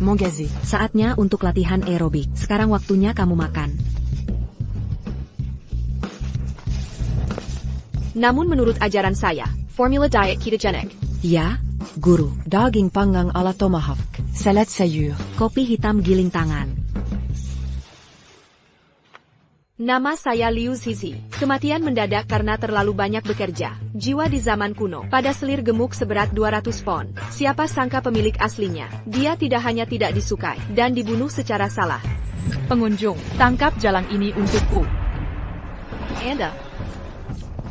mon gazé. Saatnya untuk latihan aerobik. Sekarang waktunya kamu makan. Namun menurut ajaran saya, formula diet ketogenic. Ya, guru. Daging panggang ala tomahawk. Salade sayur. Kopi hitam giling tangan. Nama saya Liu Zizi. Kematian mendadak karena terlalu banyak bekerja. Jiwa di zaman kuno. Pada selir gemuk seberat 200 pon. Siapa sangka pemilik aslinya. Dia tidak hanya tidak disukai, dan dibunuh secara salah. Pengunjung, tangkap jalan ini untukku. Anda.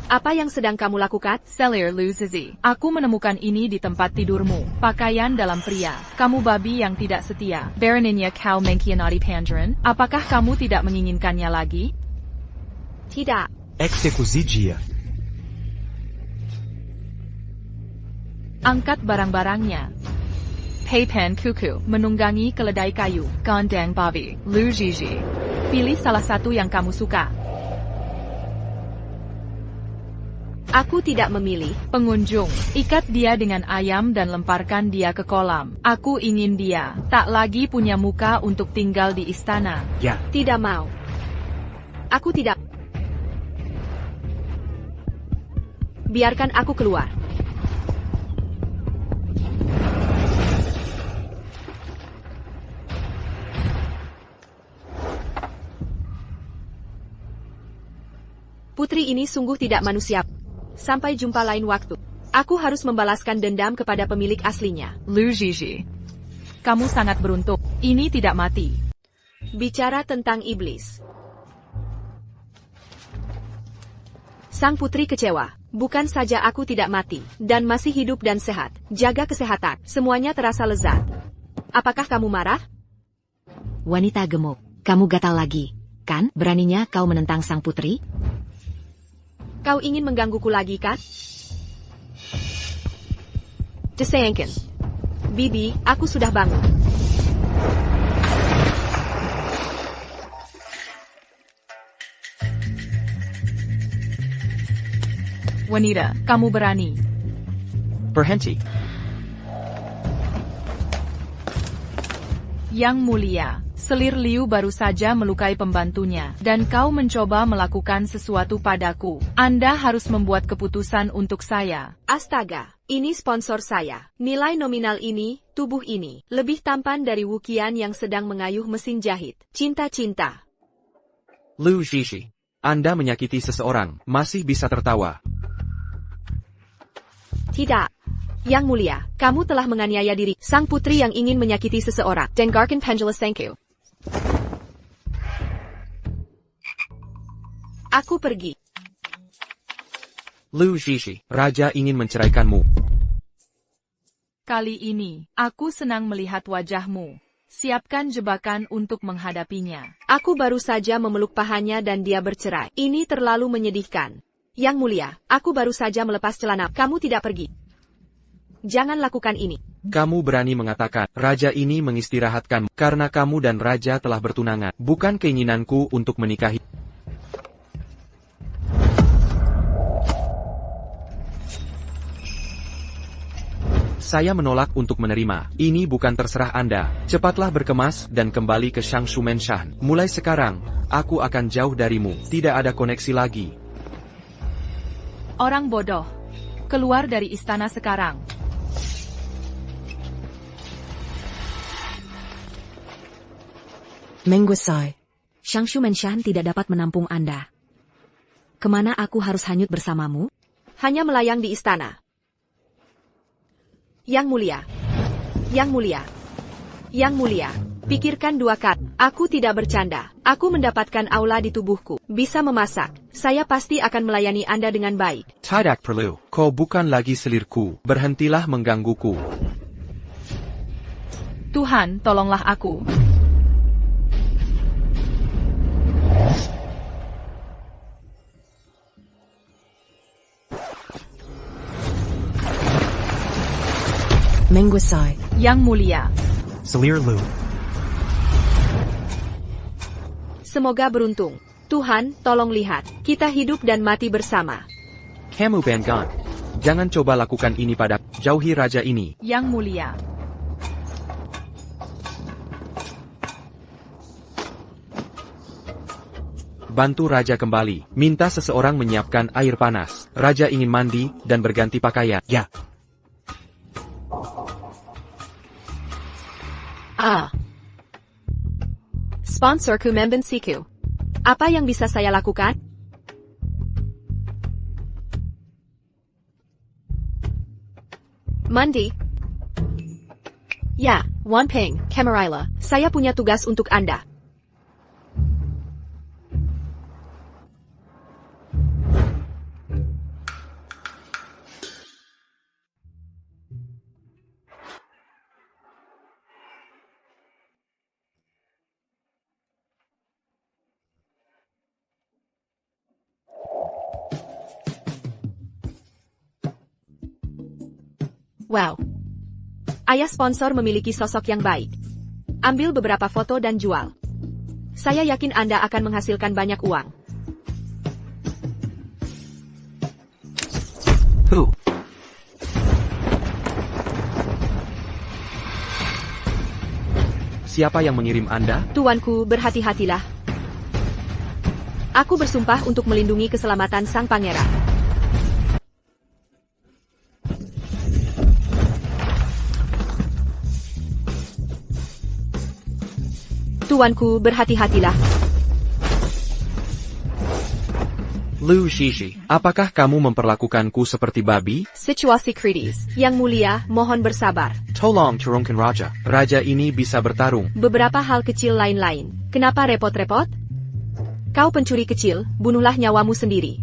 Apa yang sedang kamu lakukan? Selir Liu Zizi. Aku menemukan ini di tempat tidurmu. Pakaian dalam pria. Kamu babi yang tidak setia. Baroninnya kau mengkhianati Pangeran. Apakah kamu tidak menginginkannya lagi? Tidak. Eksekusi dia. Angkat barang-barangnya. Peipen kuku, menunggangi keledai kayu. Gondang babi, Liu Zizi. Pilih salah satu yang kamu suka. Aku tidak memilih. Pengunjung, ikat dia dengan ayam dan lemparkan dia ke kolam. Aku ingin dia tak lagi punya muka untuk tinggal di istana. Ya. Tidak mau. Aku tidak. Biarkan aku keluar. Putri ini sungguh tidak manusiawi. Sampai jumpa lain waktu. Aku harus membalaskan dendam kepada pemilik aslinya. Liu Zizi. Kamu sangat beruntung. Ini tidak mati. Bicara tentang iblis. Sang putri kecewa. Bukan saja aku tidak mati, dan masih hidup dan sehat. Jaga kesehatan. Semuanya terasa lezat. Apakah kamu marah? Wanita gemuk. Kamu gatal lagi, kan? Beraninya kau menentang sang putri? Kau ingin menggangguku lagi, kan? Desayangkan. Bibi, aku sudah bangun. Wanita, kamu berani. Berhenti. Yang mulia, selir Liu baru saja melukai pembantunya, dan kau mencoba melakukan sesuatu padaku. Anda harus membuat keputusan untuk saya. Astaga, ini sponsor saya. Nilai nominal ini, tubuh ini, lebih tampan dari Wukian yang sedang mengayuh mesin jahit. Cinta-cinta. Liu Zizi. Anda menyakiti seseorang, masih bisa tertawa. Tidak. Yang mulia, kamu telah menganiaya diri. Sang putri yang ingin menyakiti seseorang. Dengarkan Pendulous, thank you. Aku pergi. Liu Zizi. Raja ingin menceraikanmu. Kali ini, aku senang melihat wajahmu. Siapkan jebakan untuk menghadapinya. Aku baru saja memeluk pahanya dan dia bercerai. Ini terlalu menyedihkan. Yang mulia, aku baru saja melepas celana. Kamu tidak pergi. Jangan lakukan ini. Kamu berani mengatakan, raja ini mengistirahatkanmu, karena kamu dan raja telah bertunangan. Bukan keinginanku untuk menikahi. Saya menolak untuk menerima. Ini bukan terserah Anda. Cepatlah berkemas dan kembali ke Shangshu Menshan. Mulai sekarang, aku akan jauh darimu. Tidak ada koneksi lagi. Orang bodoh. Keluar dari istana sekarang. Menguasai. Shangshu Menshan tidak dapat menampung Anda. Kemana aku harus hanyut bersamamu? Hanya melayang di istana. Yang mulia. Yang mulia. Yang mulia. Pikirkan dua kali. Aku tidak bercanda. Aku mendapatkan aula di tubuhku. Bisa memasak. Saya pasti akan melayani Anda dengan baik. Tidak perlu. Kau bukan lagi selirku. Berhentilah menggangguku. Tuhan, tolonglah aku. Menguasai. Yang mulia. Selir Liu. Semoga beruntung. Tuhan, tolong lihat. Kita hidup dan mati bersama. Kamu Bangan. Jangan coba lakukan ini pada. Jauhi raja ini. Yang mulia. bantu Raja kembali. Minta seseorang menyiapkan air panas. Raja ingin mandi dan berganti pakaian. Ya. Sponsorku membensiku. Apa yang bisa saya lakukan? Mandi? Ya, Wan Ping, Camarilla, saya punya tugas untuk Anda. Wow. Ayah sponsor memiliki sosok yang baik. Ambil beberapa foto dan jual. Saya yakin Anda akan menghasilkan banyak uang. Siapa yang mengirim Anda? Tuanku, berhati-hatilah. Aku bersumpah untuk melindungi keselamatan sang pangeran. Tuanku, berhati-hatilah. Lu Shishi, apakah kamu memperlakukanku seperti babi? Situasi kritis. Yang mulia, mohon bersabar. Tolong turunkan Raja. Raja ini bisa bertarung. Beberapa hal kecil lain-lain. Kenapa repot-repot? Kau pencuri kecil, bunuhlah nyawamu sendiri.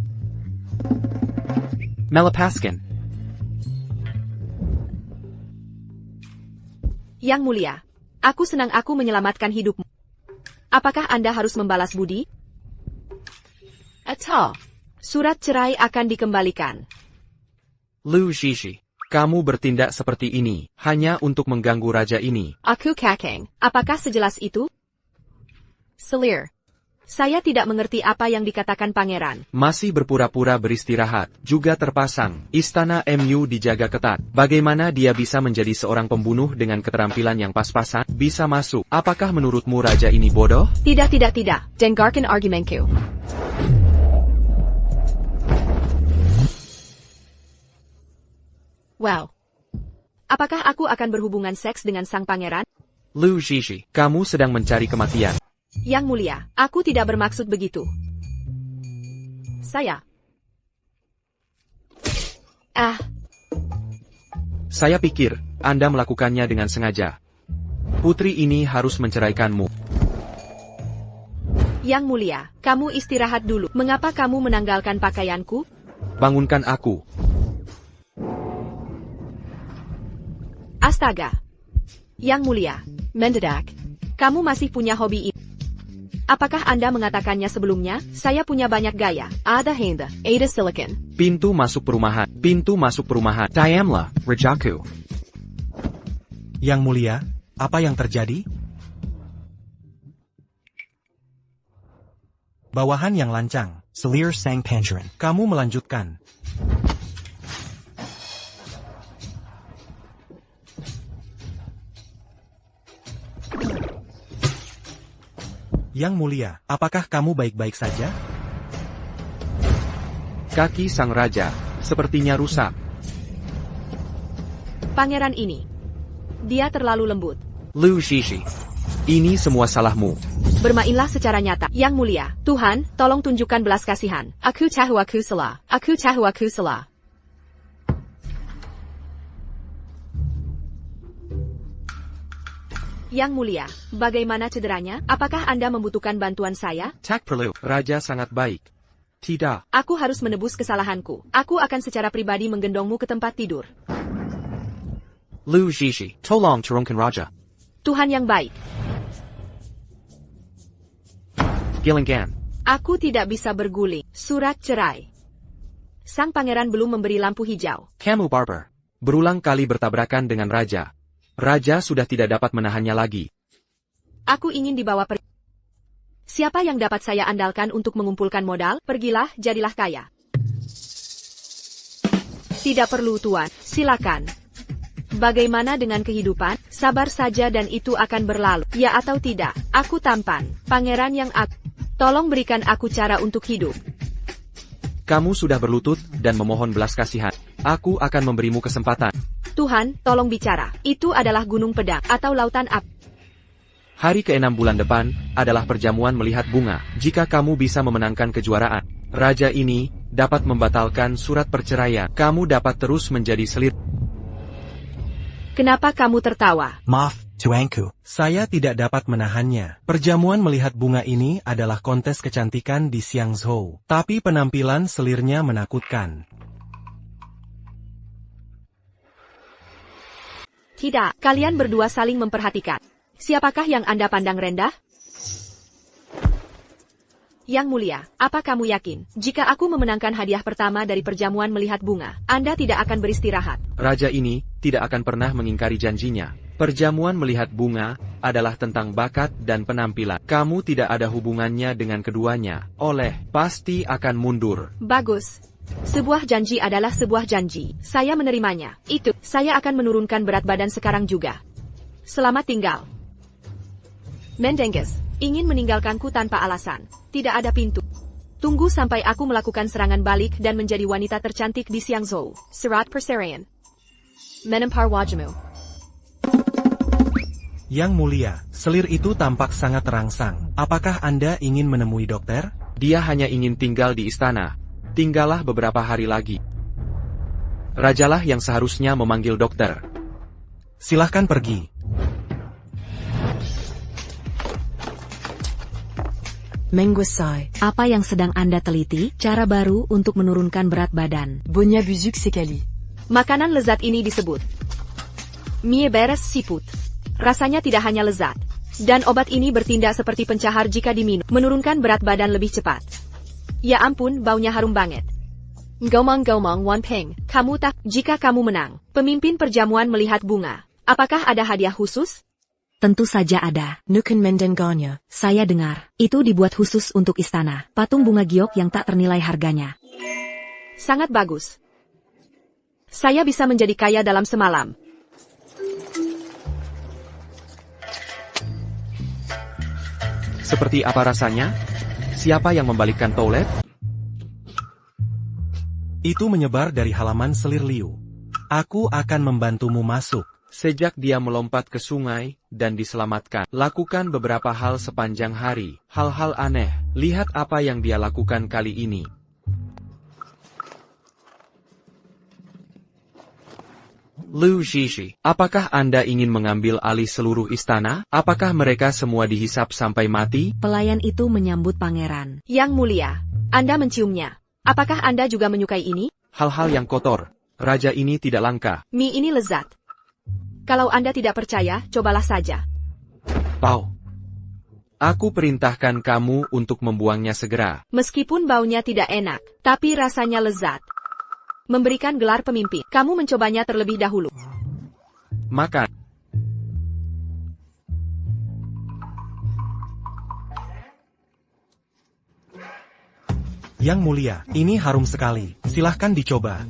Melepaskan. Yang mulia, aku senang aku menyelamatkan hidupmu. Apakah Anda harus membalas budi? Atau, surat cerai akan dikembalikan. Lu Shishi, kamu bertindak seperti ini, hanya untuk mengganggu raja ini. Aku kakeng, apakah sejelas itu? Selir. Saya tidak mengerti apa yang dikatakan pangeran. Masih berpura-pura beristirahat, juga terpasang. Istana MU dijaga ketat. Bagaimana dia bisa menjadi seorang pembunuh dengan keterampilan yang pas-pasan? Bisa masuk. Apakah menurutmu raja ini bodoh? Tidak. Dengarkan argumenku. Wow. Apakah aku akan berhubungan seks dengan sang pangeran? Lu Shishi, kamu sedang mencari kematian. Yang mulia, aku tidak bermaksud begitu. Saya pikir, Anda melakukannya dengan sengaja. Putri ini harus menceraikanmu. Yang mulia, kamu istirahat dulu. Mengapa kamu menanggalkan pakaianku? Bangunkan aku. Astaga. Yang mulia, mendadak. Kamu masih punya hobi ini. Apakah Anda mengatakannya sebelumnya? Saya punya banyak gaya. Ada Henda, Ada Silicon. Pintu masuk perumahan. Diamlah, Rajaku. Yang mulia, apa yang terjadi? Bawahan yang lancang, Selir Sang Pangeran. Kamu melanjutkan. Yang mulia, apakah kamu baik-baik saja? Kaki sang raja, sepertinya rusak. Pangeran ini. Dia terlalu lembut. Lu Shishi, ini semua salahmu. Bermainlah secara nyata. Yang mulia, Tuhan, tolong tunjukkan belas kasihan. Aku tahu aku salah. Yang mulia, bagaimana cederanya? Apakah Anda membutuhkan bantuan saya? Tak perlu, raja sangat baik. Tidak. Aku harus menebus kesalahanku. Aku akan secara pribadi menggendongmu ke tempat tidur. Lu Shishi, tolong turunkan raja. Tuhan yang baik. Gillingan. Aku tidak bisa berguling. Surat cerai. Sang pangeran belum memberi lampu hijau. Kamu barber. Berulang kali bertabrakan dengan raja. Raja sudah tidak dapat menahannya lagi. Aku ingin dibawa pergi. Siapa yang dapat saya andalkan untuk mengumpulkan modal? Pergilah, jadilah kaya. Tidak perlu, Tuan. Silakan. Bagaimana dengan kehidupan? Sabar saja dan itu akan berlalu. Ya atau tidak? Aku tampan. Pangeran yang aku. Tolong berikan aku cara untuk hidup. Kamu sudah berlutut dan memohon belas kasihan. Aku akan memberimu kesempatan. Tuhan, tolong bicara. Itu adalah gunung pedang atau lautan api. Hari ke-6 bulan depan adalah perjamuan melihat bunga. Jika kamu bisa memenangkan kejuaraan, raja ini dapat membatalkan surat perceraian. Kamu dapat terus menjadi selir. Kenapa kamu tertawa? Maaf, Tuanku. Saya tidak dapat menahannya. Perjamuan melihat bunga ini adalah kontes kecantikan di Xiangzhou. Tapi penampilan selirnya menakutkan. Tidak, kalian berdua saling memperhatikan. Siapakah yang Anda pandang rendah? Yang mulia, apa kamu yakin, jika aku memenangkan hadiah pertama dari perjamuan melihat bunga, Anda tidak akan beristirahat? Raja ini tidak akan pernah mengingkari janjinya. Perjamuan melihat bunga adalah tentang bakat dan penampilan. Kamu tidak ada hubungannya dengan keduanya. Pasti akan mundur. Bagus. Sebuah janji adalah sebuah janji. Saya menerimanya. Saya akan menurunkan berat badan sekarang juga. Selamat tinggal. Mendenges, ingin meninggalkanku tanpa alasan. Tidak ada pintu. Tunggu sampai aku melakukan serangan balik dan menjadi wanita tercantik di Xiangzhou. Serat Perserian. Menempar wajahmu. Yang mulia, selir itu tampak sangat terangsang. Apakah Anda ingin menemui dokter? Dia hanya ingin tinggal di istana. Tinggallah beberapa hari lagi. Rajalah yang seharusnya memanggil dokter. Silahkan pergi. Menguasai. Apa yang sedang Anda teliti? Cara baru untuk menurunkan berat badan. Bonya buzuk sekali. Makanan lezat ini disebut mie beres siput. Rasanya tidak hanya lezat. Dan obat ini bertindak seperti pencahar jika diminum. Menurunkan berat badan lebih cepat. Ya ampun, baunya harum banget. Gomong-gomong Wan Peng, kamu tak, jika kamu menang, pemimpin perjamuan melihat bunga. Apakah ada hadiah khusus? Tentu saja ada. Nuken mendenganya. Saya dengar, itu dibuat khusus untuk istana. Patung bunga giok yang tak ternilai harganya. Sangat bagus. Saya bisa menjadi kaya dalam semalam. Seperti apa rasanya? Siapa yang membalikkan toilet? Itu menyebar dari halaman selir Liu. Aku akan membantumu masuk. Sejak dia melompat ke sungai dan diselamatkan, lakukan beberapa hal sepanjang hari. Hal-hal aneh. Lihat apa yang dia lakukan kali ini. Lu Shishi, apakah Anda ingin mengambil alih seluruh istana? Apakah mereka semua dihisap sampai mati? Pelayan itu menyambut pangeran. Yang mulia, Anda menciumnya. Apakah Anda juga menyukai ini? Hal-hal yang kotor. Raja ini tidak langka. Mie ini lezat. Kalau Anda tidak percaya, cobalah saja. Pau. Aku perintahkan kamu untuk membuangnya segera. Meskipun baunya tidak enak, tapi rasanya lezat. Memberikan gelar pemimpin. Kamu mencobanya terlebih dahulu. Makan. Yang mulia, ini harum sekali. Silahkan dicoba.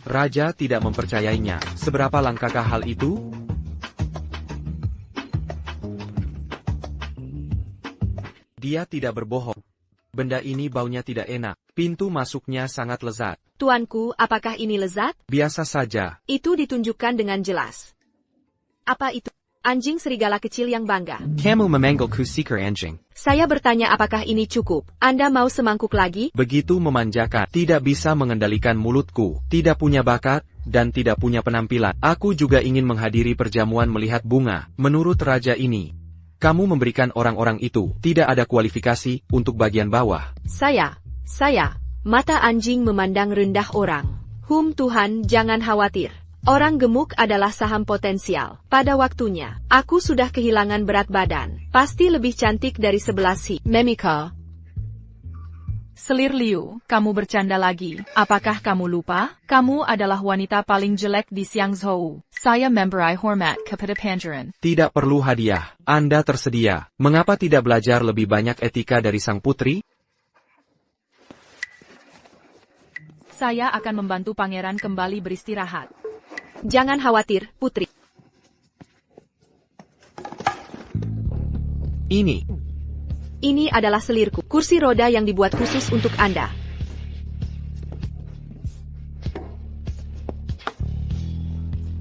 Raja tidak mempercayainya. Seberapa langkakah hal itu? Dia tidak berbohong. Benda ini baunya tidak enak. Pintu masuknya sangat lezat. Tuanku, apakah ini lezat? Biasa saja. Itu ditunjukkan dengan jelas. Apa itu? Anjing serigala kecil yang bangga. Kamu memanggilku seeker anjing. Saya bertanya apakah ini cukup. Anda mau semangkuk lagi? Begitu memanjakan. Tidak bisa mengendalikan mulutku. Tidak punya bakat, dan tidak punya penampilan. Aku juga ingin menghadiri perjamuan melihat bunga. Menurut raja ini, kamu memberikan orang-orang itu tidak ada kualifikasi untuk bagian bawah. Saya. Mata anjing memandang rendah orang. Tuhan, jangan khawatir. Orang gemuk adalah saham potensial. Pada waktunya, aku sudah kehilangan berat badan. Pasti lebih cantik dari sebelah si Memika. Selir Liu, kamu bercanda lagi. Apakah kamu lupa? Kamu adalah wanita paling jelek di Xiangzhou. Saya memberi hormat kepada pangeran. Tidak perlu hadiah. Anda tersedia. Mengapa tidak belajar lebih banyak etika dari sang putri? Saya akan membantu pangeran kembali beristirahat. Jangan khawatir, putri. Ini adalah selirku, kursi roda yang dibuat khusus untuk Anda.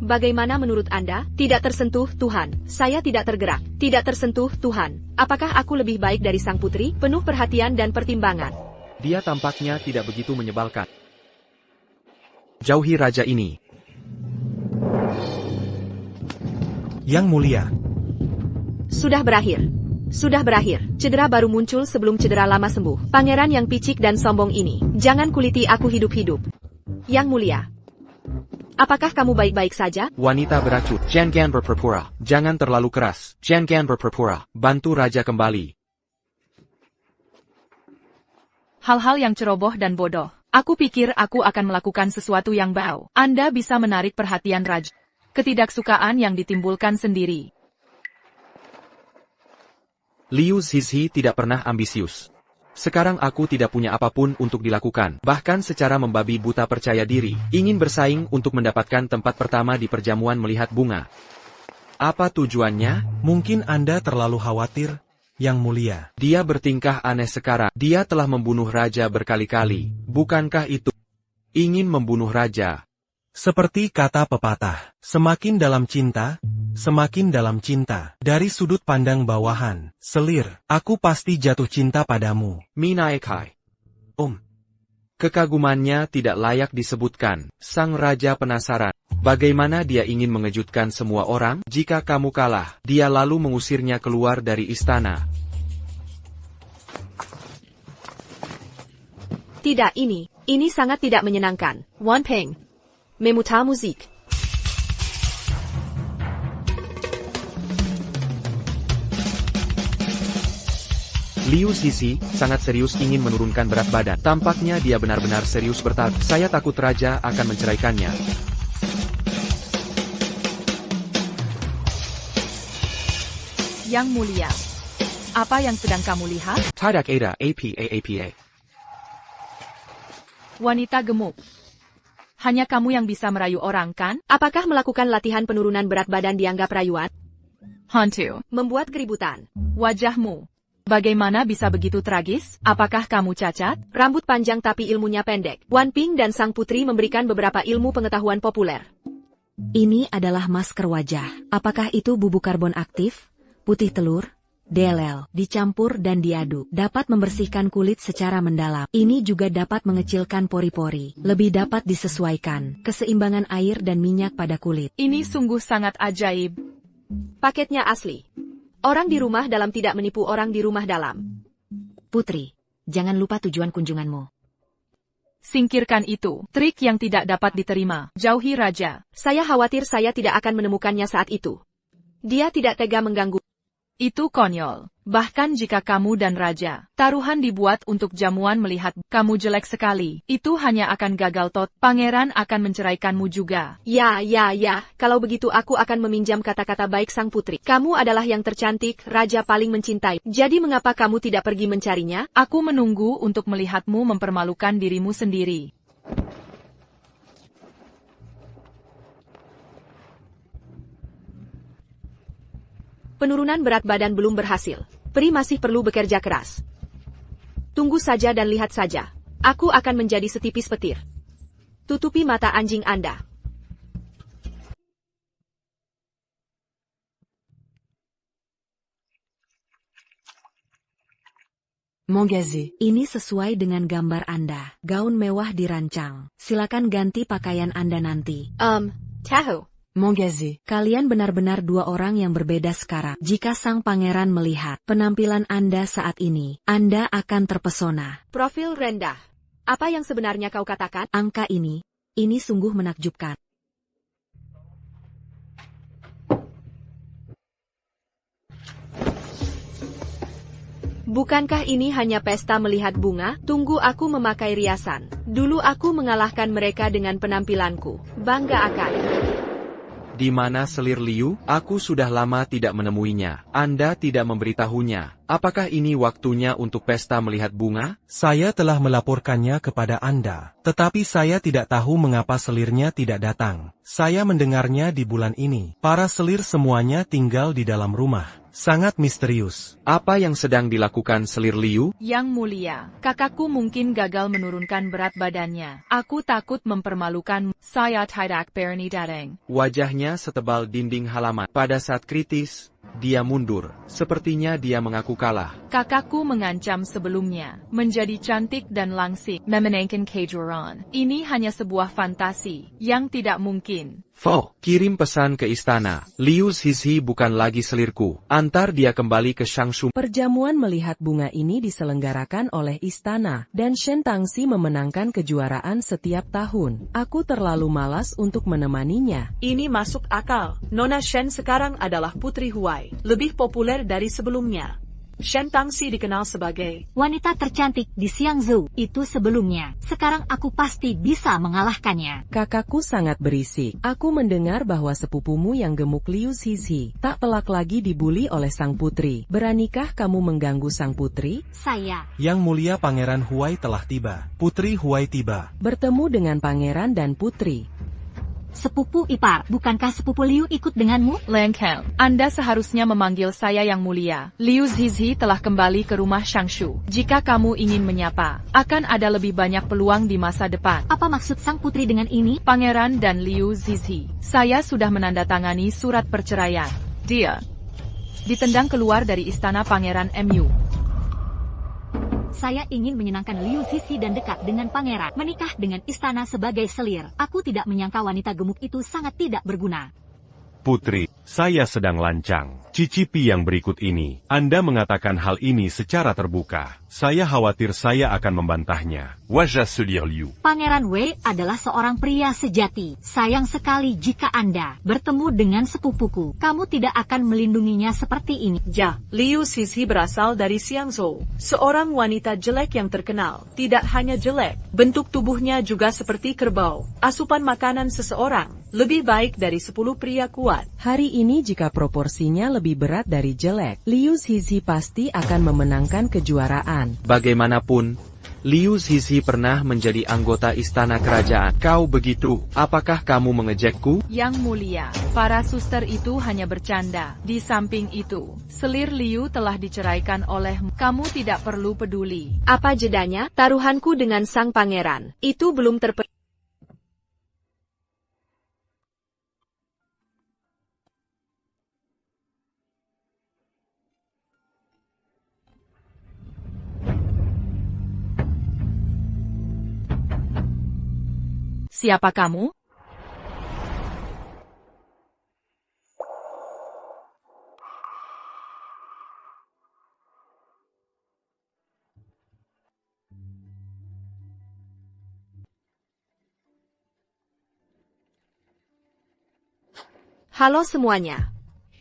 Bagaimana menurut Anda? Tidak tersentuh, Tuhan. Saya tidak tergerak. Tidak tersentuh, Tuhan. Apakah aku lebih baik dari sang putri? Penuh perhatian dan pertimbangan. Dia tampaknya tidak begitu menyebalkan. Jauhi raja ini. Yang mulia. Sudah berakhir. Sudah berakhir. Cedera baru muncul sebelum cedera lama sembuh. Pangeran yang picik dan sombong ini. Jangan kuliti aku hidup-hidup. Yang mulia. Apakah kamu baik-baik saja? Wanita beracun. Jangan berpura-pura. Jangan terlalu keras. Jangan berpura-pura. Bantu raja kembali. Hal-hal yang ceroboh dan bodoh. Aku pikir aku akan melakukan sesuatu yang bau. Anda bisa menarik perhatian raja. Ketidaksukaan yang ditimbulkan sendiri. Liu Zixi tidak pernah ambisius. Sekarang aku tidak punya apapun untuk dilakukan. Bahkan secara membabi buta percaya diri. Ingin bersaing untuk mendapatkan tempat pertama di perjamuan melihat bunga. Apa tujuannya? Mungkin Anda terlalu khawatir, Yang mulia. Dia bertingkah aneh sekarang. Dia telah membunuh raja berkali-kali. Bukankah itu? Ingin membunuh raja. Seperti kata pepatah, semakin dalam cinta, semakin dalam cinta. Dari sudut pandang bawahan, selir, aku pasti jatuh cinta padamu. Minaekai. Kekagumannya tidak layak disebutkan. Sang raja penasaran. Bagaimana dia ingin mengejutkan semua orang? Jika kamu kalah, dia lalu mengusirnya keluar dari istana. Tidak, ini sangat tidak menyenangkan. Wan Peng. Memutar musik. Liu Zixi sangat serius ingin menurunkan berat badan. Tampaknya dia benar-benar serius bertarung. Saya takut raja akan menceraikannya. Yang mulia, apa yang sedang kamu lihat? Tidak ada apa. Wanita gemuk. Hanya kamu yang bisa merayu orang, kan? Apakah melakukan latihan penurunan berat badan dianggap rayuan? Hantu. Membuat keributan. Wajahmu. Bagaimana bisa begitu tragis? Apakah kamu cacat? Rambut panjang tapi ilmunya pendek. Wan Ping dan sang putri memberikan beberapa ilmu pengetahuan populer. Ini adalah masker wajah. Apakah itu bubuk karbon aktif, putih telur, DLL, dicampur dan diaduk, dapat membersihkan kulit secara mendalam. Ini juga dapat mengecilkan pori-pori, lebih dapat disesuaikan, keseimbangan air dan minyak pada kulit. Ini sungguh sangat ajaib. Paketnya asli. Orang di rumah dalam tidak menipu orang di rumah dalam. Putri, jangan lupa tujuan kunjunganmu. Singkirkan itu, trik yang tidak dapat diterima. Jauhi raja. Saya khawatir saya tidak akan menemukannya saat itu. Dia tidak tega mengganggu. Itu konyol. Bahkan jika kamu dan raja, taruhan dibuat untuk jamuan melihat kamu jelek sekali, itu hanya akan gagal tot. Pangeran akan menceraikanmu juga. Ya. Kalau begitu aku akan meminjam kata-kata baik sang putri. Kamu adalah yang tercantik, raja paling mencintai. Jadi mengapa kamu tidak pergi mencarinya? Aku menunggu untuk melihatmu mempermalukan dirimu sendiri. Penurunan berat badan belum berhasil. Peri masih perlu bekerja keras. Tunggu saja dan lihat saja. Aku akan menjadi setipis petir. Tutupi mata anjing Anda. Mongaze, ini sesuai dengan gambar Anda. Gaun mewah dirancang. Silakan ganti pakaian Anda nanti. Tahu. Mongaze, kalian benar-benar dua orang yang berbeda sekarang. Jika sang pangeran melihat penampilan Anda saat ini, Anda akan terpesona. Profil rendah. Apa yang sebenarnya kau katakan? Angka ini sungguh menakjubkan. Bukankah ini hanya pesta melihat bunga? Tunggu aku memakai riasan. Dulu aku mengalahkan mereka dengan penampilanku. Bangga akan. Di mana selir Liu? Aku sudah lama tidak menemuinya. Anda tidak memberitahunya. Apakah ini waktunya untuk pesta melihat bunga? Saya telah melaporkannya kepada Anda, tetapi saya tidak tahu mengapa selirnya tidak datang. Saya mendengarnya di bulan ini. Para selir semuanya tinggal di dalam rumah. Sangat misterius. Apa yang sedang dilakukan selir Liu? Yang mulia, kakakku mungkin gagal menurunkan berat badannya. Aku takut mempermalukan. Saya tidak berani datang. Wajahnya setebal dinding halaman. Pada saat kritis, dia mundur. Sepertinya dia mengaku kalah. Kakakku mengancam sebelumnya, menjadi cantik dan langsing, memenangkan kejuaraan. Ini hanya sebuah fantasi, yang tidak mungkin. Fo, kirim pesan ke istana. Liu Zizi bukan lagi selirku. Antar dia kembali ke Shangshu. Perjamuan melihat bunga ini diselenggarakan oleh istana, dan Shen Tangxi memenangkan kejuaraan setiap tahun. Aku terlalu malas untuk menemaninya. Ini masuk akal. Nona Shen sekarang adalah Putri Huai, lebih populer dari sebelumnya. Shen Tangxi dikenal sebagai Wanita tercantik di Xiangzhou itu sebelumnya. Sekarang aku pasti bisa mengalahkannya. Kakakku sangat berisik. Aku mendengar bahwa sepupumu yang gemuk Liu Zizi tak pelak lagi dibuli oleh sang putri. Beranikah kamu mengganggu sang putri? Saya. Yang mulia Pangeran Huai telah tiba. Putri Huai tiba. Bertemu dengan pangeran dan putri. Sepupu ipar, bukankah sepupu Liu ikut denganmu? Langkang, Anda seharusnya memanggil saya yang mulia. Liu Zizi telah kembali ke rumah Shangshu. Jika kamu ingin menyapa, akan ada lebih banyak peluang di masa depan. Apa maksud sang putri dengan ini? Pangeran dan Liu Zizi, saya sudah menandatangani surat perceraian. Dia ditendang keluar dari istana Pangeran Mu. Saya ingin menyenangkan Liu Zizi dan dekat dengan pangeran. Menikah dengan istana sebagai selir. Aku tidak menyangka wanita gemuk itu sangat tidak berguna. Putri, saya sedang lancang. Cicipi yang berikut ini. Anda mengatakan hal ini secara terbuka. Saya khawatir saya akan membantahnya. Wajah selir Liu. Pangeran Wei adalah seorang pria sejati. Sayang sekali jika Anda bertemu dengan sepupuku. Kamu tidak akan melindunginya seperti ini. Ja, Liu Zizi berasal dari Xiangzhou, seorang wanita jelek yang terkenal. Tidak hanya jelek, bentuk tubuhnya juga seperti kerbau. Asupan makanan seseorang lebih baik dari 10 pria kuat. Hari ini jika proporsinya lebih berat dari jelek, Liu Zizi pasti akan memenangkan kejuaraan. Bagaimanapun, Liu Zizi pernah menjadi anggota istana kerajaan. Kau begitu, apakah kamu mengejekku? Yang mulia, para suster itu hanya bercanda. Di samping itu, selir Liu telah diceraikan oleh kamu tidak perlu peduli. Apa jedanya? Taruhanku dengan sang pangeran. Itu belum terpenuhi. Siapa kamu? Halo semuanya.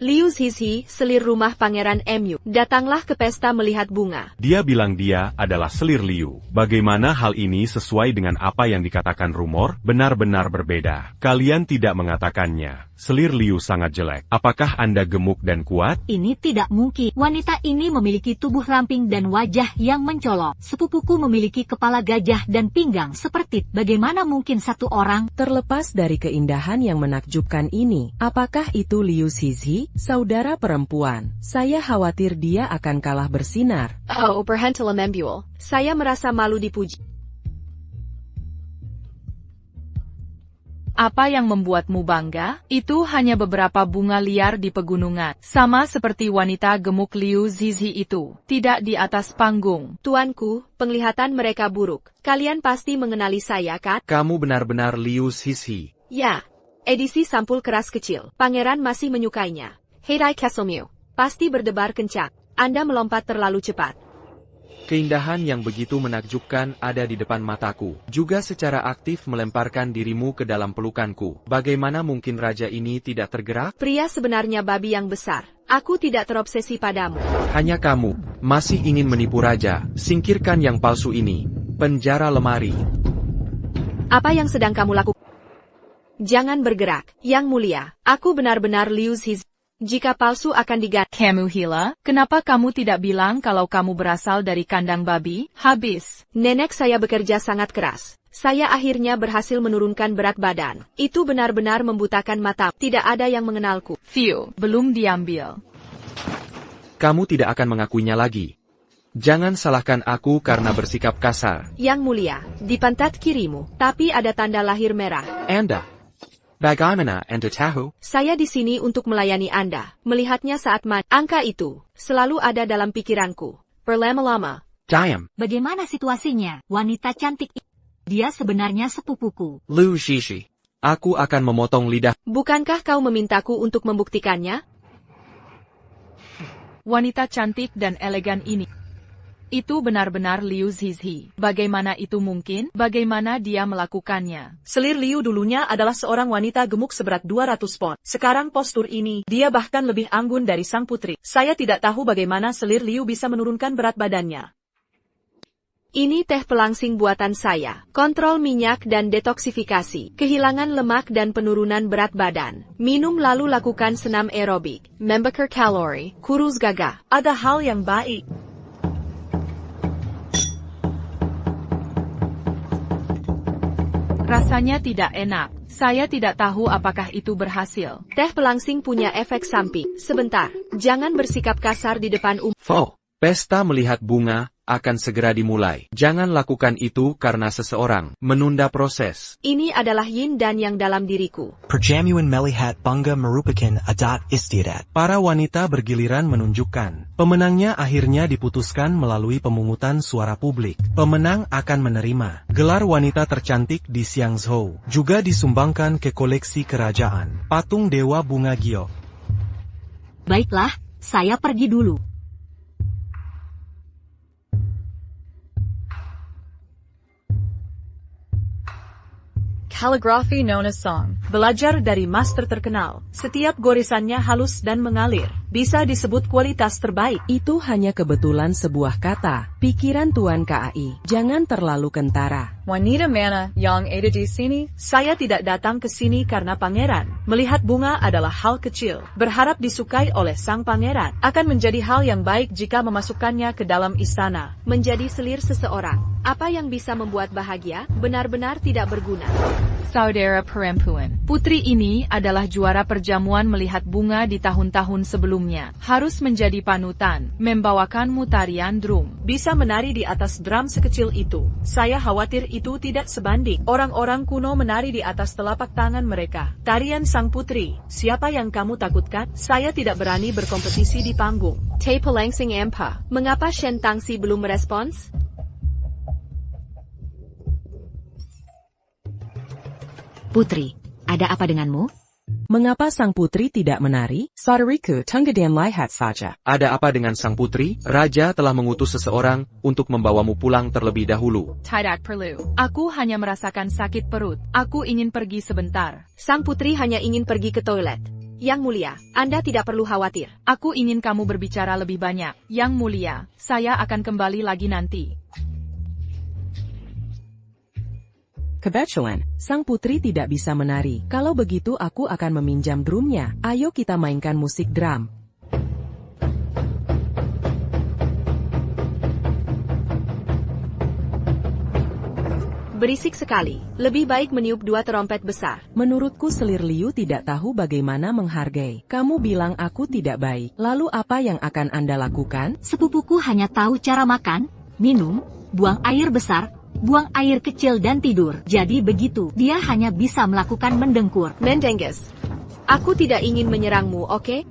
Liu Zizi, selir rumah Pangeran Mu, datanglah ke pesta melihat bunga. Dia bilang dia adalah selir Liu. Bagaimana hal ini sesuai dengan apa yang dikatakan rumor? Benar-benar berbeda. Kalian tidak mengatakannya. Selir Liu sangat jelek. Apakah Anda gemuk dan kuat? Ini tidak mungkin. Wanita ini memiliki tubuh ramping dan wajah yang mencolok. Sepupuku memiliki kepala gajah dan pinggang seperti. Bagaimana mungkin satu orang? Terlepas dari keindahan yang menakjubkan ini, apakah itu Liu Zizi, saudara perempuan? Saya khawatir dia akan kalah bersinar. Oh, berhentilah membul. Saya merasa malu dipuji. Apa yang membuatmu bangga? Itu hanya beberapa bunga liar di pegunungan. Sama seperti wanita gemuk Liu Zizi itu. Tidak di atas panggung. Tuanku, penglihatan mereka buruk. Kalian pasti mengenali saya, kan? Kamu benar-benar Liu Zizi. Ya. Edisi sampul keras kecil. Pangeran masih menyukainya. Heirai Castlemere. Pasti berdebar kencang. Anda melompat terlalu cepat. Keindahan yang begitu menakjubkan ada di depan mataku. Juga secara aktif melemparkan dirimu ke dalam pelukanku. Bagaimana mungkin raja ini tidak tergerak? Pria sebenarnya babi yang besar. Aku tidak terobsesi padamu. Hanya kamu, masih ingin menipu raja. Singkirkan yang palsu ini. Penjara lemari. Apa yang sedang kamu lakukan? Jangan bergerak, Yang Mulia. Aku benar-benar Liu Zizi. Jika palsu akan diganti. Kamu Hila, kenapa kamu tidak bilang kalau kamu berasal dari kandang babi? Habis. Nenek saya bekerja sangat keras. Saya akhirnya berhasil menurunkan berat badan. Itu benar-benar membutakan mata. Tidak ada yang mengenalku. Phew, belum diambil. Kamu tidak akan mengakuinya lagi. Jangan salahkan aku karena bersikap kasar. Yang Mulia, di pantat kirimu, tapi ada tanda lahir merah. Anda. Bagaimana Anda tahu? Saya di sini untuk melayani Anda. Melihatnya saat angka itu selalu ada dalam pikiranku. Berlama-lama. Diam. Bagaimana situasinya, wanita cantik? Dia sebenarnya sepupuku. Liu Zizi. Aku akan memotong lidah. Bukankah kau memintaku untuk membuktikannya? Wanita cantik dan elegan ini. Itu benar-benar Liu Zizi. Bagaimana itu mungkin? Bagaimana dia melakukannya? Selir Liu dulunya adalah seorang wanita gemuk seberat 200 pon. Sekarang postur ini, dia bahkan lebih anggun dari sang putri. Saya tidak tahu bagaimana Selir Liu bisa menurunkan berat badannya. Ini teh pelangsing buatan saya. Kontrol minyak dan detoksifikasi. Kehilangan lemak dan penurunan berat badan. Minum lalu lakukan senam aerobik. Membakar kalori. Kurus gagah. Ada hal yang baik. Rasanya tidak enak. Saya tidak tahu apakah itu berhasil. Teh pelangsing punya efek samping. Sebentar, jangan bersikap kasar di depan Fo, pesta melihat bunga akan segera dimulai. Jangan lakukan itu karena seseorang menunda proses. Ini adalah yin dan yang dalam diriku. Perjamuan melihat bangga merupakan adat istiadat. Para wanita bergiliran menunjukkan. Pemenangnya akhirnya diputuskan melalui pemungutan suara publik. Pemenang akan menerima gelar wanita tercantik di Xiangzhou. Juga disumbangkan ke koleksi kerajaan. Patung Dewa Bunga Giok. Baiklah, saya pergi dulu. Calligraphy known as song. Belajar dari master terkenal. Setiap goresannya halus dan mengalir. Bisa disebut kualitas terbaik. Itu hanya kebetulan sebuah kata. Pikiran Tuan KAI. Jangan terlalu kentara. Wanita mana yang ada di sini? Saya tidak datang ke sini karena pangeran. Melihat bunga adalah hal kecil. Berharap disukai oleh sang pangeran. Akan menjadi hal yang baik jika memasukkannya ke dalam istana. Menjadi selir seseorang. Apa yang bisa membuat bahagia, benar-benar tidak berguna. Saudara perempuan, putri ini adalah juara perjamuan melihat bunga di tahun-tahun sebelumnya. Harus menjadi panutan, membawakanmu tarian drum. Bisa menari di atas drum sekecil itu. Saya khawatir itu tidak sebanding. Orang-orang kuno menari di atas telapak tangan mereka. Tarian sang putri, siapa yang kamu takutkan? Saya tidak berani berkompetisi di panggung. Teh pelangsing empa, mengapa Shen Tangxi belum merespons? Putri, ada apa denganmu? Mengapa sang putri tidak menari? Saudariku tunggadan lihat saja. Ada apa dengan sang putri? Raja telah mengutus seseorang untuk membawamu pulang terlebih dahulu. Tidak perlu. Aku hanya merasakan sakit perut. Aku ingin pergi sebentar. Sang putri hanya ingin pergi ke toilet. Yang Mulia, Anda tidak perlu khawatir. Aku ingin kamu berbicara lebih banyak. Yang Mulia, saya akan kembali lagi nanti. Kebetulan, sang putri tidak bisa menari. Kalau begitu aku akan meminjam drumnya. Ayo kita mainkan musik drum. Berisik sekali. Lebih baik meniup 2 terompet besar. Menurutku Selir Liu tidak tahu bagaimana menghargai. Kamu bilang aku tidak baik. Lalu apa yang akan Anda lakukan? Sepupuku hanya tahu cara makan, minum, buang air besar, buang air kecil dan tidur. Jadi begitu, dia hanya bisa melakukan mendengkur. Mendenges. Aku tidak ingin menyerangmu, oke?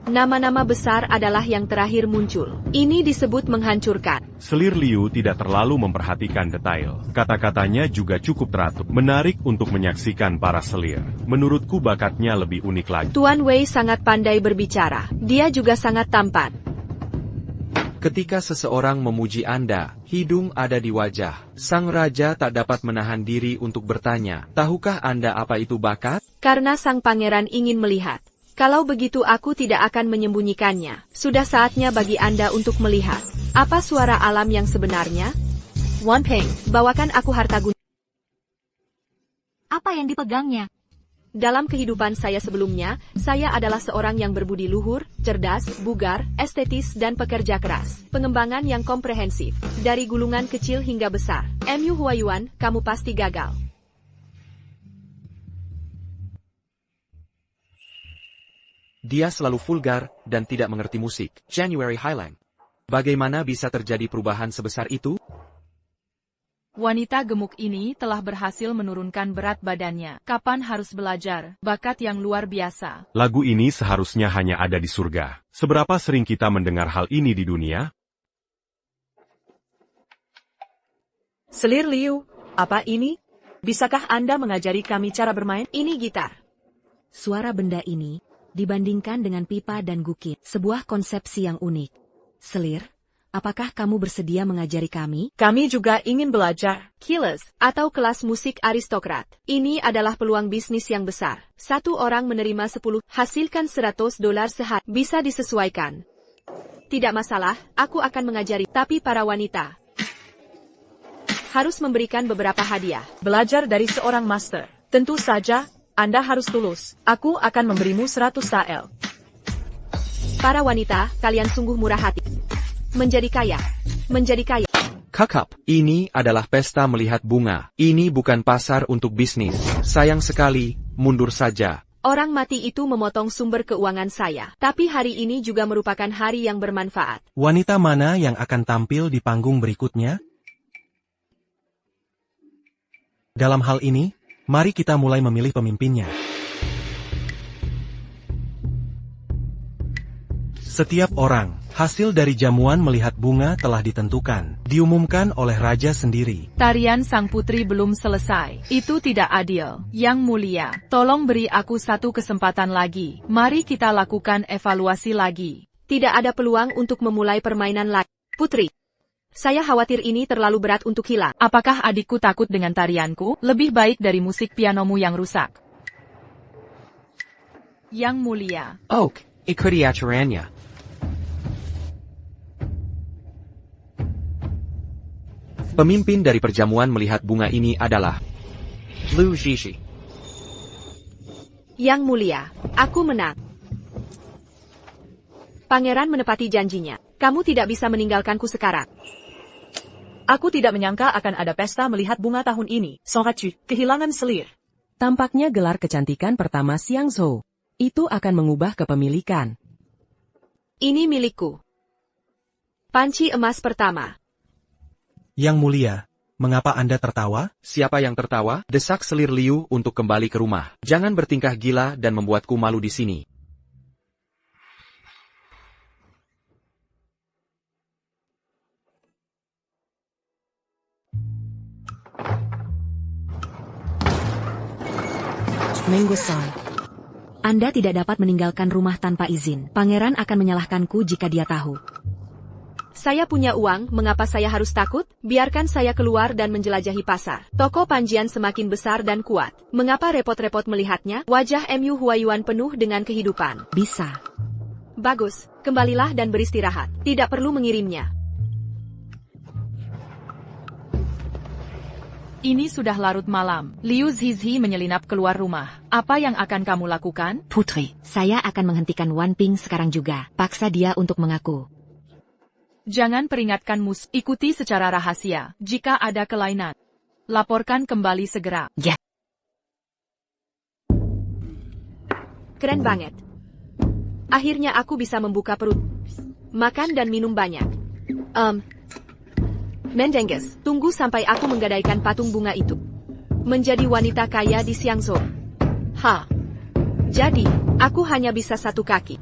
Nama-nama besar adalah yang terakhir muncul. Ini disebut menghancurkan. Selir Liu tidak terlalu memperhatikan detail. Kata-katanya juga cukup teratur. Menarik untuk menyaksikan para selir. Menurutku bakatnya lebih unik lagi. Tuan Wei sangat pandai berbicara. Dia juga sangat tampan. Ketika seseorang memuji Anda, hidung ada di wajah. Sang raja tak dapat menahan diri untuk bertanya, tahukah Anda apa itu bakat? Karena sang pangeran ingin melihat. Kalau begitu aku tidak akan menyembunyikannya. Sudah saatnya bagi Anda untuk melihat. Apa suara alam yang sebenarnya? Wan Peng, bawakan aku harta gunung. Apa yang dipegangnya? Dalam kehidupan saya sebelumnya, saya adalah seorang yang berbudi luhur, cerdas, bugar, estetis dan pekerja keras. Pengembangan yang komprehensif, dari gulungan kecil hingga besar. MU Huayuan, kamu pasti gagal. Dia selalu vulgar dan tidak mengerti musik. January Highlang. Bagaimana bisa terjadi perubahan sebesar itu? Wanita gemuk ini telah berhasil menurunkan berat badannya. Kapan harus belajar? Bakat yang luar biasa. Lagu ini seharusnya hanya ada di surga. Seberapa sering kita mendengar hal ini di dunia? Selir Liu, apa ini? Bisakah Anda mengajari kami cara bermain? Ini gitar. Suara benda ini, dibandingkan dengan pipa dan gukit, sebuah konsepsi yang unik. Selir, apakah kamu bersedia mengajari kami? Kami juga ingin belajar. Keyless, atau kelas musik aristokrat. Ini adalah peluang bisnis yang besar. Satu orang menerima 10, hasilkan $100 sehari. Bisa disesuaikan. Tidak masalah, aku akan mengajari. Tapi para wanita harus memberikan beberapa hadiah. Belajar dari seorang master. Tentu saja, Anda harus tulus. Aku akan memberimu 100 TL. Para wanita, kalian sungguh murah hati. Menjadi kaya. Menjadi kaya. Kakap, ini adalah pesta melihat bunga. Ini bukan pasar untuk bisnis. Sayang sekali, mundur saja. Orang mati itu memotong sumber keuangan saya. Tapi hari ini juga merupakan hari yang bermanfaat. Wanita mana yang akan tampil di panggung berikutnya? Dalam hal ini, mari kita mulai memilih pemimpinnya. Setiap orang, hasil dari jamuan melihat bunga telah ditentukan, diumumkan oleh raja sendiri. Tarian sang putri belum selesai. Itu tidak adil. Yang mulia, tolong beri aku satu kesempatan lagi. Mari kita lakukan evaluasi lagi. Tidak ada peluang untuk memulai permainan lagi. Putri, saya khawatir ini terlalu berat untuk hilang. Apakah adikku takut dengan tarianku? Lebih baik dari musik pianomu yang rusak. Yang mulia. Oak, ikuti acaranya. Pemimpin dari perjamuan melihat bunga ini adalah Liu Zizi. Yang mulia, aku menang. Pangeran menepati janjinya. Kamu tidak bisa meninggalkanku sekarang. Aku tidak menyangka akan ada pesta melihat bunga tahun ini. Songacu, kehilangan selir. Tampaknya gelar kecantikan pertama Xiang Zhou. Itu akan mengubah kepemilikan. Ini milikku. Panci emas pertama. Yang mulia, mengapa Anda tertawa? Siapa yang tertawa? Desak Selir Liu untuk kembali ke rumah. Jangan bertingkah gila dan membuatku malu di sini. Menguasai. Anda tidak dapat meninggalkan rumah tanpa izin. Pangeran akan menyalahkanku jika dia tahu. Saya punya uang, mengapa saya harus takut? Biarkan saya keluar dan menjelajahi pasar. Toko Panjian semakin besar dan kuat. Mengapa repot-repot melihatnya? Wajah MU Huayuan penuh dengan kehidupan. Bisa. Bagus, kembalilah dan beristirahat. Tidak perlu mengirimnya. Ini sudah larut malam. Liu Zizi menyelinap keluar rumah. Apa yang akan kamu lakukan? Putri, saya akan menghentikan Wan Ping sekarang juga. Paksa dia untuk mengaku. Jangan peringatkan mus, ikuti secara rahasia. Jika ada kelainan, laporkan kembali segera. Ya. Keren banget. Akhirnya aku bisa membuka perut. Makan dan minum banyak. Mendenges, tunggu sampai aku menggadaikan patung bunga itu. Menjadi wanita kaya di Xiangzhou. Jadi, aku hanya bisa satu kaki.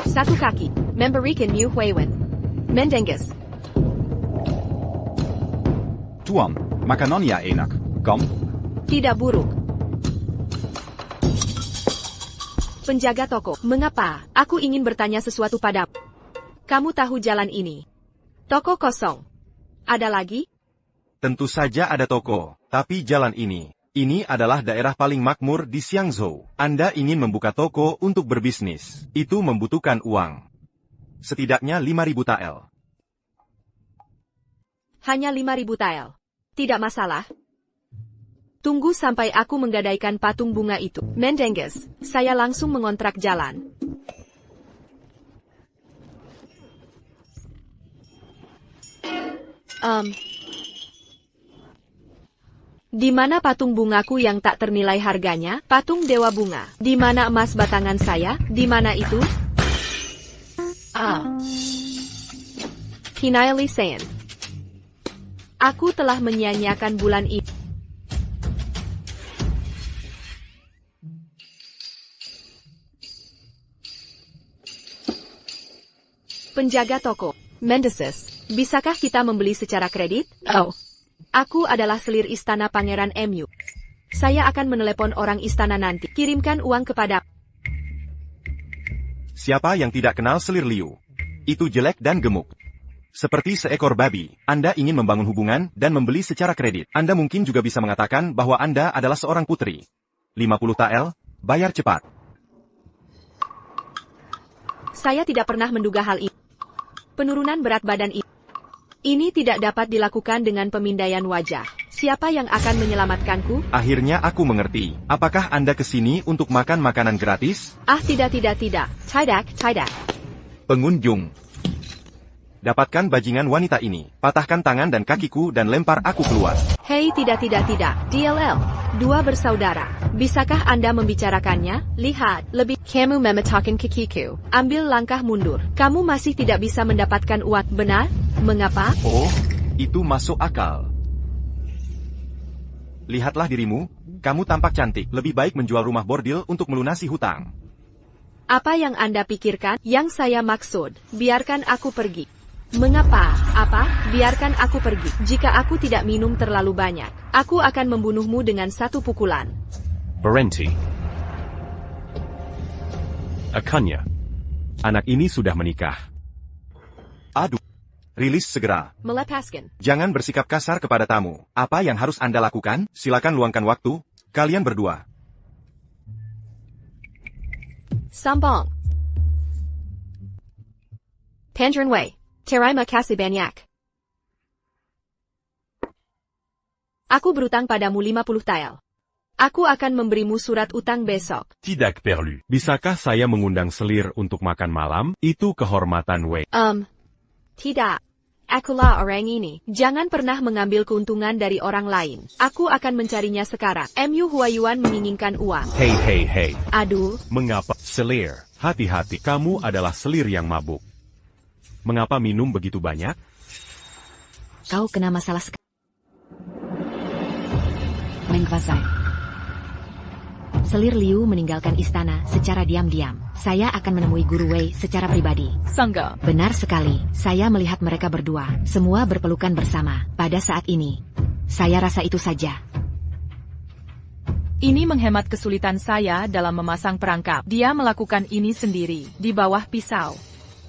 Satu kaki, memberikan Yu Huiwen. Mendenges. Tuan, makanannya enak, kan? Tidak buruk. Penjaga toko, mengapa? Aku ingin bertanya sesuatu padamu. Kamu tahu jalan ini? Toko kosong. Ada lagi? Tentu saja ada toko, tapi jalan ini. Ini adalah daerah paling makmur di Xiangzhou. Anda ingin membuka toko untuk berbisnis. Itu membutuhkan uang. Setidaknya 5.000 TL. Hanya 5.000 TL. Tidak masalah. Tunggu sampai aku menggadaikan patung bunga itu. Mendenges, saya langsung mengontrak jalan. Di mana patung bungaku yang tak ternilai harganya? Patung dewa bunga. Di mana emas batangan saya? Di mana itu? Hinayali Sen. Aku telah menyia-nyiakan bulan ini. Penjaga toko. Mendeses, bisakah kita membeli secara kredit? Oh. Aku adalah selir istana Pangeran MU. Saya akan menelepon orang istana nanti. Kirimkan uang kepada... Siapa yang tidak kenal selir Liu? Itu jelek dan gemuk. Seperti seekor babi, Anda ingin membangun hubungan dan membeli secara kredit. Anda mungkin juga bisa mengatakan bahwa Anda adalah seorang putri. 50 TL, bayar cepat. Saya tidak pernah menduga hal ini. Penurunan berat badan ini tidak dapat dilakukan dengan pemindaian wajah. Siapa yang akan menyelamatkanku? Akhirnya aku mengerti. Apakah Anda kesini untuk makan makanan gratis? Tidak. Tidak. Pengunjung. Dapatkan bajingan wanita ini. Patahkan tangan dan kakiku dan lempar aku keluar. Hei, tidak. DLL. Dua bersaudara. Bisakah Anda membicarakannya? Lihat, lebih. Kamu memetakan kakiku. Ambil langkah mundur. Kamu masih tidak bisa mendapatkan uang, benar? Mengapa? Oh, itu masuk akal. Lihatlah dirimu. Kamu tampak cantik. Lebih baik menjual rumah bordil untuk melunasi hutang. Apa yang Anda pikirkan? Yang saya maksud, biarkan aku pergi. Mengapa? Apa? Biarkan aku pergi. Jika aku tidak minum terlalu banyak, aku akan membunuhmu dengan satu pukulan. Berhenti. Akanya. Anak ini sudah menikah. Aduh. Rilis segera. Melepaskan. Jangan bersikap kasar kepada tamu. Apa yang harus Anda lakukan? Silakan luangkan waktu. Kalian berdua. Sambong. Pandren Wei. Terima kasih banyak. Aku berutang padamu 50 tael. Aku akan memberimu surat utang besok. Tidak perlu. Bisakah saya mengundang selir untuk makan malam? Itu kehormatan Wei. Tidak. Akulah orang ini. Jangan pernah mengambil keuntungan dari orang lain. Aku akan mencarinya sekarang. MU Huayuan menginginkan uang. Hei. Aduh. Mengapa? Selir. Hati-hati. Kamu adalah selir yang mabuk. Mengapa minum begitu banyak? Kau kena masalah sekali. Mengvasai. Selir Liu meninggalkan istana secara diam-diam. Saya akan menemui Guru Wei secara pribadi. Sangga. Benar sekali. Saya melihat mereka berdua. Semua berpelukan bersama. Pada saat ini. Saya rasa itu saja. Ini menghemat kesulitan saya dalam memasang perangkap. Dia melakukan ini sendiri, di bawah pisau.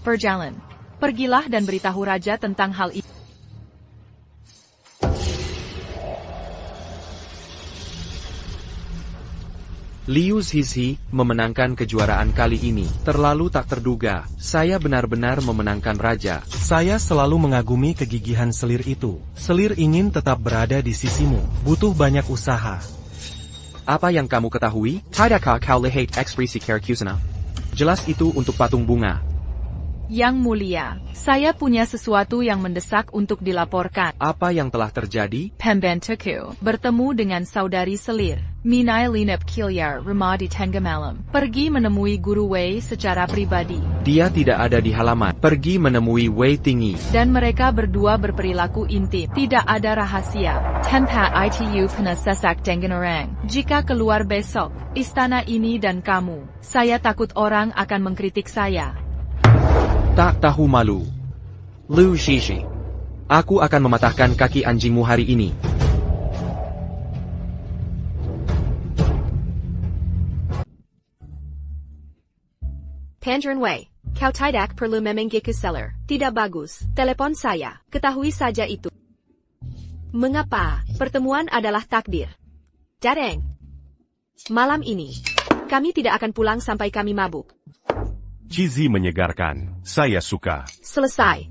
Berjalan. Pergilah dan beritahu raja tentang hal itu. Liu Zhizi memenangkan kejuaraan kali ini. Terlalu tak terduga. Saya benar-benar memenangkan raja. Saya selalu mengagumi kegigihan selir itu. Selir ingin tetap berada di sisimu. Butuh banyak usaha. Apa yang kamu ketahui? Tidakkah kau lihat ekspresi Karakusana? Jelas itu untuk patung bunga. Yang mulia, saya punya sesuatu yang mendesak untuk dilaporkan. Apa yang telah terjadi? Pembantuku bertemu dengan saudari selir, Minai Linep Kilyar Ramadi Tenggamalam. Pergi menemui Guru Wei secara pribadi. Dia tidak ada di halaman. Pergi menemui Wei Tinggi. Dan mereka berdua berperilaku intim. Tidak ada rahasia. Tempat itu penasesak dengan orang. Jika keluar besok, istana ini dan kamu, saya takut orang akan mengkritik saya. Tak tahu malu. Liu Zhizi. Aku akan mematahkan kaki anjingmu hari ini. Pandren Wei, kau tidak perlu memenggiku seller. Tidak bagus. Telepon saya. Ketahui saja itu. Mengapa? Pertemuan adalah takdir. Dareng. Malam ini, kami tidak akan pulang sampai kami mabuk. Cizi menyegarkan. Saya suka. Selesai.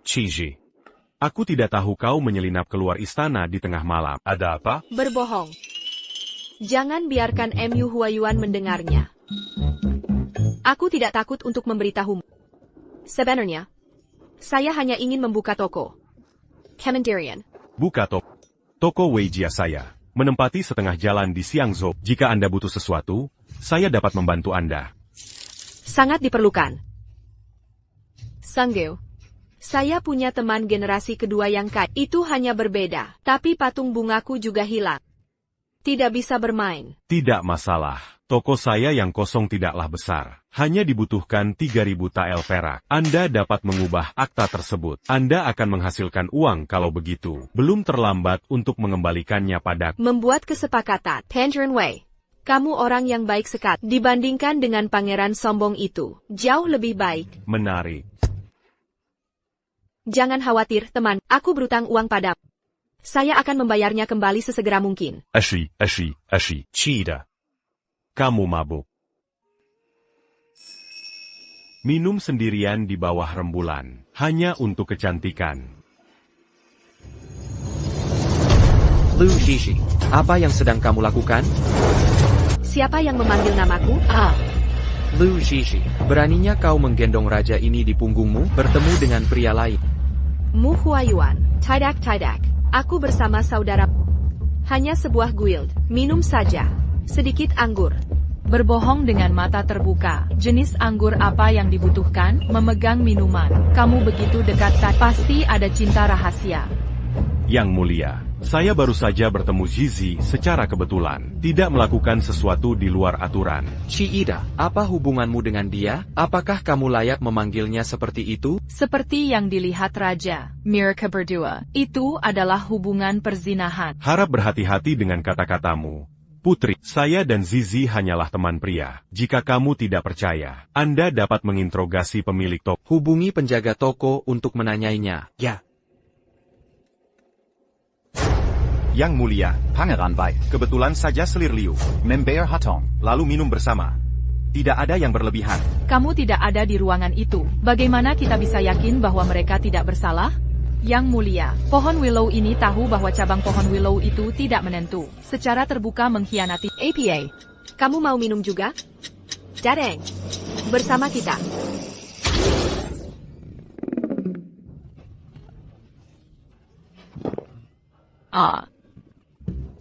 Cizi. Aku tidak tahu kau menyelinap keluar istana di tengah malam. Ada apa? Berbohong. Jangan biarkan Mu Huayuan mendengarnya. Aku tidak takut untuk memberitahumu. Sebenarnya, saya hanya ingin membuka toko. Kemendirian. Buka toko Weijia saya. Menempati setengah jalan di Xiangzhou. Jika Anda butuh sesuatu, saya dapat membantu Anda. Sangat diperlukan. Sanggeu. Saya punya teman generasi kedua yang kaya. Itu hanya berbeda. Tapi patung bungaku juga hilang. Tidak bisa bermain. Tidak masalah. Toko saya yang kosong tidaklah besar. Hanya dibutuhkan 3.000 tael perak. Anda dapat mengubah akta tersebut. Anda akan menghasilkan uang kalau begitu. Belum terlambat untuk mengembalikannya padaku. Membuat kesepakatan. Tangerine Wei. Kamu orang yang baik sekali. Dibandingkan dengan pangeran sombong itu. Jauh lebih baik. Menarik. Jangan khawatir, teman. Aku berutang uang padamu. Saya akan membayarnya kembali sesegera mungkin. Ashi. Cida. Kamu mabuk. Minum sendirian di bawah rembulan. Hanya untuk kecantikan. Lu Shishi, apa yang sedang kamu lakukan? Siapa yang memanggil namaku? Lu Shishi, beraninya kau menggendong raja ini di punggungmu bertemu dengan pria lain. Mu Huayuan, tidak. Aku bersama saudara. Hanya sebuah guild. Minum saja. Sedikit anggur. Berbohong dengan mata terbuka. Jenis anggur apa yang dibutuhkan? Memegang minuman. Kamu begitu dekat, pasti ada cinta rahasia. Yang mulia, saya baru saja bertemu Zizi secara kebetulan. Tidak melakukan sesuatu di luar aturan. Ciida, apa hubunganmu dengan dia? Apakah kamu layak memanggilnya seperti itu? Seperti yang dilihat Raja, mereka berdua, itu adalah hubungan perzinahan. Harap berhati-hati dengan kata-katamu. Putri, saya dan Zizi hanyalah teman pria. Jika kamu tidak percaya, Anda dapat menginterogasi pemilik toko. Hubungi penjaga toko untuk menanyainya. Ya. Yang mulia, Pangeran Bai, kebetulan saja selir liu, membayar hatong, lalu minum bersama. Tidak ada yang berlebihan. Kamu tidak ada di ruangan itu. Bagaimana kita bisa yakin bahwa mereka tidak bersalah? Yang mulia, pohon willow ini tahu bahwa cabang pohon willow itu tidak menentu. Secara terbuka mengkhianati. APA, kamu mau minum juga? Jareng. Bersama kita.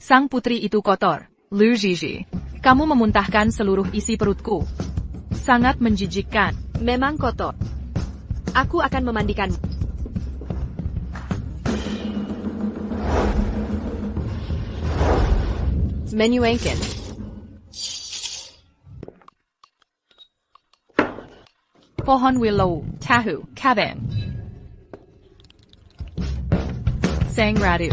Sang putri itu kotor. Lu Zhizhi, kamu memuntahkan seluruh isi perutku. Sangat menjijikkan. Memang kotor. Aku akan memandikanmu. Menyuengkan. Pohon willow, tahu, kabeng. Sang Radu.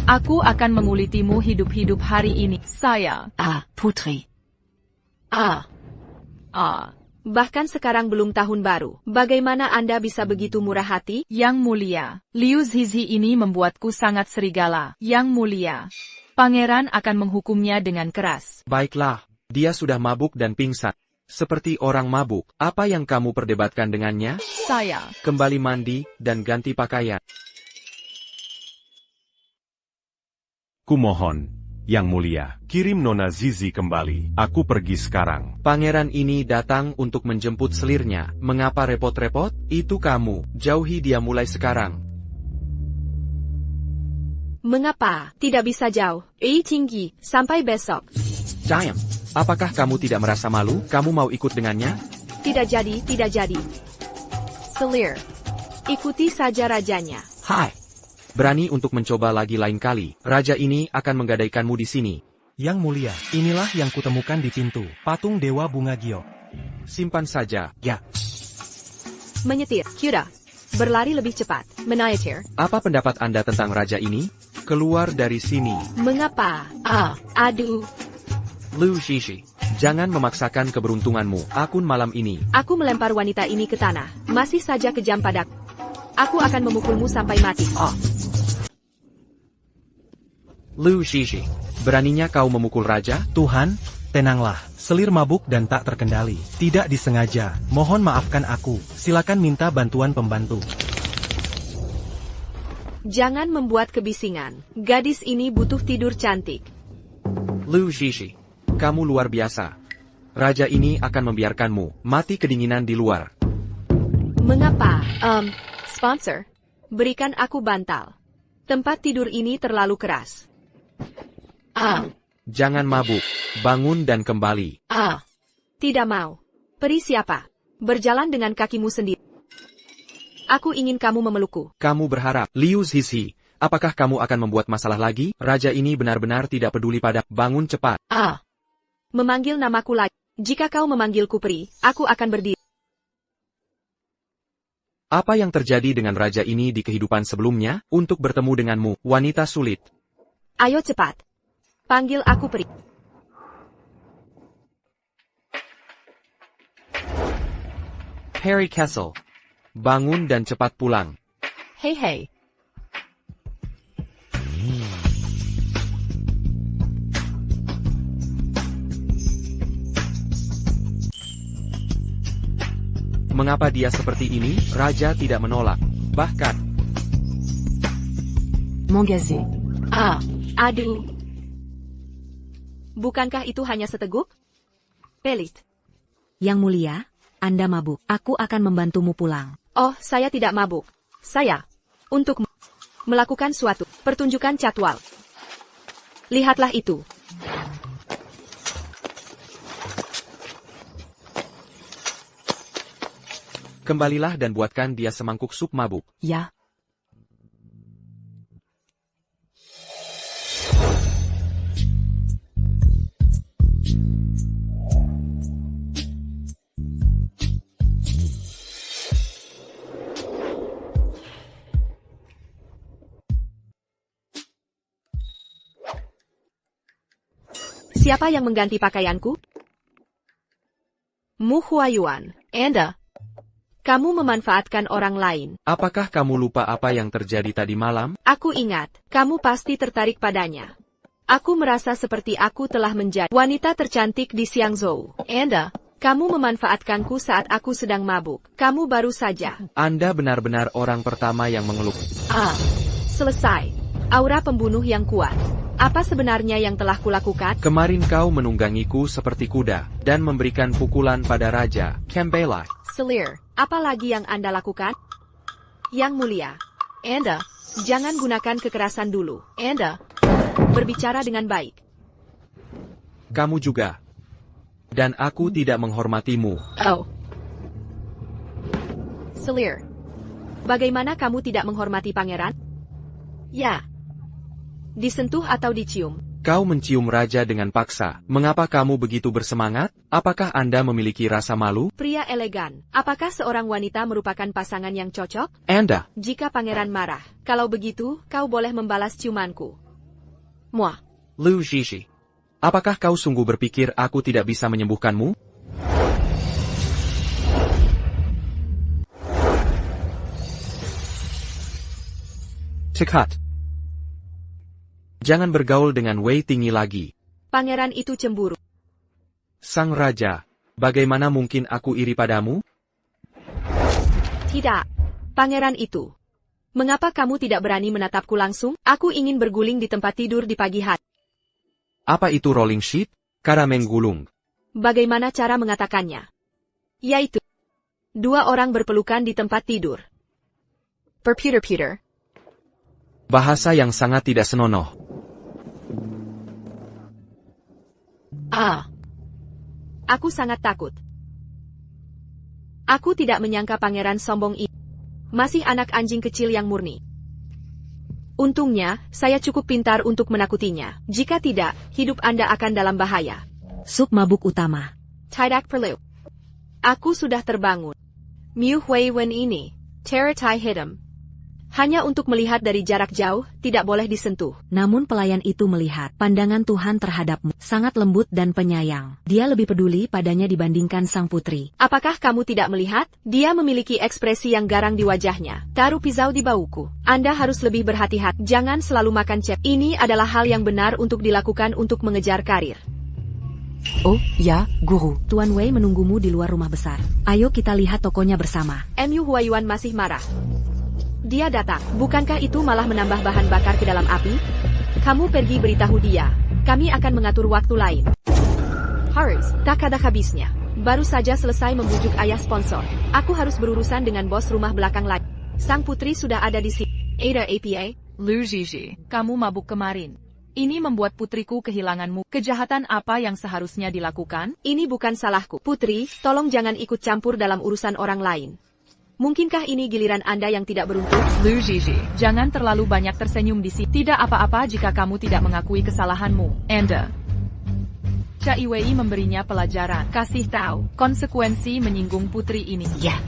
Aku akan mengulitimu hidup-hidup hari ini. Saya. Putri. Bahkan sekarang belum tahun baru. Bagaimana Anda bisa begitu murah hati? Yang mulia, Liu Zhizi ini membuatku sangat serigala. Yang mulia, pangeran akan menghukumnya dengan keras. Baiklah, dia sudah mabuk dan pingsan. Seperti orang mabuk, apa yang kamu perdebatkan dengannya? Saya. Kembali mandi dan ganti pakaian. Kumohon, Yang Mulia, kirim Nona Zizi kembali. Aku pergi sekarang. Pangeran ini datang untuk menjemput selirnya. Mengapa repot-repot? Itu kamu. Jauhi dia mulai sekarang. Mengapa? Tidak bisa jauh. Tinggi. Sampai besok. Giant, apakah kamu tidak merasa malu? Kamu mau ikut dengannya? Tidak jadi. Selir. Ikuti saja rajanya. Hai. Berani untuk mencoba lagi lain kali. Raja ini akan menggadaikanmu di sini. Yang mulia, inilah yang kutemukan di pintu. Patung Dewa Bunga Giok. Simpan saja. Ya. Menyetir. Kyuda. Berlari lebih cepat. Menayetir. Apa pendapat Anda tentang raja ini? Keluar dari sini. Mengapa? Aduh. Lu Shishi, jangan memaksakan keberuntunganmu. Akun malam ini. Aku melempar wanita ini ke tanah. Masih saja kejam padaku. Aku akan memukulmu sampai mati. Lu Shishi, beraninya kau memukul raja? Tuhan, tenanglah. Selir mabuk dan tak terkendali. Tidak disengaja. Mohon maafkan aku. Silakan minta bantuan pembantu. Jangan membuat kebisingan. Gadis ini butuh tidur cantik. Liu Zizi, kamu luar biasa. Raja ini akan membiarkanmu mati kedinginan di luar. Mengapa? Sponsor, berikan aku bantal. Tempat tidur ini terlalu keras. Jangan mabuk. Bangun dan kembali. Tidak mau. Peri siapa? Berjalan dengan kakimu sendiri. Aku ingin kamu memelukku. Kamu berharap, Liu Zizi, apakah kamu akan membuat masalah lagi? Raja ini benar-benar tidak peduli pada bangun cepat. Memanggil namaku lagi. Jika kau memanggilku peri, aku akan berdiri. Apa yang terjadi dengan raja ini di kehidupan sebelumnya? Untuk bertemu denganmu, wanita sulit. Ayo cepat. Panggil aku peri. Harry Castle. Bangun dan cepat pulang. Hei. Mengapa dia seperti ini? Raja tidak menolak. Bahkan, Mongazé. Aduh. Bukankah itu hanya seteguk? Pelit. Yang mulia, Anda mabuk. Aku akan membantumu pulang. Oh, saya tidak mabuk. Saya untuk melakukan suatu pertunjukan jadwal. Lihatlah itu. kembalilah dan buatkan dia semangkuk sup mabuk. Ya. Siapa yang mengganti pakaianku? Mu Huayuan. Anda. Kamu memanfaatkan orang lain. Apakah kamu lupa apa yang terjadi tadi malam? Aku ingat, kamu pasti tertarik padanya. Aku merasa seperti aku telah menjadi wanita tercantik di Xiangzhou. Anda. Kamu memanfaatkanku saat aku sedang mabuk. Kamu baru saja. Anda benar-benar orang pertama yang mengeluh. Selesai. Aura pembunuh yang kuat. Apa sebenarnya yang telah kulakukan? Kemarin kau menunggangiku seperti kuda, dan memberikan pukulan pada Raja Kembela. Selir, apa lagi yang Anda lakukan? Yang mulia, Anda, jangan gunakan kekerasan dulu. Anda, berbicara dengan baik. Kamu juga. Dan aku tidak menghormatimu. Oh. Selir, bagaimana kamu tidak menghormati pangeran? Ya. Disentuh atau dicium? Kau mencium raja dengan paksa. Mengapa kamu begitu bersemangat? Apakah Anda memiliki rasa malu? Pria elegan. Apakah seorang wanita merupakan pasangan yang cocok? Anda. Jika pangeran marah, kalau begitu, kau boleh membalas ciumanku. Muah. Liu Zizi. Apakah kau sungguh berpikir aku tidak bisa menyembuhkanmu? Cekat. Jangan bergaul dengan Wei Tinggi lagi. Pangeran itu cemburu. Sang Raja, bagaimana mungkin aku iri padamu? Tidak. Pangeran itu. Mengapa kamu tidak berani menatapku langsung? Aku ingin berguling di tempat tidur di pagi hari. Apa itu rolling sheet? Cara menggulung. Bagaimana cara mengatakannya? Yaitu, dua orang berpelukan di tempat tidur. Berputer-puter. Bahasa yang sangat tidak senonoh. Aku sangat takut. Aku tidak menyangka pangeran sombong ini. Masih anak anjing kecil yang murni. Untungnya, saya cukup pintar untuk menakutinya. Jika tidak, hidup Anda akan dalam bahaya. Sup mabuk utama. Tidak perlu. Aku sudah terbangun. Miu Hui Wen ini, Teratai Hitam. Hanya untuk melihat dari jarak jauh, tidak boleh disentuh. Namun pelayan itu melihat pandangan Tuhan terhadapmu, sangat lembut dan penyayang. Dia lebih peduli padanya dibandingkan sang putri. Apakah kamu tidak melihat? Dia memiliki ekspresi yang garang di wajahnya. Taruh pisau di bauku. Anda harus lebih berhati-hati. Jangan selalu makan cep. Ini adalah hal yang benar untuk dilakukan untuk mengejar karir. Oh, ya, Guru. Tuan Wei menunggumu di luar rumah besar. Ayo kita lihat tokonya bersama. Mu Huayuan masih marah. Dia datang. Bukankah itu malah menambah bahan bakar ke dalam api? Kamu pergi beritahu dia. Kami akan mengatur waktu lain. Harus, tak ada habisnya. Baru saja selesai membujuk ayah sponsor. Aku harus berurusan dengan bos rumah belakang lagi. Sang putri sudah ada di sini. Ada APA. Liu Zizi, kamu mabuk kemarin. Ini membuat putriku kehilanganmu. Kejahatan apa yang seharusnya dilakukan? Ini bukan salahku. Putri, tolong jangan ikut campur dalam urusan orang lain. Mungkinkah ini giliran Anda yang tidak beruntung? Liu Zizi, jangan terlalu banyak tersenyum di sini. Tidak apa-apa jika kamu tidak mengakui kesalahanmu. Anda. Cai Wei memberinya pelajaran. Kasih tahu, konsekuensi menyinggung putri ini. Ya.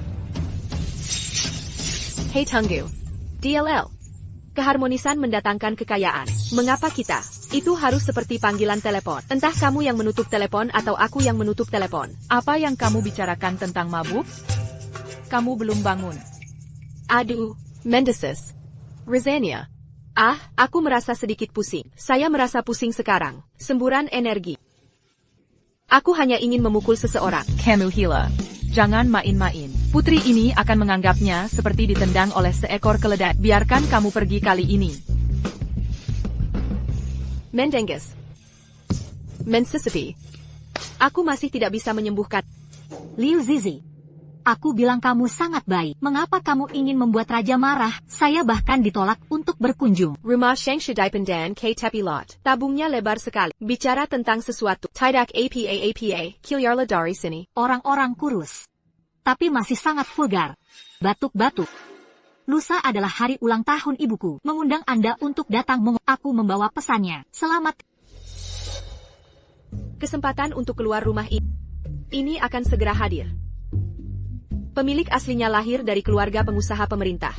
Hei Tunggu. DLL. Keharmonisan mendatangkan kekayaan. Mengapa kita? Itu harus seperti panggilan telepon. Entah kamu yang menutup telepon atau aku yang menutup telepon. Apa yang kamu bicarakan tentang mabuk? Kamu belum bangun. Aduh, Mendeses. Rezenia. Aku merasa sedikit pusing. Saya merasa pusing sekarang. Semburan energi. Aku hanya ingin memukul seseorang. Camuhila. Jangan main-main. Putri ini akan menganggapnya seperti ditendang oleh seekor keledai. Biarkan kamu pergi kali ini. Mendenges. Mensisipi. Aku masih tidak bisa menyembuhkan. Liu Zizi. Aku bilang kamu sangat baik. Mengapa kamu ingin membuat raja marah? Saya bahkan ditolak untuk berkunjung. Rumah Sheng Shidaipendan K Tepi Lot. Tabungnya lebar sekali. Bicara tentang sesuatu. Tidak apa, Kilyarla dari sini. Orang-orang kurus. Tapi masih sangat vulgar. Batuk-batuk. Lusa adalah hari ulang tahun ibuku. Mengundang Anda untuk datang. Aku membawa pesannya. Selamat. Kesempatan untuk keluar rumah ini. Ini akan segera hadir. Pemilik aslinya lahir dari keluarga pengusaha pemerintah.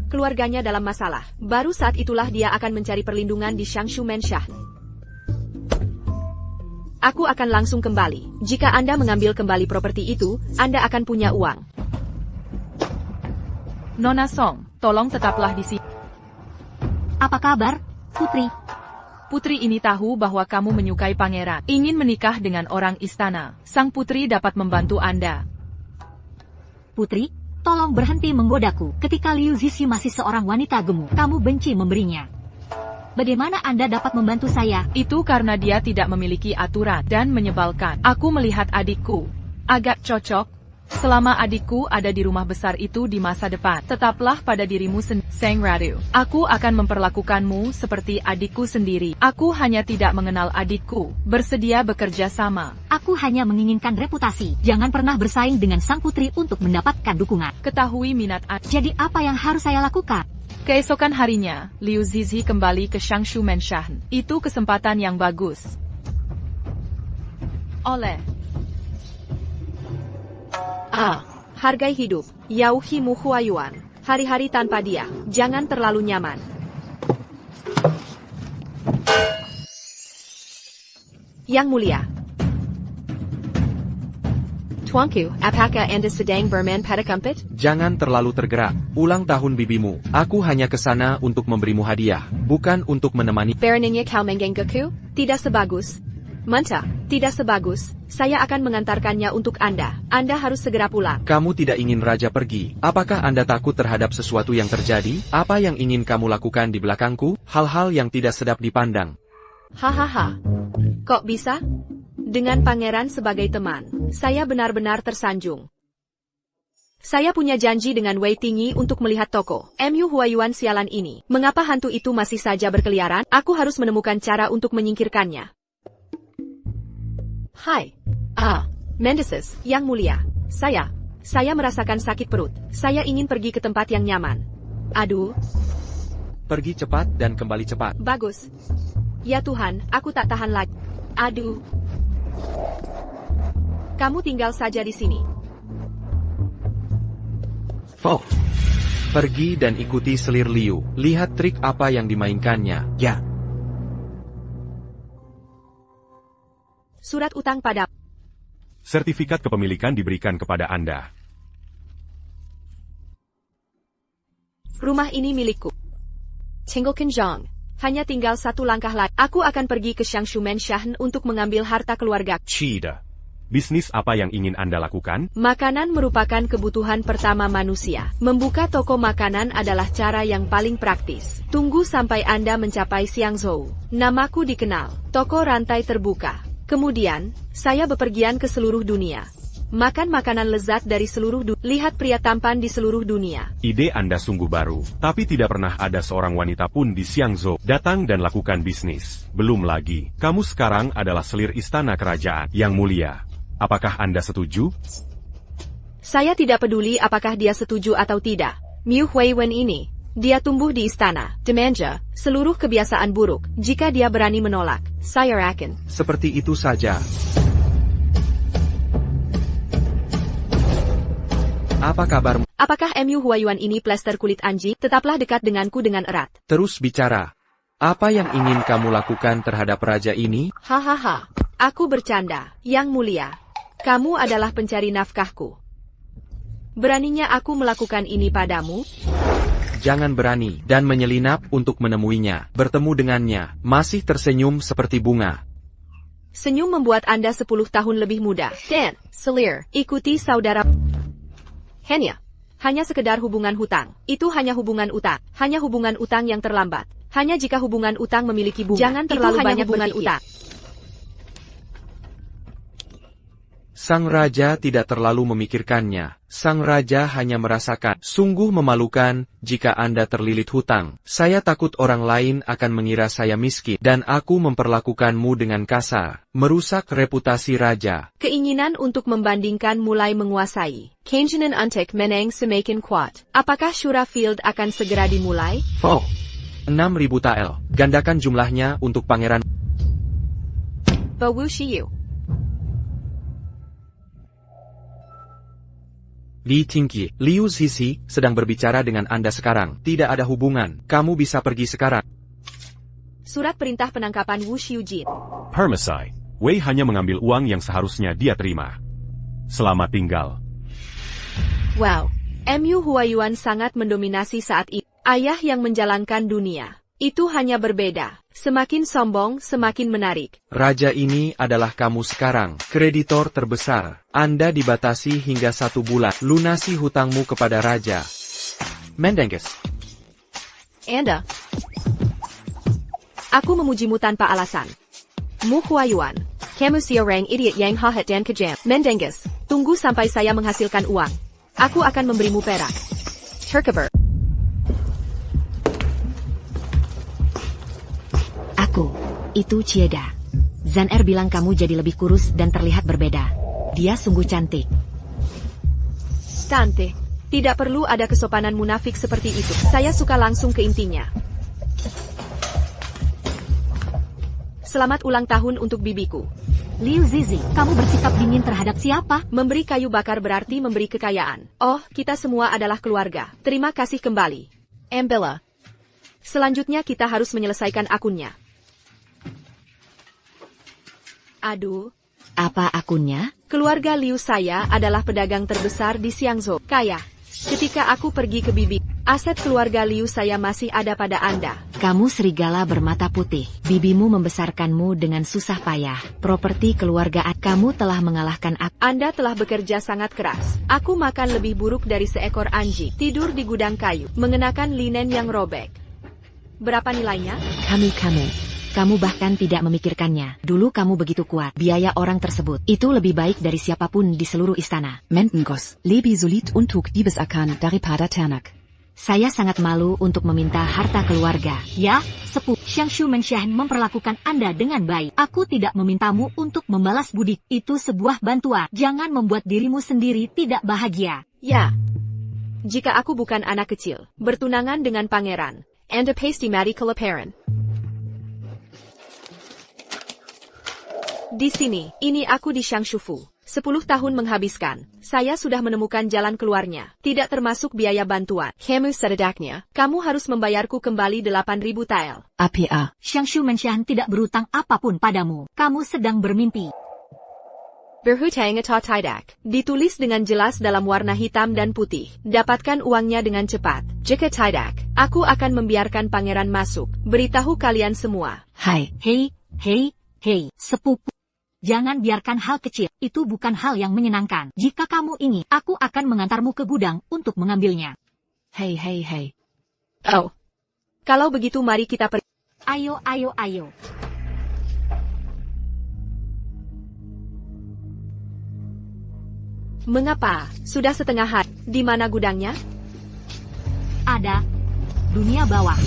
Keluarganya dalam masalah. Baru saat itulah dia akan mencari perlindungan di Shangshu Menshah. Aku akan langsung kembali. Jika Anda mengambil kembali properti itu, Anda akan punya uang. Nona Song, tolong tetaplah di sini. Apa kabar, Putri? Putri ini tahu bahwa kamu menyukai pangeran. Ingin menikah dengan orang istana. Sang putri dapat membantu Anda. Putri, tolong berhenti menggodaku. Ketika Liu Zizi masih seorang wanita gemuk, kamu benci memberinya. Bagaimana Anda dapat membantu saya? Itu karena dia tidak memiliki aturan dan menyebalkan. Aku melihat adikku. Agak cocok. Selama adikku ada di rumah besar itu di masa depan, tetaplah pada dirimu sendiri, Sang Ratu. Aku akan memperlakukanmu seperti adikku sendiri. Aku hanya tidak mengenal adikku. Bersedia bekerja sama. Aku hanya menginginkan reputasi. Jangan pernah bersaing dengan sang putri untuk mendapatkan dukungan. Ketahui minat Anda. Jadi apa yang harus saya lakukan? Keesokan harinya, Liu Zizi kembali ke Shangshu Menshah. Itu kesempatan yang bagus. Hargai hidup. Yauhi Mu Huayuan. Hari-hari tanpa dia, jangan terlalu nyaman. Yang mulia. Tuanku, apakah Anda sedang bermain pada kumpet? Jangan terlalu tergerak. Ulang tahun bibimu. Aku hanya ke sana untuk memberimu hadiah, bukan untuk menemani. Beraninya kau menggangguku? Tidak sebagus. Manta, tidak sebagus. Saya akan mengantarkannya untuk Anda. Anda harus segera pulang. Kamu tidak ingin raja pergi. Apakah Anda takut terhadap sesuatu yang terjadi? Apa yang ingin kamu lakukan di belakangku? Hal-hal yang tidak sedap dipandang. Hahaha. Kok bisa? Dengan pangeran sebagai teman, saya benar-benar tersanjung. Saya punya janji dengan Wei Tingyi untuk melihat toko Mu Huayuan sialan ini. Mengapa hantu itu masih saja berkeliaran? Aku harus menemukan cara untuk menyingkirkannya. Hai. Mendeses, yang mulia. Saya merasakan sakit perut. Saya ingin pergi ke tempat yang nyaman. Aduh. Pergi cepat dan kembali cepat. Bagus. Ya Tuhan, aku tak tahan lagi. Aduh. Kamu tinggal saja di sini. Pergi dan ikuti selir Liu. Lihat trik apa yang dimainkannya. Ya. Surat utang pada. Sertifikat kepemilikan diberikan kepada Anda. Rumah ini milikku. Chenggolkin Zhang. Hanya tinggal satu langkah lagi. Aku akan pergi ke Shangshu Menshah untuk mengambil harta keluarga. Cida. Bisnis apa yang ingin Anda lakukan? Makanan merupakan kebutuhan pertama manusia. Membuka toko makanan adalah cara yang paling praktis. Tunggu sampai Anda mencapai Xiangzhou. Namaku dikenal. Toko rantai terbuka. Kemudian, saya bepergian ke seluruh dunia. Makan makanan lezat dari seluruh dunia. Lihat pria tampan di seluruh dunia. Ide Anda sungguh baru, tapi tidak pernah ada seorang wanita pun di Xiangzhou datang dan lakukan bisnis. Belum lagi, kamu sekarang adalah selir istana kerajaan. Yang mulia, apakah Anda setuju? Saya tidak peduli apakah dia setuju atau tidak. Miu Huiwen ini, dia tumbuh di istana. Demanja, seluruh kebiasaan buruk. Jika dia berani menolak, saya yakin. Seperti itu saja. Apa kabarmu? Apakah Miu Huiyuan ini plester kulit anjing? Tetaplah dekat denganku dengan erat. Terus bicara. Apa yang ingin kamu lakukan terhadap raja ini? Hahaha. Aku bercanda. Yang mulia. Kamu adalah pencari nafkahku. Beraninya aku melakukan ini padamu? Jangan berani dan menyelinap untuk menemuinya. Bertemu dengannya, masih tersenyum seperti bunga. Senyum membuat Anda 10 tahun lebih muda. Dan, selir, ikuti saudara. Hanya sekedar hubungan hutang. Itu hanya hubungan utang. Hanya hubungan utang yang terlambat. Hanya jika hubungan utang memiliki bunga. Jangan terlalu banyak hubungan utang. Sang raja tidak terlalu memikirkannya. Sang raja hanya merasakan, sungguh memalukan jika Anda terlilit hutang. Saya takut orang lain akan mengira saya miskin, dan aku memperlakukanmu dengan kasar, merusak reputasi raja. Keinginan untuk membandingkan mulai menguasai. Kenjinan untuk menang semakin kuat. Apakah Shura Field akan segera dimulai? 6.000 tael. Gandakan jumlahnya untuk pangeran. Bawu Shiyu. Li Tingqi, Liu Zizi, sedang berbicara dengan Anda sekarang. Tidak ada hubungan. Kamu bisa pergi sekarang. Surat perintah penangkapan Wu Xiujin. Permesai, Wei hanya mengambil uang yang seharusnya dia terima. Selamat tinggal. Wow, Miu Huiyuan sangat mendominasi saat itu. Ayah yang menjalankan dunia. Itu hanya berbeda. Semakin sombong, semakin menarik. Raja ini adalah kamu sekarang. Kreditor terbesar. Anda dibatasi hingga 1 bulan. Lunasi hutangmu kepada raja. Mendenges. Anda. Aku memujimu tanpa alasan. Mu Huiyuan. Kamu seorang idiot yang jahat dan kejam. Mendenges. Tunggu sampai saya menghasilkan uang. Aku akan memberimu perak. Terkeber. Itu Chieda. Zan-Er bilang kamu jadi lebih kurus dan terlihat berbeda. Dia sungguh cantik. Tante, tidak perlu ada kesopanan munafik seperti itu. Saya suka langsung ke intinya. Selamat ulang tahun untuk bibiku. Liu Zizi, kamu bersikap dingin terhadap siapa? Memberi kayu bakar berarti memberi kekayaan. Oh, kita semua adalah keluarga. Terima kasih kembali. Ambella. Selanjutnya kita harus menyelesaikan akunnya. Aduh. Apa akunnya? Keluarga Liu saya adalah pedagang terbesar di Xiangzhou. Kaya. Ketika aku pergi ke bibi, aset keluarga Liu saya masih ada pada Anda. Kamu serigala bermata putih. Bibimu membesarkanmu dengan susah payah. Properti keluarga kamu telah mengalahkan aku. Anda telah bekerja sangat keras. Aku makan lebih buruk dari seekor anjing. Tidur di gudang kayu. Mengenakan linen yang robek. Berapa nilainya? Kamu bahkan tidak memikirkannya. Dulu kamu begitu kuat. Biaya orang tersebut. Itu lebih baik dari siapapun di seluruh istana. Mentengos, lebi solid untuk dibesakan daripada ternak. Saya sangat malu untuk meminta harta keluarga. Ya, sepuh. Xiangshu Menshan memperlakukan Anda dengan baik. Aku tidak memintamu untuk membalas budi. Itu sebuah bantuan. Jangan membuat dirimu sendiri tidak bahagia. Ya. Jika aku bukan anak kecil, bertunangan dengan pangeran, and a pasty mari kelaparan. Di sini, ini aku di Xiangshufu. 10 tahun menghabiskan. Saya sudah menemukan jalan keluarnya. Tidak termasuk biaya bantuan. Kamu sedekahnya. Kamu harus membayarku kembali 8.000 tael. APA. Xiangshu Menshan tidak berutang apapun padamu. Kamu sedang bermimpi. Berhutang atau tidak. Ditulis dengan jelas dalam warna hitam dan putih. Dapatkan uangnya dengan cepat. Jika tidak, aku akan membiarkan pangeran masuk. Beritahu kalian semua. Hai. Hei, sepupu. Jangan biarkan hal kecil, itu bukan hal yang menyenangkan. Jika kamu ingin, aku akan mengantarmu ke gudang untuk mengambilnya. Hei. Oh. Kalau begitu mari kita pergi. Ayo. Mengapa? Sudah setengah hari. Di mana gudangnya? Ada. Dunia bawah.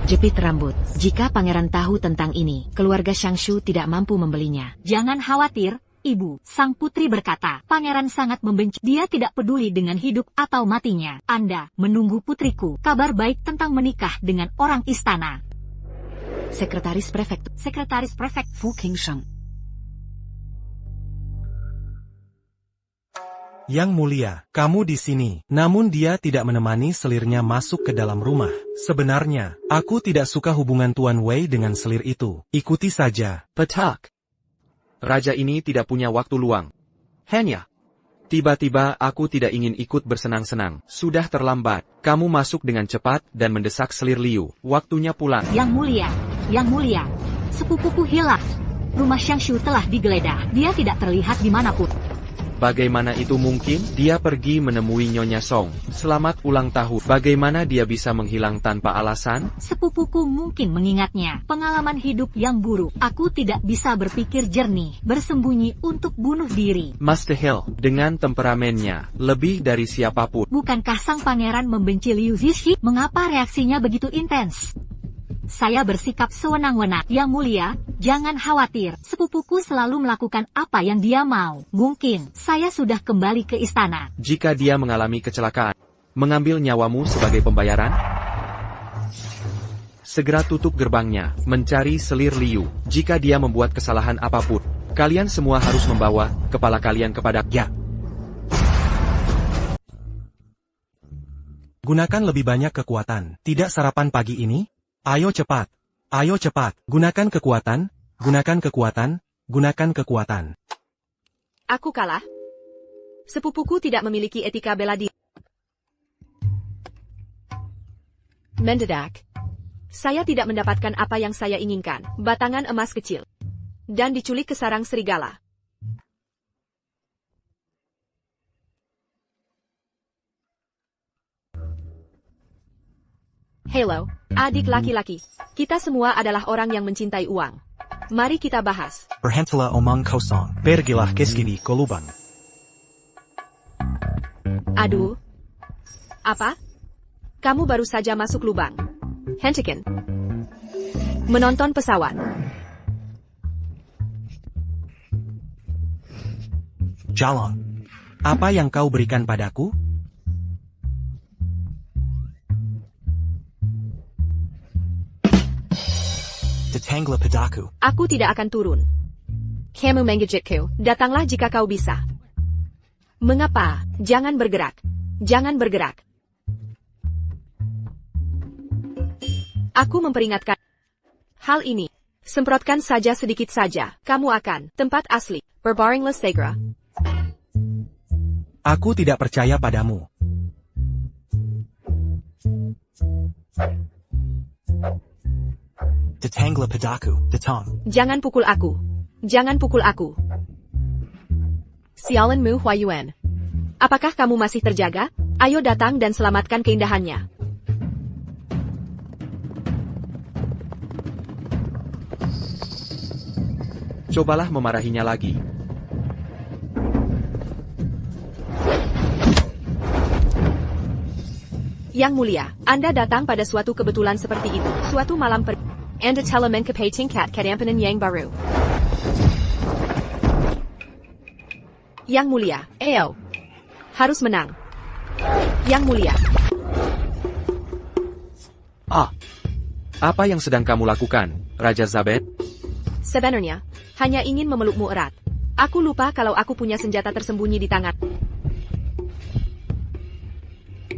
Jepit rambut. Jika pangeran tahu tentang ini, keluarga Shangshu tidak mampu membelinya. Jangan khawatir, Ibu. Sang putri berkata, pangeran sangat membenci. Dia tidak peduli dengan hidup atau matinya. Anda menunggu putriku. Kabar baik tentang menikah dengan orang istana. Sekretaris Prefek Fu Qingsheng. Yang mulia, kamu di sini. Namun dia tidak menemani selirnya masuk ke dalam rumah. Sebenarnya, aku tidak suka hubungan Tuan Wei dengan selir itu. Ikuti saja. Petak. Raja ini tidak punya waktu luang. Hanya. Tiba-tiba aku tidak ingin ikut bersenang-senang. Sudah terlambat. Kamu masuk dengan cepat dan mendesak selir Liu. Waktunya pulang. Yang mulia. Sepupuku hilang. Rumah Shangshu telah digeledah. Dia tidak terlihat dimanapun. Bagaimana itu mungkin? Dia pergi menemui Nyonya Song. Selamat ulang tahun. Bagaimana dia bisa menghilang tanpa alasan? Sepupuku mungkin mengingatnya. Pengalaman hidup yang buruk. Aku tidak bisa berpikir jernih. Bersembunyi untuk bunuh diri. Master Hill, dengan temperamennya, lebih dari siapapun. Bukankah sang pangeran membenci Liu Zixi? Mengapa reaksinya begitu intens? Saya bersikap sewenang-wenang. Yang mulia, jangan khawatir. Sepupuku selalu melakukan apa yang dia mau. Mungkin, saya sudah kembali ke istana. Jika dia mengalami kecelakaan, mengambil nyawamu sebagai pembayaran? Segera tutup gerbangnya, mencari selir Liu. Jika dia membuat kesalahan apapun, kalian semua harus membawa kepala kalian kepada Ya. Gunakan lebih banyak kekuatan. Tidak sarapan pagi ini? Ayo cepat. Gunakan kekuatan. Aku kalah. Sepupuku tidak memiliki etika bela diri. Mendadak. Saya tidak mendapatkan apa yang saya inginkan. Batangan emas kecil. Dan diculik ke sarang serigala. Hello, adik laki-laki. Kita semua adalah orang yang mencintai uang. Mari kita bahas. Berhentilah omong kosong. Pergilah ke sini ke lubang. Aduh. Apa? Kamu baru saja masuk lubang. Hentikan. Menonton pesawat. Jalan. Apa yang kau berikan padaku? Tetangla padaku. Aku tidak akan turun. Kamu mengejekku. Datanglah jika kau bisa. Mengapa? Jangan bergerak. Jangan bergerak. Aku memperingatkan. Hal ini. Semprotkan saja sedikit saja. Kamu akan. Tempat asli. Berbaringlah segera. Aku tidak percaya padamu. Tetangla padaku. Datang. Jangan pukul aku. Jangan pukul aku. Sialan Mu Huayuan. Apakah kamu masih terjaga? Ayo datang dan selamatkan keindahannya. Cobalah memarahinya lagi. Yang mulia, Anda datang pada suatu kebetulan seperti itu. Suatu malam Anda telah mencapai tingkat kedampanan yang baru. Yang mulia, Ayo. Harus menang. Yang mulia. Apa yang sedang kamu lakukan, Raja Zabet? Sebenarnya, hanya ingin memelukmu erat. Aku lupa kalau aku punya senjata tersembunyi di tangan.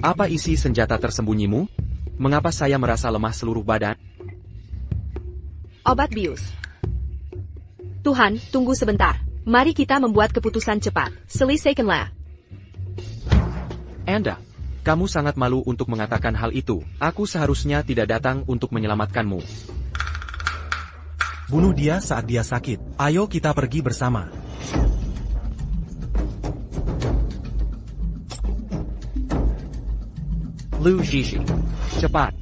Apa isi senjata tersembunyimu? Mengapa saya merasa lemah seluruh badan? Obat bius. Tuhan, tunggu sebentar. Mari kita membuat keputusan cepat. Selesaikanlah. Anda, Kamu sangat malu untuk mengatakan hal itu. Aku seharusnya tidak datang untuk menyelamatkanmu. Bunuh dia saat dia sakit. Ayo kita pergi bersama. Liu Zizi. Cepat.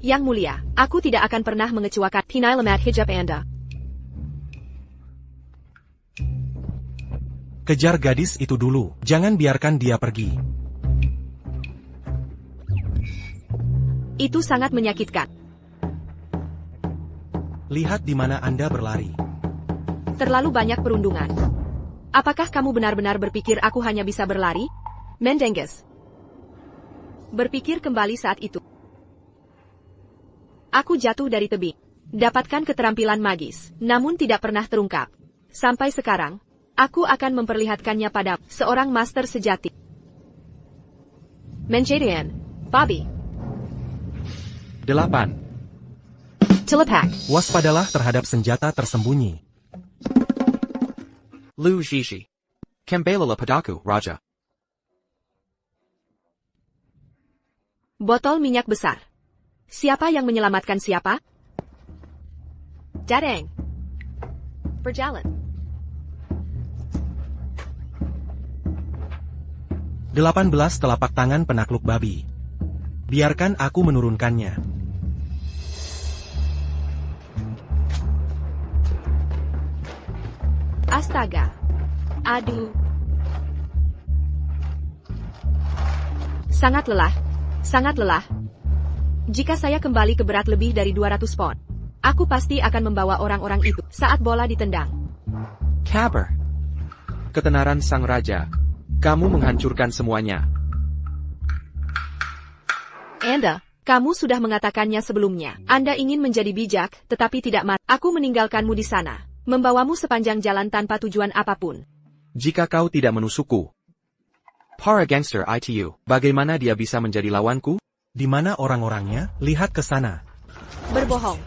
Yang Mulia, aku tidak akan pernah mengecewakan Hinai Lemat Hijab Anda. Kejar gadis itu dulu. Jangan biarkan dia pergi. Itu sangat menyakitkan. Lihat di mana Anda berlari. Terlalu banyak perundungan. Apakah kamu benar-benar berpikir aku hanya bisa berlari? Mendenges. Berpikir kembali saat itu. Aku jatuh dari tebing. Dapatkan keterampilan magis, namun tidak pernah terungkap. Sampai sekarang, aku akan memperlihatkannya pada seorang master sejati. Menjadian, Bobby. 8. Telepak. Waspadalah terhadap senjata tersembunyi. Liu Zizi. Kembalilah padaku, Raja. Botol minyak besar. Siapa yang menyelamatkan siapa? Dadeng. Berjalan. 18 telapak tangan penakluk babi. Biarkan aku menurunkannya. Astaga. Aduh. Sangat lelah. Sangat lelah. Jika saya kembali ke berat lebih dari 200 pon, aku pasti akan membawa orang-orang itu saat bola ditendang. Kabar. Ketenaran sang raja. Kamu menghancurkan semuanya. Anda, kamu sudah mengatakannya sebelumnya. Anda ingin menjadi bijak, tetapi tidak mati. Aku meninggalkanmu di sana, membawamu sepanjang jalan tanpa tujuan apapun. Jika kau tidak menusukku, para gangster itu, bagaimana dia bisa menjadi lawanku? Di mana orang-orangnya? Lihat ke sana. Berbohong.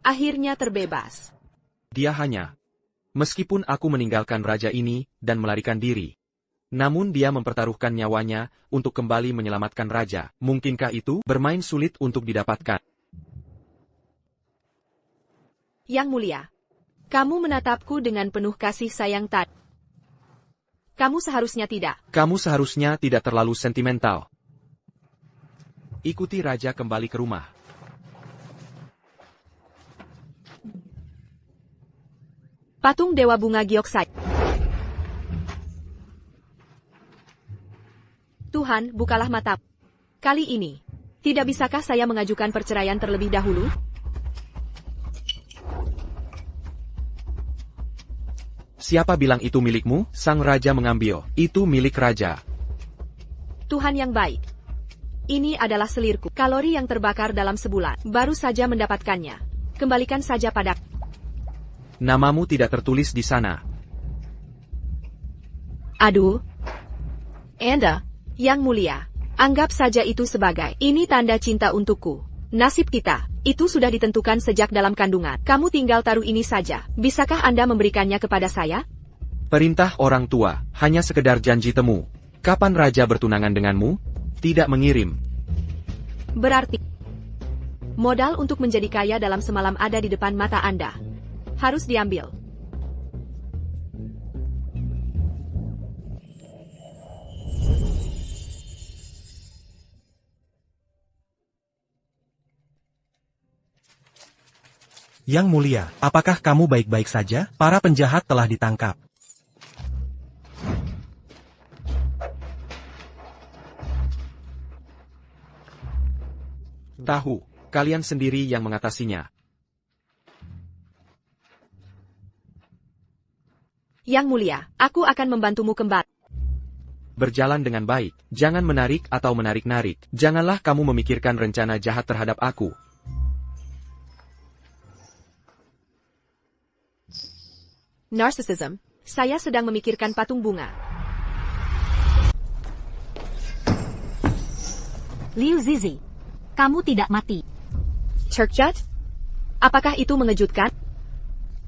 Akhirnya terbebas. Dia hanya. Meskipun aku meninggalkan raja ini dan melarikan diri. Namun dia mempertaruhkan nyawanya untuk kembali menyelamatkan raja. Mungkinkah itu bermain sulit untuk didapatkan? Yang Mulia, kamu menatapku dengan penuh kasih sayang tadi. Kamu seharusnya tidak. Kamu seharusnya tidak terlalu sentimental. Ikuti raja kembali ke rumah. Patung Dewa Bunga Gyeoksai. Tuhan, bukalah mata. Kali ini, tidak bisakah saya mengajukan perceraian terlebih dahulu? Siapa bilang itu milikmu? Sang raja mengambil. Itu milik raja. Tuhan yang baik. Ini adalah selirku. Kalori yang terbakar dalam sebulan. Baru saja mendapatkannya. Kembalikan saja padaku. Namamu tidak tertulis di sana. Aduh. Anda, Yang Mulia, anggap saja itu sebagai ini tanda cinta untukku. Nasib kita, itu sudah ditentukan sejak dalam kandungan. Kamu tinggal taruh ini saja. Bisakah Anda memberikannya kepada saya? Perintah orang tua, hanya sekedar janji temu. Kapan raja bertunangan denganmu? Tidak mengirim. Berarti, modal untuk menjadi kaya dalam semalam ada di depan mata Anda. Harus diambil. Yang Mulia, apakah kamu baik-baik saja? Para penjahat telah ditangkap. Tahu, kalian sendiri yang mengatasinya. Yang Mulia, aku akan membantumu kembali. Berjalan dengan baik, jangan menarik atau menarik-narik. Janganlah kamu memikirkan rencana jahat terhadap aku. Narcissism, saya sedang memikirkan patung bunga. Liu Zizi, kamu tidak mati. Turkjat? Apakah itu mengejutkan?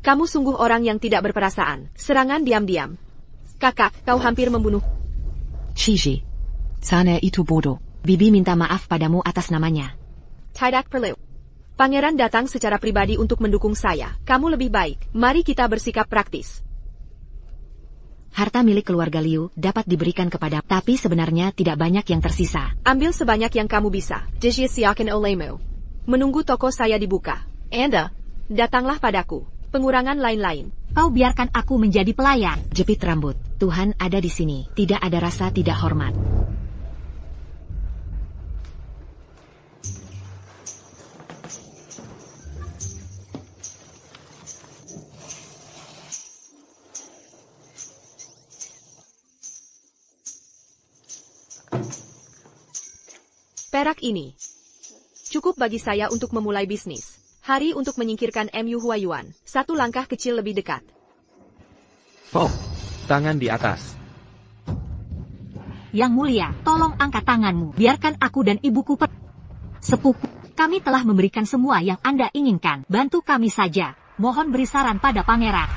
Kamu sungguh orang yang tidak berperasaan. Serangan diam-diam. Kakak, kau hampir membunuh. Shiji. Sana itu bodoh. Bibi minta maaf padamu atas namanya. Tidak perlu. Pangeran datang secara pribadi untuk mendukung saya. Kamu lebih baik. Mari kita bersikap praktis. Harta milik keluarga Liu dapat diberikan kepada, tapi sebenarnya tidak banyak yang tersisa. Ambil sebanyak yang kamu bisa. Siakan olehmu. Menunggu toko saya dibuka. Anda, datanglah padaku. Pengurangan lain-lain. Kau biarkan aku menjadi pelayan. Jepit rambut. Tuhan ada di sini. Tidak ada rasa tidak hormat. Perak ini cukup bagi saya untuk memulai bisnis. Hari untuk menyingkirkan Mu Huayuan. Satu langkah kecil lebih dekat. Oh, tangan di atas. Yang mulia, tolong angkat tanganmu. Biarkan aku dan ibuku sepupu. Kami telah memberikan semua yang Anda inginkan. Bantu kami saja. Mohon beri saran pada pangeran.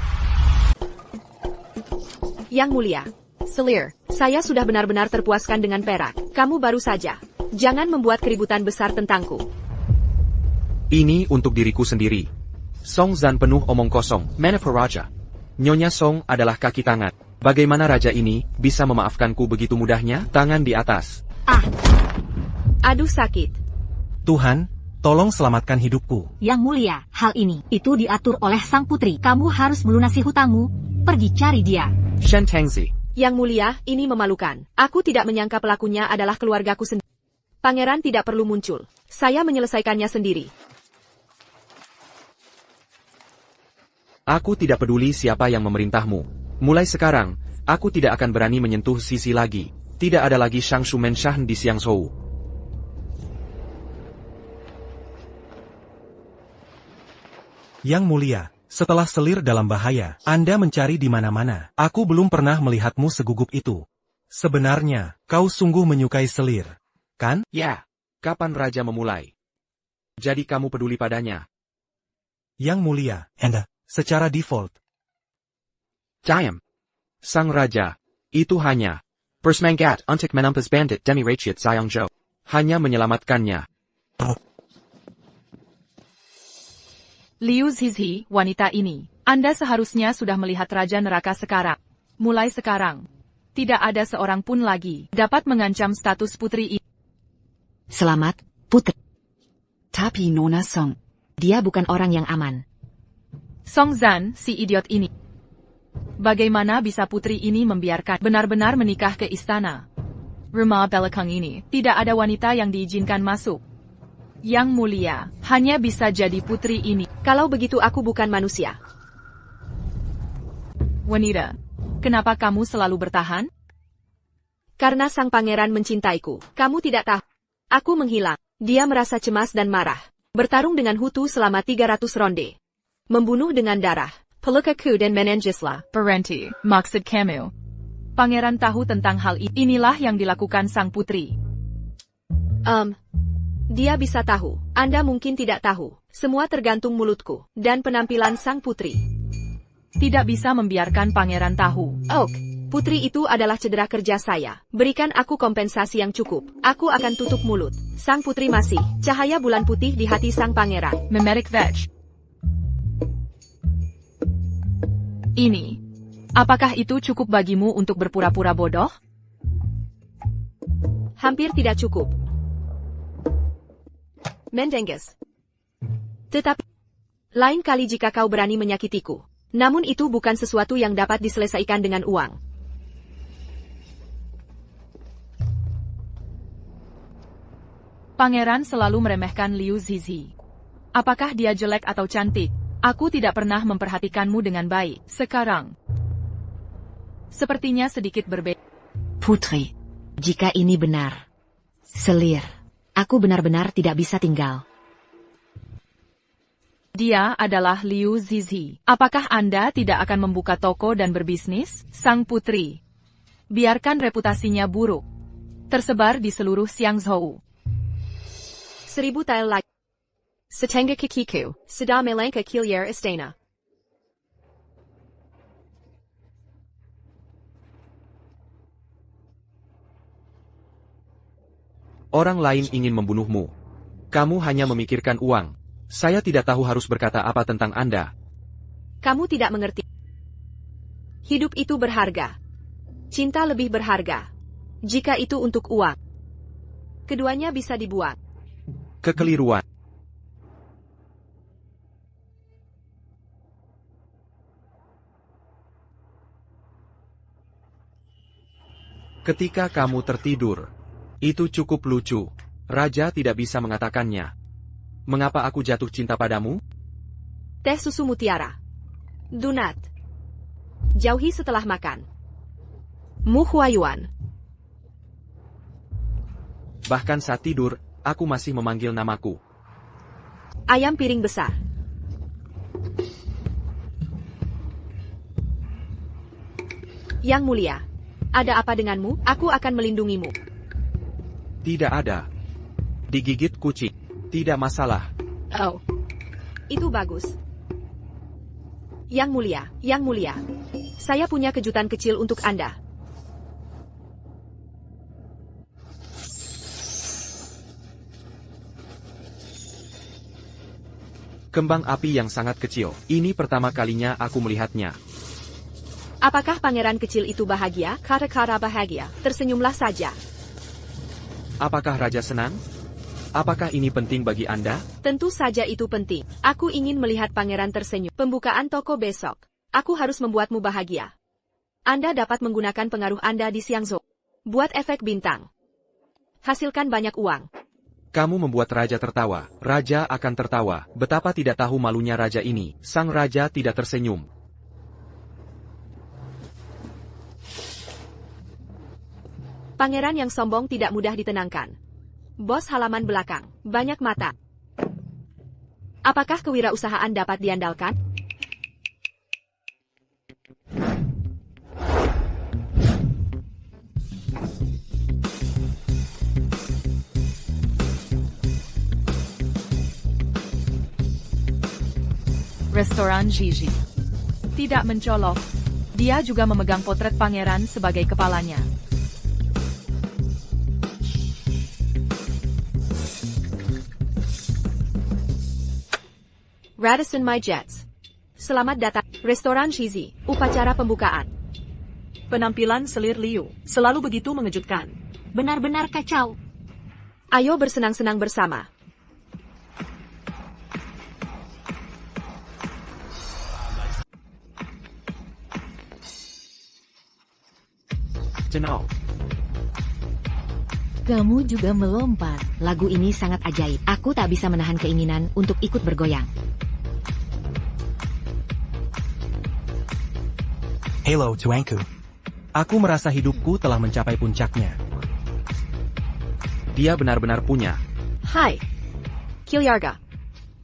Yang mulia, Selir, saya sudah benar-benar terpuaskan dengan perak. Kamu baru saja. Jangan membuat keributan besar tentangku. Ini untuk diriku sendiri. Song Zan penuh omong kosong. Manipur Raja. Nyonya Song adalah kaki tangan. Bagaimana raja ini bisa memaafkanku begitu mudahnya? Tangan di atas. Aduh sakit. Tuhan, tolong selamatkan hidupku. Yang mulia, hal ini, itu diatur oleh sang putri. Kamu harus melunasi hutangmu. Pergi cari dia. Shen Tengzi. Yang mulia, ini memalukan. Aku tidak menyangka pelakunya adalah keluargaku sendiri. Pangeran tidak perlu muncul. Saya menyelesaikannya sendiri. Aku tidak peduli siapa yang memerintahmu. Mulai sekarang, aku tidak akan berani menyentuh Sisi lagi. Tidak ada lagi Shang Shumen Shah di Xiangzhou. Yang mulia, setelah Selir dalam bahaya, Anda mencari di mana-mana. Aku belum pernah melihatmu segugup itu. Sebenarnya, kau sungguh menyukai Selir, kan? Ya. Kapan raja memulai? Jadi kamu peduli padanya? Yang mulia, Anda, secara default. Diam. Sang raja. Itu hanya Persmanggat untuk menampas bandit demi rakyat Xiangzhou. Hanya menyelamatkannya. Liu Zizi, wanita ini. Anda seharusnya sudah melihat Raja Neraka sekarang. Mulai sekarang, tidak ada seorang pun lagi dapat mengancam status putri ini. Selamat, putri. Tapi Nona Song. Dia bukan orang yang aman. Song Zan, si idiot ini. Bagaimana bisa putri ini membiarkan benar-benar menikah ke istana? Rumah belakang ini, tidak ada wanita yang diizinkan masuk. Yang mulia, hanya bisa jadi putri ini. Kalau begitu aku bukan manusia. Wanita, kenapa kamu selalu bertahan? Karena sang pangeran mencintaiku. Kamu tidak tahu. Aku menghilang. Dia merasa cemas dan marah. Bertarung dengan Hutu selama 300 ronde. Membunuh dengan darah. Pelukaku dan Menengisla. Berhenti, maksud kamu. Pangeran tahu tentang hal ini. Inilah yang dilakukan sang putri. Dia bisa tahu. Anda mungkin tidak tahu. Semua tergantung mulutku. Dan penampilan sang putri. Tidak bisa membiarkan pangeran tahu. Oak. Putri itu adalah cedera kerja saya. Berikan aku kompensasi yang cukup. Aku akan tutup mulut. Sang putri masih. Cahaya bulan putih di hati sang pangeran. Memerik veg. Ini. Apakah itu cukup bagimu untuk berpura-pura bodoh? Hampir tidak cukup. Mendenges. Tetapi, lain kali jika kau berani menyakitiku. Namun itu bukan sesuatu yang dapat diselesaikan dengan uang. Pangeran selalu meremehkan Liu Zizi. Apakah dia jelek atau cantik? Aku tidak pernah memperhatikanmu dengan baik. Sekarang, sepertinya sedikit berbeda. Putri, jika ini benar, Selir, aku benar-benar tidak bisa tinggal. Dia adalah Liu Zizi. Apakah Anda tidak akan membuka toko dan berbisnis? Sang putri. Biarkan reputasinya buruk. Tersebar di seluruh Xiangzhou. 1000 tael lagi. Setengah kekiku, sedang melangkah kilir istana. Orang lain ingin membunuhmu. Kamu hanya memikirkan uang. Saya tidak tahu harus berkata apa tentang Anda. Kamu tidak mengerti. Hidup itu berharga. Cinta lebih berharga. Jika itu untuk uang. Keduanya bisa dibuang. Kekeliruan. Ketika kamu tertidur, itu cukup lucu. Raja tidak bisa mengatakannya. Mengapa aku jatuh cinta padamu? Teh susu mutiara. Donat. Jauhi setelah makan. Mu Huayuan. Bahkan saat tidur, aku masih memanggil namaku. Ayam piring besar. Yang mulia. Ada apa denganmu? Aku akan melindungimu. Tidak ada. Digigit kucing. Tidak masalah. Oh. Itu bagus. Yang mulia. Saya punya kejutan kecil untuk Anda. Kembang api yang sangat kecil. Ini pertama kalinya aku melihatnya. Apakah pangeran kecil itu bahagia? Kata-kata bahagia. Tersenyumlah saja. Apakah raja senang? Apakah ini penting bagi Anda? Tentu saja itu penting. Aku ingin melihat pangeran tersenyum. Pembukaan toko besok. Aku harus membuatmu bahagia. Anda dapat menggunakan pengaruh Anda di Xiangzhou. Buat efek bintang. Hasilkan banyak uang. Kamu membuat raja tertawa. Raja akan tertawa. Betapa tidak tahu malunya raja ini. Sang raja tidak tersenyum. Pangeran yang sombong tidak mudah ditenangkan. Bos halaman belakang, banyak mata. Apakah kewirausahaan dapat diandalkan? Restoran Gigi. Tidak mencolok. Dia juga memegang potret pangeran sebagai kepalanya. Radisson My Jets. Selamat datang. Restoran Gigi. Upacara pembukaan. Penampilan selir Liu selalu begitu mengejutkan. Benar-benar kacau. Ayo bersenang-senang bersama. Cenau. Kamu juga melompat. Lagu ini sangat ajaib. Aku tak bisa menahan keinginan untuk ikut bergoyang. Halo tuanku. Aku merasa hidupku telah mencapai puncaknya. Dia benar-benar punya. Hai. Kilyarga.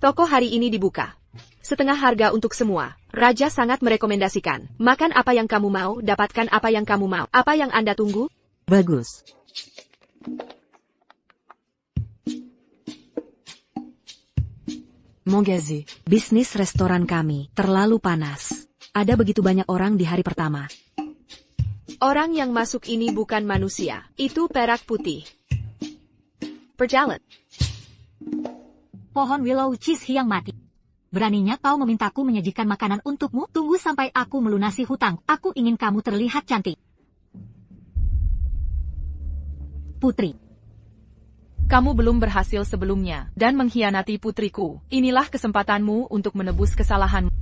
Toko hari ini dibuka. Setengah harga untuk semua. Raja sangat merekomendasikan. Makan apa yang kamu mau, dapatkan apa yang kamu mau. Apa yang Anda tunggu? Bagus. Mongazi. Bisnis restoran kami terlalu panas. Ada begitu banyak orang di hari pertama. Orang yang masuk ini bukan manusia. Itu perak putih. Berjalan. Pohon willow cheese yang mati. Beraninya kau memintaku menyajikan makanan untukmu? Tunggu sampai aku melunasi hutang. Aku ingin kamu terlihat cantik. Putri. Kamu belum berhasil sebelumnya, dan mengkhianati putriku. Inilah kesempatanmu untuk menebus kesalahanmu.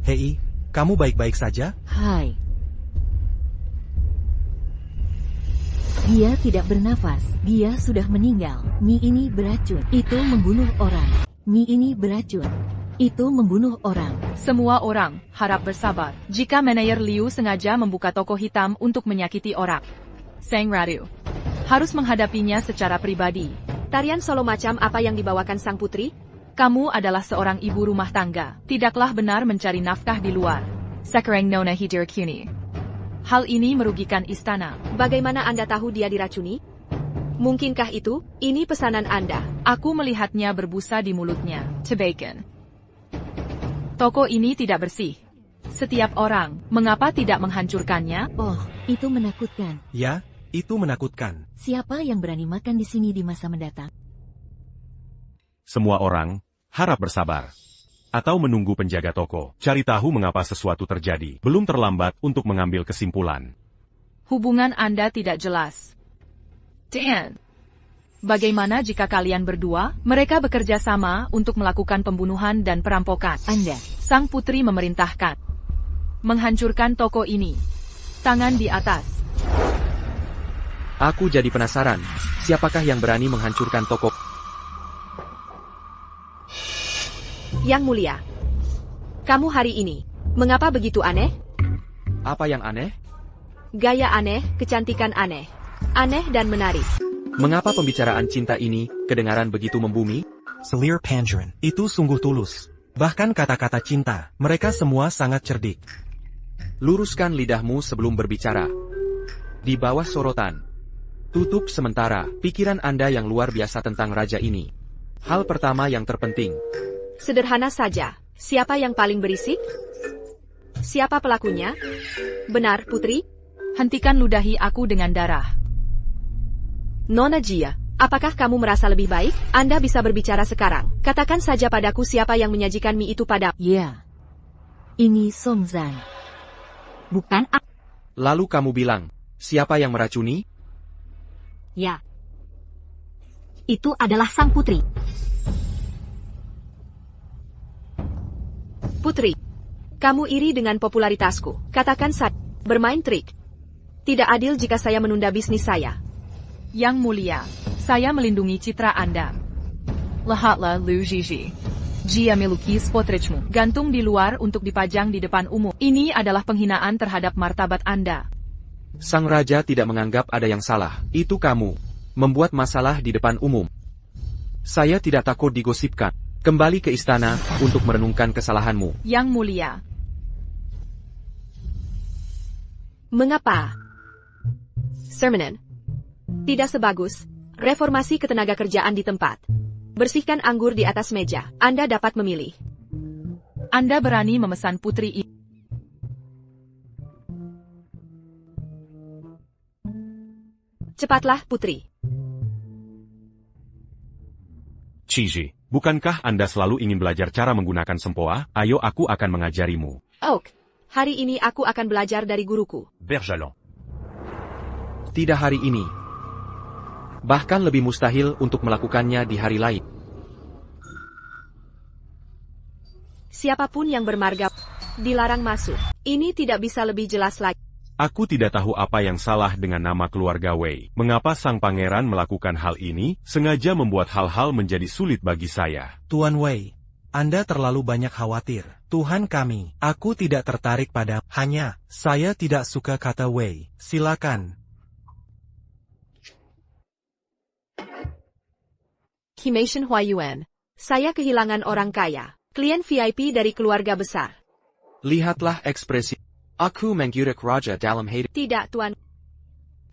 Hei, kamu baik-baik saja? Hai. Dia tidak bernafas. Dia sudah meninggal. Mie ini beracun. Itu membunuh orang. Mie ini beracun. Itu membunuh orang. Semua orang harap bersabar. Jika manajer Liu sengaja membuka toko hitam untuk menyakiti orang, Sang Ratu harus menghadapinya secara pribadi. Tarian solo macam apa yang dibawakan sang putri? Kamu adalah seorang ibu rumah tangga. Tidaklah benar mencari nafkah di luar. Sekarang Nona Hidir Kuni. Hal ini merugikan istana. Bagaimana Anda tahu dia diracuni? Mungkinkah itu? Ini pesanan Anda. Aku melihatnya berbusa di mulutnya. Tobacco. Toko ini tidak bersih. Setiap orang, mengapa tidak menghancurkannya? Oh, itu menakutkan. Ya, itu menakutkan. Siapa yang berani makan di sini di masa mendatang? Semua orang harap bersabar. Atau menunggu penjaga toko. Cari tahu mengapa sesuatu terjadi. Belum terlambat untuk mengambil kesimpulan. Hubungan Anda tidak jelas. Dan, bagaimana jika kalian berdua, mereka bekerja sama untuk melakukan pembunuhan dan perampokan? Anda, sang putri memerintahkan. Menghancurkan toko ini. Tangan di atas. Aku jadi penasaran, siapakah yang berani menghancurkan toko? Yang Mulia, kamu hari ini, mengapa begitu aneh? Apa yang aneh? Gaya aneh, kecantikan aneh. Aneh dan menarik. Mengapa pembicaraan cinta ini kedengaran begitu membumi? Selir Pangeran. Itu sungguh tulus. Bahkan kata-kata cinta, mereka semua sangat cerdik. Luruskan lidahmu sebelum berbicara. Di bawah sorotan. Tutup sementara pikiran Anda yang luar biasa tentang raja ini. Hal pertama yang terpenting. Sederhana saja. Siapa yang paling berisik? Siapa pelakunya? Benar, Putri? Hentikan ludahi aku dengan darah. Nona Jia, apakah kamu merasa lebih baik? Anda bisa berbicara sekarang. Katakan saja padaku siapa yang menyajikan mie itu pada... ya. Ini Song Zan. Bukan aku. Lalu kamu bilang, siapa yang meracuni? Ya. Itu adalah sang putri. Putri, kamu iri dengan popularitasku. Katakan saja, bermain trik. Tidak adil jika saya menunda bisnis saya. Yang Mulia, saya melindungi citra Anda. Lihatlah Lu Zhizhi. Jia melukis potretmu, gantung di luar untuk dipajang di depan umum. Ini adalah penghinaan terhadap martabat Anda. Sang raja tidak menganggap ada yang salah. Itu kamu. Membuat masalah di depan umum. Saya tidak takut digosipkan. Kembali ke istana untuk merenungkan kesalahanmu. Yang Mulia. Mengapa? Sermonen. Tidak sebagus reformasi ketenagakerjaan di tempat. Bersihkan anggur di atas meja. Anda dapat memilih. Anda berani memesan putri ini. Cepatlah, Putri. Ciji, bukankah Anda selalu ingin belajar cara menggunakan sempoa? Ayo aku akan mengajarimu. Oak, hari ini aku akan belajar dari guruku. Berjalon. Tidak hari ini. Bahkan lebih mustahil untuk melakukannya di hari lain. Siapapun yang bermarga dilarang masuk. Ini tidak bisa lebih jelas lagi. Aku tidak tahu apa yang salah dengan nama keluarga Wei. Mengapa sang pangeran melakukan hal ini, sengaja membuat hal-hal menjadi sulit bagi saya. Tuan Wei, Anda terlalu banyak khawatir. Tuhan kami, aku tidak tertarik pada hanya, saya tidak suka kata Wei. Silakan. Himation Huayuan. Saya kehilangan orang kaya. Klien VIP dari keluarga besar. Lihatlah ekspresi. Aku mengurek raja dalam hidup. Tidak, Tuan.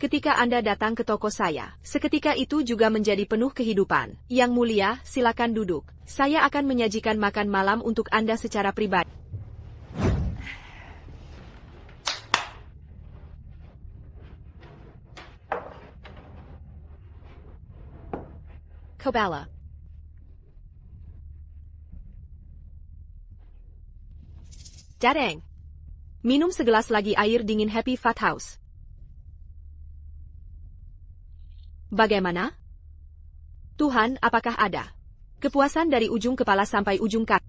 Ketika Anda datang ke toko saya, seketika itu juga menjadi penuh kehidupan. Yang Mulia, silakan duduk. Saya akan menyajikan makan malam untuk Anda secara pribadi. Kobala. Dadeng. Minum segelas lagi air dingin Happy Fat House. Bagaimana? Tuhan, apakah ada kepuasan dari ujung kepala sampai ujung kaki?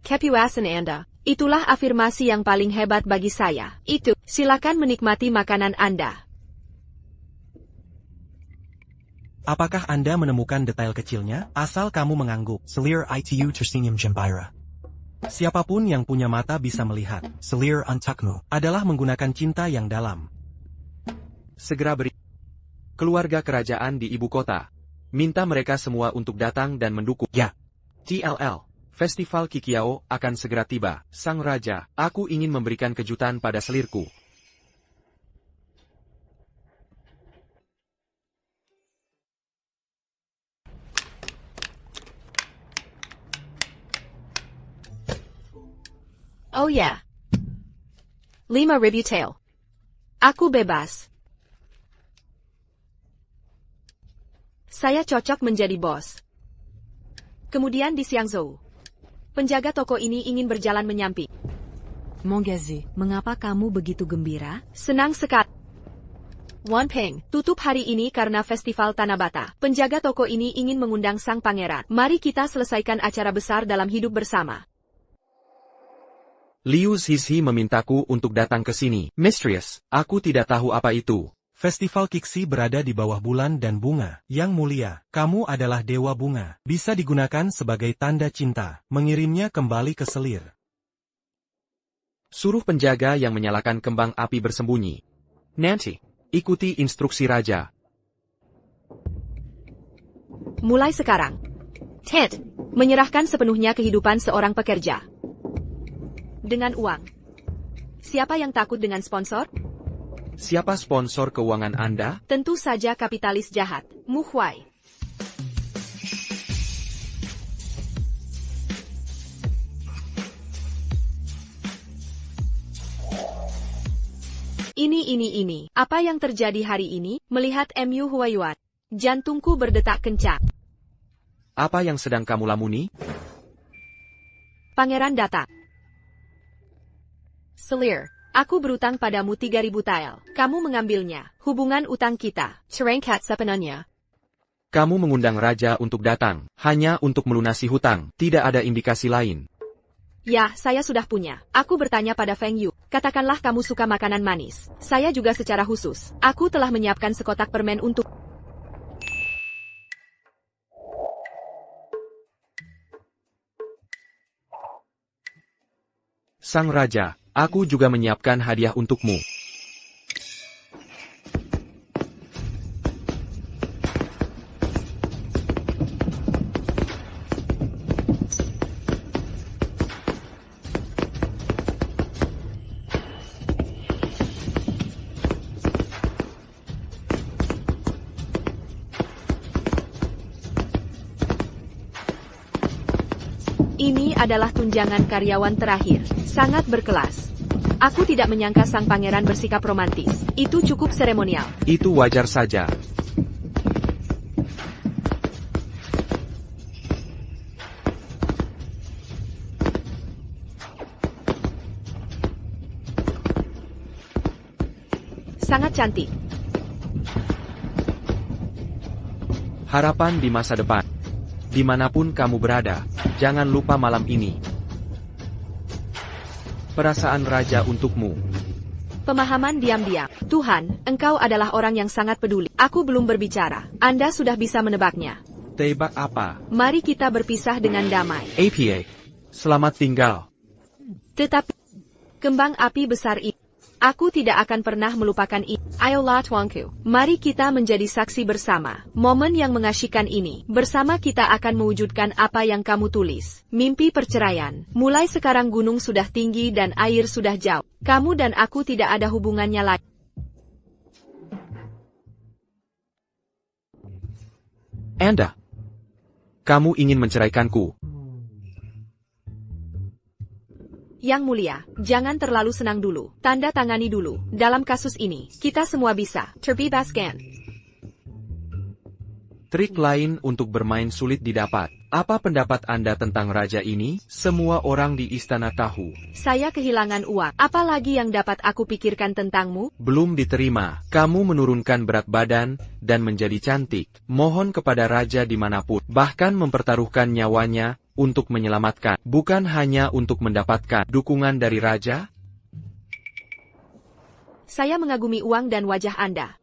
Kepuasan Anda, itulah afirmasi yang paling hebat bagi saya. Itu, silakan menikmati makanan Anda. Apakah Anda menemukan detail kecilnya? Asal kamu mengangguk. Selir itu tersenyum gembira. Siapapun yang punya mata bisa melihat. Selir untukmu adalah menggunakan cinta yang dalam. Segera beri. Keluarga kerajaan di ibu kota. Minta mereka semua untuk datang dan mendukung. Ya. TLL. Festival Kikiao akan segera tiba. Sang Raja, aku ingin memberikan kejutan pada selirku. Oh ya. 5.000 tael. Aku bebas. Saya cocok menjadi bos. Kemudian di Xiangzhou. Penjaga toko ini ingin berjalan menyampi. Monggazi, mengapa kamu begitu gembira? Senang sekali. Wan Peng, tutup hari ini karena festival Tanabata. Penjaga toko ini ingin mengundang sang pangeran. Mari kita selesaikan acara besar dalam hidup bersama. Liu Zixi memintaku untuk datang ke sini. Mistress, aku tidak tahu apa itu. Festival Kixi berada di bawah bulan dan bunga. Yang mulia, kamu adalah dewa bunga. Bisa digunakan sebagai tanda cinta. Mengirimnya kembali ke selir. Suruh penjaga yang menyalakan kembang api bersembunyi. Nancy, ikuti instruksi raja. Mulai sekarang. Ted, menyerahkan sepenuhnya kehidupan seorang pekerja. Dengan uang. Siapa yang takut dengan sponsor? Siapa sponsor keuangan Anda? Tentu saja kapitalis jahat, Mu Huai. Ini. Apa yang terjadi hari ini? Melihat Mu Huayuan. Jantungku berdetak kencang. Apa yang sedang kamu lamuni? Pangeran datang. Selir, aku berutang padamu 3.000 tael. Kamu mengambilnya. Hubungan utang kita. Cerengkat sepenuhnya. Kamu mengundang raja untuk datang, hanya untuk melunasi hutang. Tidak ada indikasi lain. Ya, saya sudah punya. Aku bertanya pada Feng Yu. Katakanlah kamu suka makanan manis. Saya juga secara khusus. Aku telah menyiapkan sekotak permen untuk... Sang Raja, aku juga menyiapkan hadiah untukmu. Ini adalah tunjangan karyawan terakhir. Sangat berkelas. Aku tidak menyangka sang pangeran bersikap romantis. Itu cukup seremonial. Itu wajar saja. Sangat cantik. Harapan di masa depan. Dimanapun kamu berada, jangan lupa malam ini. Perasaan raja untukmu. Pemahaman diam-diam. Tuhan, engkau adalah orang yang sangat peduli. Aku belum berbicara. Anda sudah bisa menebaknya. Tebak apa? Mari kita berpisah dengan damai. APA. Selamat tinggal. Tetapi, kembang api besar ini. Aku tidak akan pernah melupakan ini. Ayolah tuanku, mari kita menjadi saksi bersama. Momen yang mengasyikkan ini. Bersama kita akan mewujudkan apa yang kamu tulis. Mimpi perceraian. Mulai sekarang gunung sudah tinggi dan air sudah jauh. Kamu dan aku tidak ada hubungannya lagi. Anda. Kamu ingin menceraikanku. Yang mulia, jangan terlalu senang dulu. Tanda tangani dulu. Dalam kasus ini, kita semua bisa terbebaskan. Trik lain untuk bermain sulit didapat. Apa pendapat Anda tentang raja ini? Semua orang di istana tahu. Saya kehilangan uang. Apalagi yang dapat aku pikirkan tentangmu? Belum diterima. Kamu menurunkan berat badan dan menjadi cantik. Mohon kepada raja dimanapun. Bahkan mempertaruhkan nyawanya untuk menyelamatkan. Bukan hanya untuk mendapatkan dukungan dari raja. Saya mengagumi uang dan wajah Anda.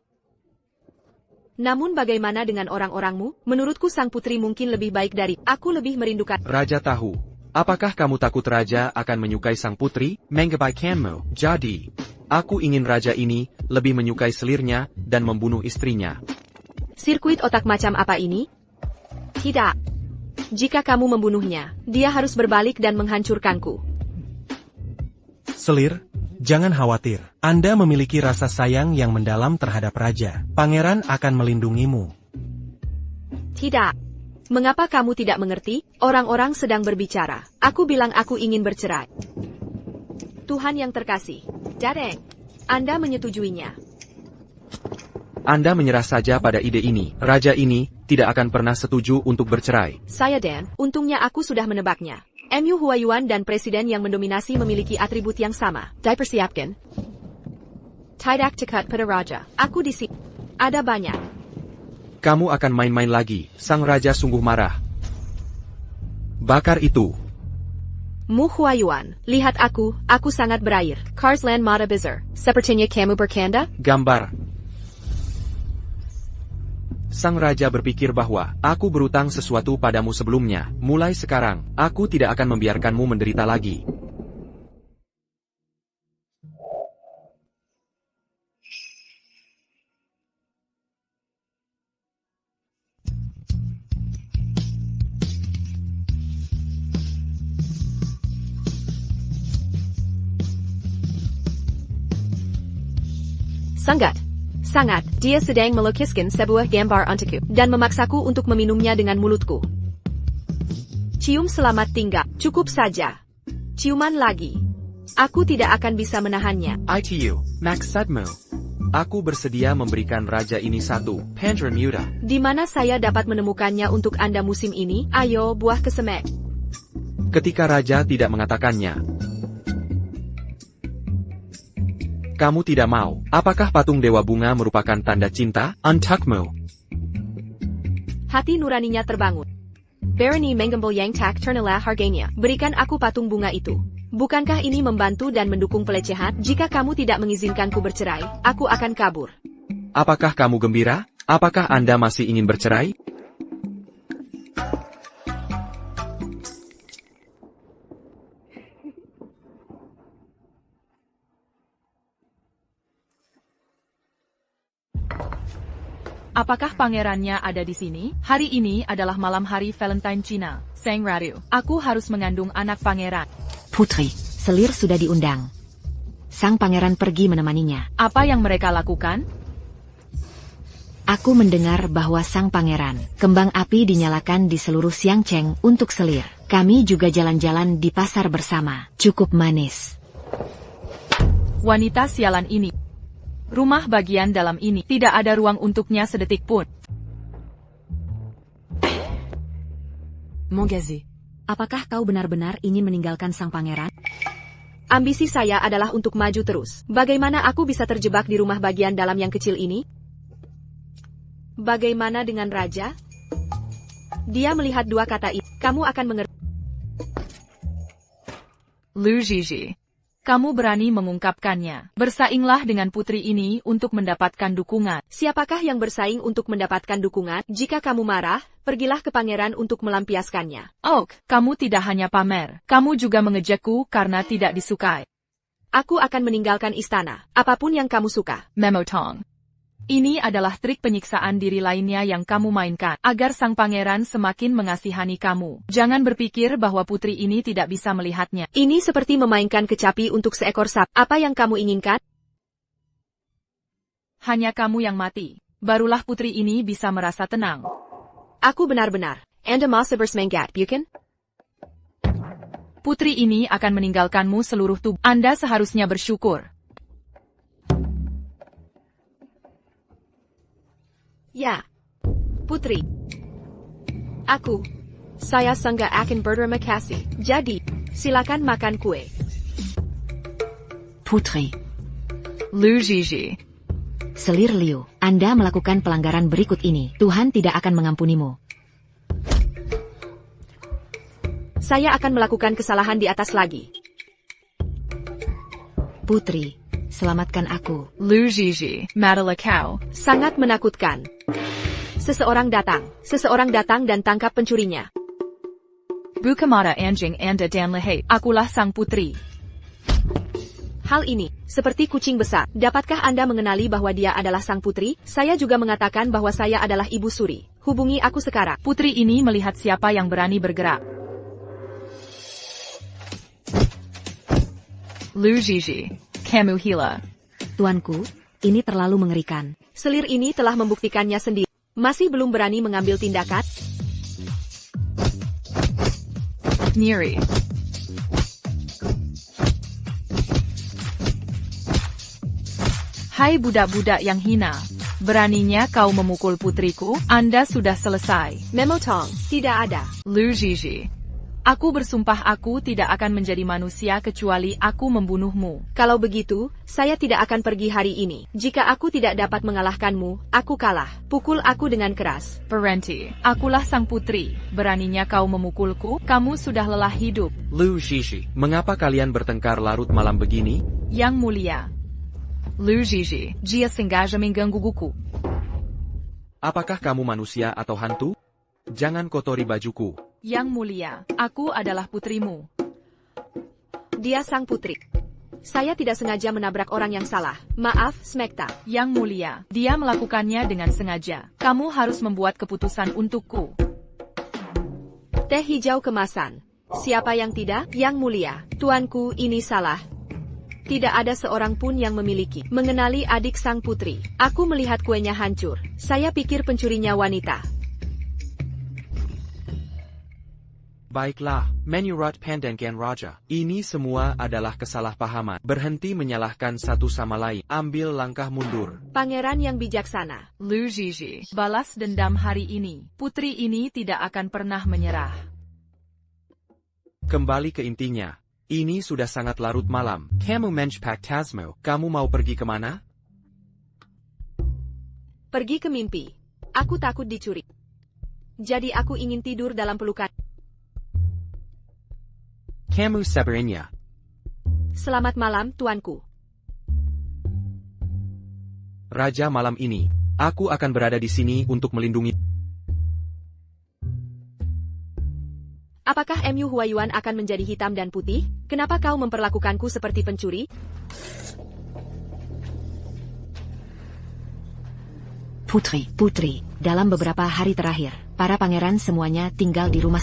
Namun bagaimana dengan orang-orangmu? Menurutku sang putri mungkin lebih baik dari aku, lebih merindukan. Raja tahu. Apakah kamu takut raja akan menyukai sang putri? Mengabaikanmu. Jadi, aku ingin raja ini lebih menyukai selirnya dan membunuh istrinya. Sirkuit otak macam apa ini? Tidak. Jika kamu membunuhnya, dia harus berbalik dan menghancurkanku. Selir, jangan khawatir. Anda memiliki rasa sayang yang mendalam terhadap raja. Pangeran akan melindungimu. Tidak. Mengapa kamu tidak mengerti? Orang-orang sedang berbicara. Aku bilang aku ingin bercerai. Tuhan yang terkasih. Dadeng. Anda menyetujuinya. Anda menyerah saja pada ide ini. Raja ini tidak akan pernah setuju untuk bercerai. Saya Dan, untungnya aku sudah menebaknya. MU Huayuan dan presiden yang mendominasi memiliki atribut yang sama. Dipersiapkan. Tidak cekat pada raja. Aku di sini. Ada banyak. Kamu akan main-main lagi. Sang raja sungguh marah. Bakar itu. Mu Huayuan, lihat aku sangat berair. Karslan Mata Bizar. Sepertinya kamu bercanda? Gambar. Sang raja berpikir bahwa, aku berutang sesuatu padamu sebelumnya. Mulai sekarang, aku tidak akan membiarkanmu menderita lagi. Sangat, dia sedang melukiskan sebuah gambar untukku, dan memaksaku untuk meminumnya dengan mulutku. Cium selamat tinggal, cukup saja. Ciuman lagi. Aku tidak akan bisa menahannya. ITU, Max Sadmo. Aku bersedia memberikan raja ini satu, Pandren Muda. Di mana saya dapat menemukannya untuk Anda musim ini? Ayo, buah kesemek. Ketika raja tidak mengatakannya. Kamu tidak mau. Apakah patung Dewa Bunga merupakan tanda cinta? Untukmu. Hati nuraninya terbangun. Barony menggembel yang tak ternelah harganya. Berikan aku patung bunga itu. Bukankah ini membantu dan mendukung pelecehan? Jika kamu tidak mengizinkanku bercerai, aku akan kabur. Apakah kamu gembira? Apakah Anda masih ingin bercerai? Apakah pangerannya ada di sini? Hari ini adalah malam hari Valentine Cina. Sang Ratu, aku harus mengandung anak pangeran. Putri, Selir sudah diundang. Sang pangeran pergi menemaninya. Apa yang mereka lakukan? Aku mendengar bahwa sang pangeran, kembang api dinyalakan di seluruh Xiangcheng untuk Selir. Kami juga jalan-jalan di pasar bersama. Cukup manis. Wanita sialan ini. Rumah bagian dalam ini tidak ada ruang untuknya sedetik pun. Mongazi, apakah kau benar-benar ingin meninggalkan sang pangeran? Ambisi saya adalah untuk maju terus. Bagaimana aku bisa terjebak di rumah bagian dalam yang kecil ini? Bagaimana dengan raja? Dia melihat dua kata itu. Kamu akan mengerti. Lu Zhizhi. Kamu berani mengungkapkannya. Bersainglah dengan putri ini untuk mendapatkan dukungan. Siapakah yang bersaing untuk mendapatkan dukungan? Jika kamu marah, pergilah ke pangeran untuk melampiaskannya. Oh, kamu tidak hanya pamer. Kamu juga mengejakku karena tidak disukai. Aku akan meninggalkan istana. Apapun yang kamu suka. Memotong. Ini adalah trik penyiksaan diri lainnya yang kamu mainkan, agar sang pangeran semakin mengasihani kamu. Jangan berpikir bahwa putri ini tidak bisa melihatnya. Ini seperti memainkan kecapi untuk seekor sapi. Apa yang kamu inginkan? Hanya kamu yang mati. Barulah putri ini bisa merasa tenang. Aku benar-benar. Anda masih bersemangat, bukan? Putri ini akan meninggalkanmu seluruh tubuh. Anda seharusnya bersyukur. Ya, putri. Saya sangat akan berterima kasih. Jadi, silakan makan kue. Putri. Lu Zhizhi. Selir Liu, Anda melakukan pelanggaran berikut ini. Tuhan tidak akan mengampunimu. Saya akan melakukan kesalahan di atas lagi. Putri, selamatkan aku. Lu Zhizhi, Madalakau. Sangat menakutkan. Seseorang datang dan tangkap pencurinya. Bukamata anjing Anda dan Lehei. Akulah sang putri. Hal ini, seperti kucing besar. Dapatkah Anda mengenali bahwa dia adalah sang putri? Saya juga mengatakan bahwa saya adalah Ibu Suri. Hubungi aku sekarang. Putri ini melihat siapa yang berani bergerak. Lu Zhizhi, kamu gila. Tuanku, ini terlalu mengerikan. Selir ini telah membuktikannya sendiri. Masih belum berani mengambil tindakan? Nyeri. Hai budak-budak yang hina. Beraninya kau memukul putriku? Anda sudah selesai. Memotong, tidak ada. Lu Zhizhi. Aku bersumpah aku tidak akan menjadi manusia kecuali aku membunuhmu. Kalau begitu, saya tidak akan pergi hari ini. Jika aku tidak dapat mengalahkanmu, aku kalah. Pukul aku dengan keras. Berhenti. Akulah sang putri. Beraninya kau memukulku? Kamu sudah lelah hidup. Lu Zhizhi, mengapa kalian bertengkar larut malam begini? Yang mulia. Lu Zhizhi, dia sengaja menggangguku. Apakah kamu manusia atau hantu? Jangan kotori bajuku. Yang mulia, aku adalah putrimu. Dia sang putri. Saya tidak sengaja menabrak orang yang salah. Maaf, Smekta. Yang mulia, dia melakukannya dengan sengaja. Kamu harus membuat keputusan untukku. Teh hijau kemasan. Siapa yang tidak? Yang mulia. Tuanku, ini salah. Tidak ada seorang pun yang memiliki. Mengenali adik sang putri. Aku melihat kuenya hancur. Saya pikir pencurinya wanita. Baiklah, Menurut Pandangan Raja, ini semua adalah kesalahpahaman. Berhenti menyalahkan satu sama lain. Ambil langkah mundur. Pangeran yang bijaksana. Lu Zhizhi, balas dendam hari ini. Putri ini tidak akan pernah menyerah. Kembali ke intinya. Ini sudah sangat larut malam. Kamu menjpak Tasmo, kamu mau pergi kemana? Pergi ke mimpi. Aku takut dicuri. Jadi aku ingin tidur dalam pelukan. Kamu sabarnya. Selamat malam, tuanku. Raja malam ini, aku akan berada di sini untuk melindungi. Apakah MU Huayuan akan menjadi hitam dan putih? Kenapa kau memperlakukanku seperti pencuri? Putri, dalam beberapa hari terakhir, para pangeran semuanya tinggal di rumah.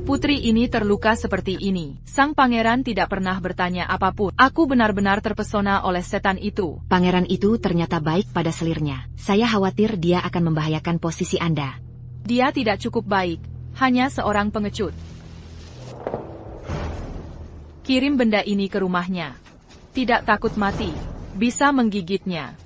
Putri ini terluka seperti ini. Sang pangeran tidak pernah bertanya apapun. Aku benar-benar terpesona oleh setan itu. Pangeran itu ternyata baik pada selirnya. Saya khawatir dia akan membahayakan posisi Anda. Dia tidak cukup baik. Hanya seorang pengecut. Kirim benda ini ke rumahnya. Tidak takut mati. Bisa menggigitnya.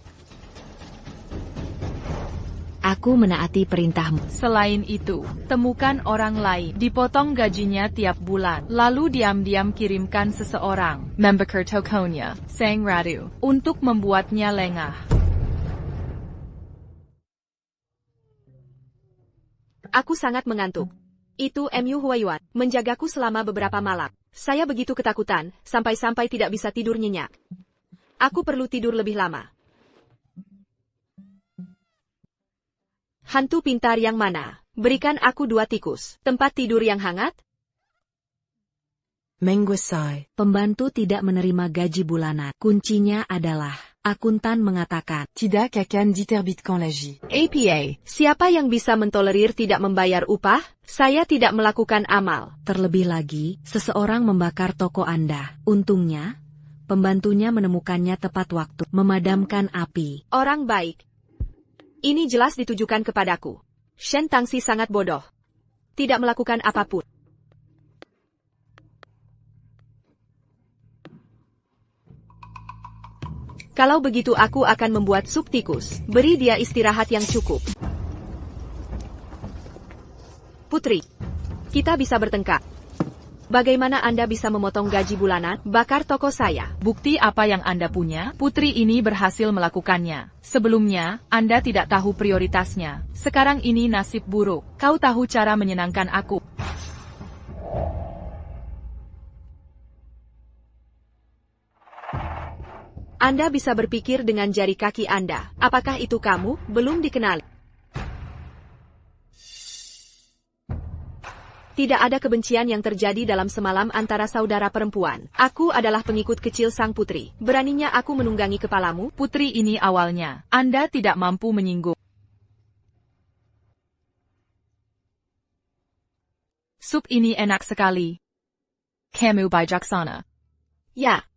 Aku menaati perintahmu. Selain itu, temukan orang lain, dipotong gajinya tiap bulan, lalu diam-diam kirimkan seseorang, membakar tokonya, Sang Ratu, untuk membuatnya lengah. Aku sangat mengantuk. Itu MU Huayuan, menjagaku selama beberapa malam. Saya begitu ketakutan, sampai-sampai tidak bisa tidur nyenyak. Aku perlu tidur lebih lama. Hantu pintar yang mana? Berikan aku 2 tikus. Tempat tidur yang hangat? Menguasai. Pembantu tidak menerima gaji bulanan. Kuncinya adalah, akuntan mengatakan, tidak akan diterbitkan lagi. APA, siapa yang bisa mentolerir tidak membayar upah? Saya tidak melakukan amal. Terlebih lagi, seseorang membakar toko Anda. Untungnya, pembantunya menemukannya tepat waktu, memadamkan api. Orang baik. Ini jelas ditujukan kepadaku. Shen Tangxi sangat bodoh. Tidak melakukan apapun. Kalau begitu aku akan membuat sup tikus. Beri dia istirahat yang cukup. Putri, kita bisa bertengkar. Bagaimana Anda bisa memotong gaji bulanan? Bakar toko saya. Bukti apa yang Anda punya? Putri ini berhasil melakukannya. Sebelumnya, Anda tidak tahu prioritasnya. Sekarang ini nasib buruk. Kau tahu cara menyenangkan aku. Anda bisa berpikir dengan jari kaki Anda. Apakah itu kamu? Belum dikenali. Tidak ada kebencian yang terjadi dalam semalam antara saudara perempuan. Aku adalah pengikut kecil sang putri. Beraninya aku menunggangi kepalamu? Putri ini awalnya. Anda tidak mampu menyinggung. Sup ini enak sekali. Kamu bijaksana. Ya.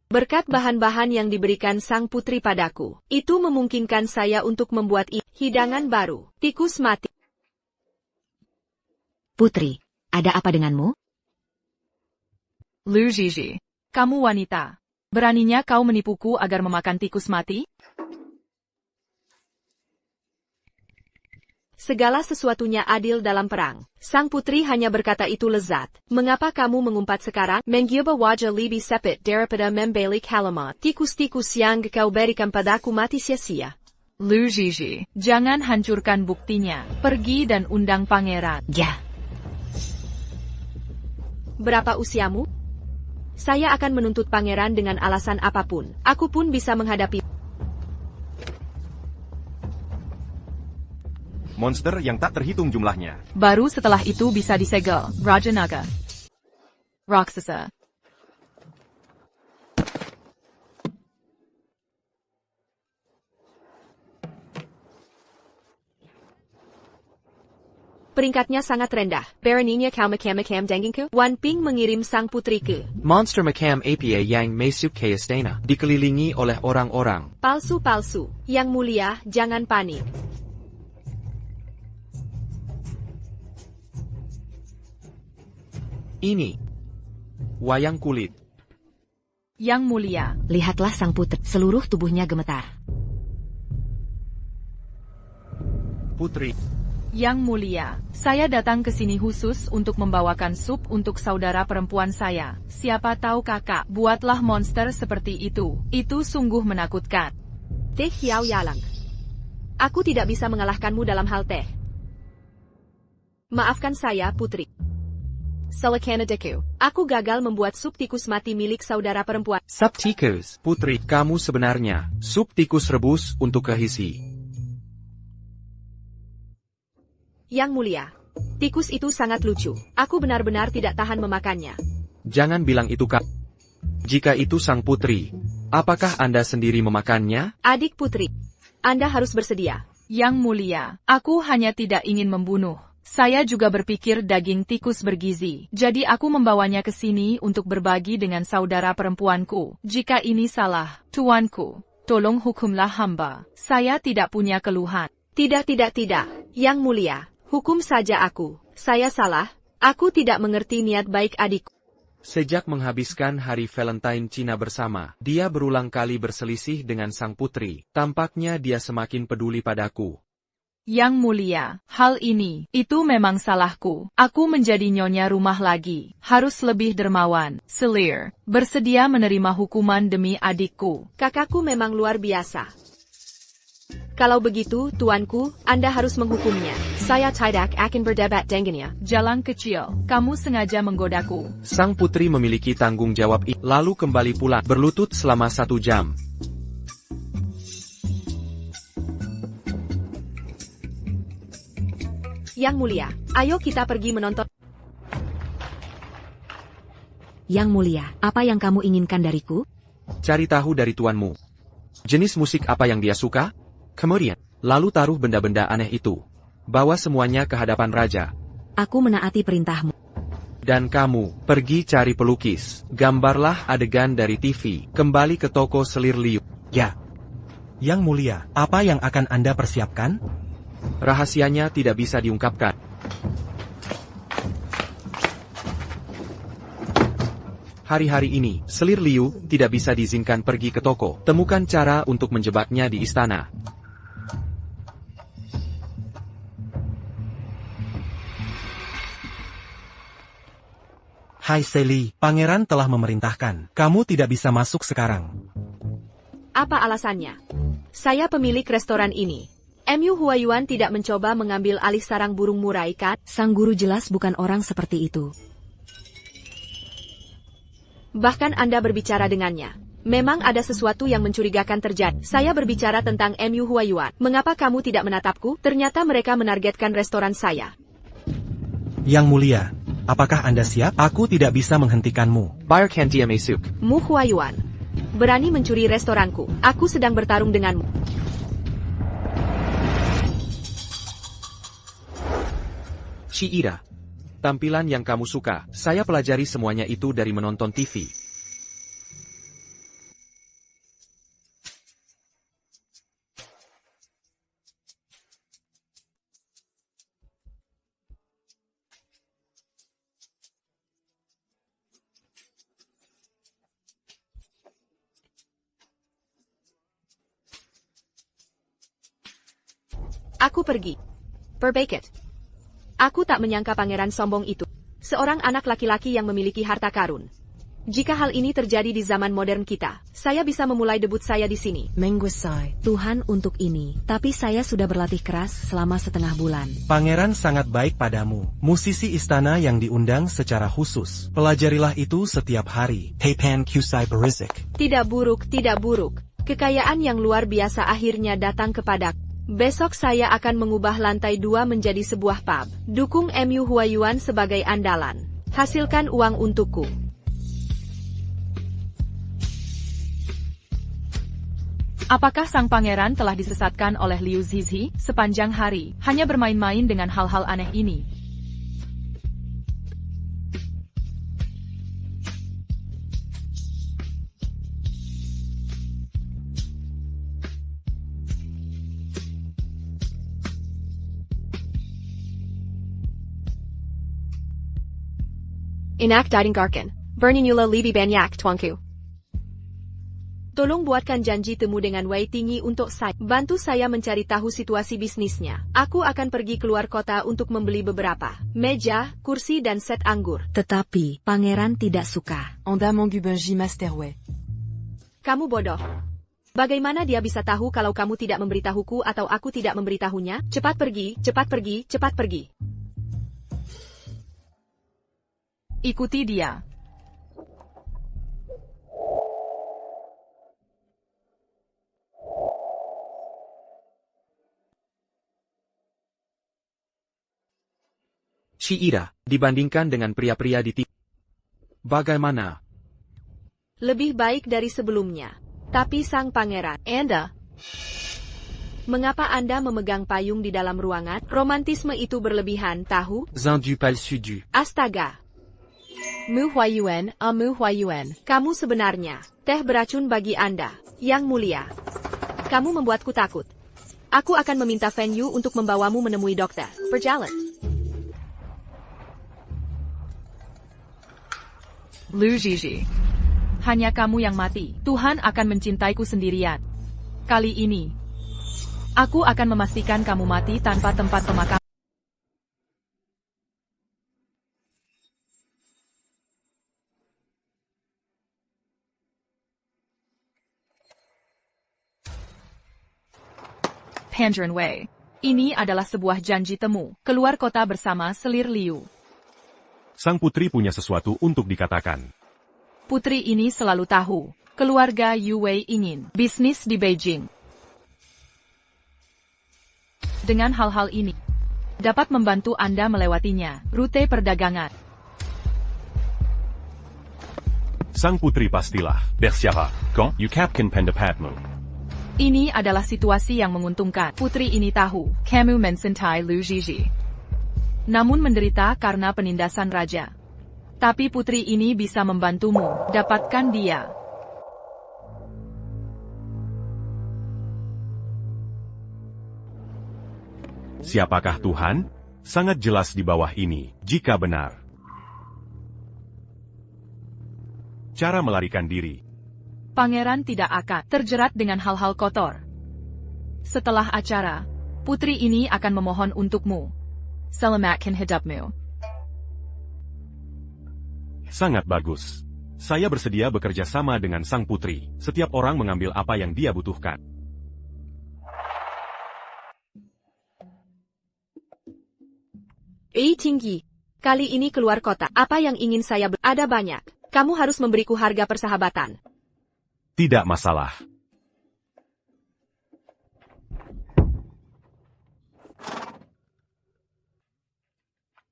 Berkat bahan-bahan yang diberikan sang putri padaku, itu memungkinkan saya untuk membuat hidangan baru, tikus mati. Putri, ada apa denganmu? Lu Zhizhi, kamu wanita. Beraninya kau menipuku agar memakan tikus mati? Segala sesuatunya adil dalam perang. Sang putri hanya berkata itu lezat. Mengapa kamu mengumpat sekarang? Mengubah wajah lebih sepet daripada membalik halaman. Tikus-tikus yang kau berikan padaku mati sia-sia. Lu Zhizhi, jangan hancurkan buktinya. Pergi dan undang pangeran. Ya. Berapa usiamu? Saya akan menuntut pangeran dengan alasan apapun. Aku pun bisa menghadapi monster yang tak terhitung jumlahnya. Baru setelah itu bisa disegel. Raja Naga. Raksasa. peringkatnya sangat rendah. Beraninya kau makam dengingku? Wan Ping mengirim sang putri ke Monster makam apa yang masuk ke istana, dikelilingi oleh orang-orang. Palsu-palsu. Yang mulia, jangan panik. Ini wayang kulit. Yang mulia, Lihatlah sang putri, seluruh tubuhnya gemetar. Putri, Yang mulia, saya datang ke sini khusus untuk membawakan sup untuk saudara perempuan saya. Siapa tahu kakak buatlah monster seperti itu. Itu sungguh menakutkan. Teh Xiao Yalang. Aku tidak bisa mengalahkanmu dalam hal teh. Maafkan saya, putri. Salakana Deku. Aku gagal membuat sup tikus mati milik saudara perempuan. Sup tikus. Putri, kamu sebenarnya sup tikus rebus untuk kehisi. Yang mulia, tikus itu sangat lucu. Aku benar-benar tidak tahan memakannya. Jangan bilang itu kak. Jika itu sang putri, apakah Anda sendiri memakannya? Adik putri, Anda harus bersedia. Yang mulia, aku hanya tidak ingin membunuh. Saya juga berpikir daging tikus bergizi. Jadi aku membawanya ke sini untuk berbagi dengan saudara perempuanku. Jika ini salah, tuanku, tolong hukumlah hamba. Saya tidak punya keluhan. Tidak. Yang mulia, hukum saja aku. Saya salah. Aku tidak mengerti niat baik adikku. Sejak menghabiskan hari Valentine Cina bersama, dia berulang kali berselisih dengan sang putri. Tampaknya dia semakin peduli padaku. Yang mulia, hal ini, itu memang salahku. Aku menjadi nyonya rumah lagi. Harus lebih dermawan. Selir, bersedia menerima hukuman demi adikku. Kakakku memang luar biasa. Kalau begitu, tuanku, Anda harus menghukumnya. Saya tidak akan berdebat dengannya. Jalan kecil, kamu sengaja menggodaku. Sang putri memiliki tanggung jawab lalu kembali pulang, berlutut selama 1 jam. Yang mulia, ayo kita pergi menonton. Yang mulia, apa yang kamu inginkan dariku? Cari tahu dari tuanmu. Jenis musik apa yang dia suka? Kemudian, lalu taruh benda-benda aneh itu. Bawa semuanya ke hadapan raja. Aku menaati perintahmu. Dan kamu, pergi cari pelukis. Gambarlah adegan dari TV. Kembali ke toko selir Liu. Ya. Yang mulia, apa yang akan Anda persiapkan? Rahasianya tidak bisa diungkapkan. Hari-hari ini, selir Liu tidak bisa diizinkan pergi ke toko. Temukan cara untuk menjebaknya di istana. Hai Seli, pangeran telah memerintahkan. Kamu tidak bisa masuk sekarang. Apa alasannya? Saya pemilik restoran ini. Mu Huayuan tidak mencoba mengambil alih sarang burung murai kan? Sang guru jelas bukan orang seperti itu. Bahkan Anda berbicara dengannya. Memang ada sesuatu yang mencurigakan terjadi. Saya berbicara tentang Mu Huayuan. Mengapa kamu tidak menatapku? Ternyata mereka menargetkan restoran saya. Yang mulia, apakah Anda siap? Aku tidak bisa menghentikanmu. Biarkan dia masuk. Mu Huayuan, berani mencuri restoranku. Aku sedang bertarung denganmu. Shiira, Tampilan yang kamu suka. Saya pelajari semuanya itu dari menonton TV. Aku pergi. Perbaikit. Aku tak menyangka pangeran sombong itu. Seorang anak laki-laki yang memiliki harta karun. Jika hal ini terjadi di zaman modern kita, saya bisa memulai debut saya di sini. Menguasai Tuhan untuk ini, tapi saya sudah berlatih keras selama setengah bulan. Pangeran sangat baik padamu. Musisi istana yang diundang secara khusus. Pelajarilah itu setiap hari. Paypan Kusai Berizik. Tidak buruk, tidak buruk. Kekayaan yang luar biasa akhirnya datang kepadaku. Besok saya akan mengubah lantai 2 menjadi sebuah pub. Dukung MU Huayuan sebagai andalan. Hasilkan uang untukku. Apakah sang pangeran telah disesatkan oleh Liu Zizi sepanjang hari, hanya bermain-main dengan hal-hal aneh ini? Inak Diding Garken. Berninula Libi Banyak Tuanku. Tolong buatkan janji temu dengan Wei Tinggi untuk saya. Bantu saya mencari tahu situasi bisnisnya. Aku akan pergi keluar kota untuk membeli beberapa meja, kursi dan set anggur. Tetapi, pangeran tidak suka. Kamu bodoh. Bagaimana dia bisa tahu kalau kamu tidak memberitahuku atau aku tidak memberitahunya? Cepat pergi, cepat pergi, cepat pergi. Ikuti dia. Shiira, dibandingkan dengan pria-pria di TV. Bagaimana? Lebih baik dari sebelumnya. Tapi sang pangeran, Anda, mengapa Anda memegang payung di dalam ruangan? Romantisme itu berlebihan, tahu? Zin du pal sudu. Astaga. Mu Huayuan, Mu Huayuan. Kamu sebenarnya teh beracun bagi Anda, Yang Mulia. Kamu membuatku takut. Aku akan meminta Fan Yu untuk membawamu menemui dokter. Berjalan. Liu Zizi. Hanya kamu yang mati. Tuhan akan mencintaiku sendirian. Kali ini, aku akan memastikan kamu mati tanpa tempat pemakaman. Pangeran Wei. Ini adalah sebuah janji temu, keluar kota bersama selir Liu. Sang putri punya sesuatu untuk dikatakan. Putri ini selalu tahu, keluarga Yu Wei ingin bisnis di Beijing. Dengan hal-hal ini, dapat membantu Anda melewatinya, rute perdagangan. Sang putri pastilah, bersiapa, quand you captain pendapatmu. Ini adalah situasi yang menguntungkan. Putri ini tahu, kamu mencintai Liu Zizi. Namun menderita karena penindasan raja. Tapi putri ini bisa membantumu, dapatkan dia. Siapakah Tuhan? Sangat jelas di bawah ini, jika benar. Cara melarikan diri. Pangeran tidak akan terjerat dengan hal-hal kotor. Setelah acara, putri ini akan memohon untukmu. Selamatkan hidupmu. Sangat bagus. Saya bersedia bekerja sama dengan sang putri. Setiap orang mengambil apa yang dia butuhkan. Tinggi. Kali ini keluar kota. Apa yang ingin saya ada banyak. Kamu harus memberiku harga persahabatan. Tidak masalah.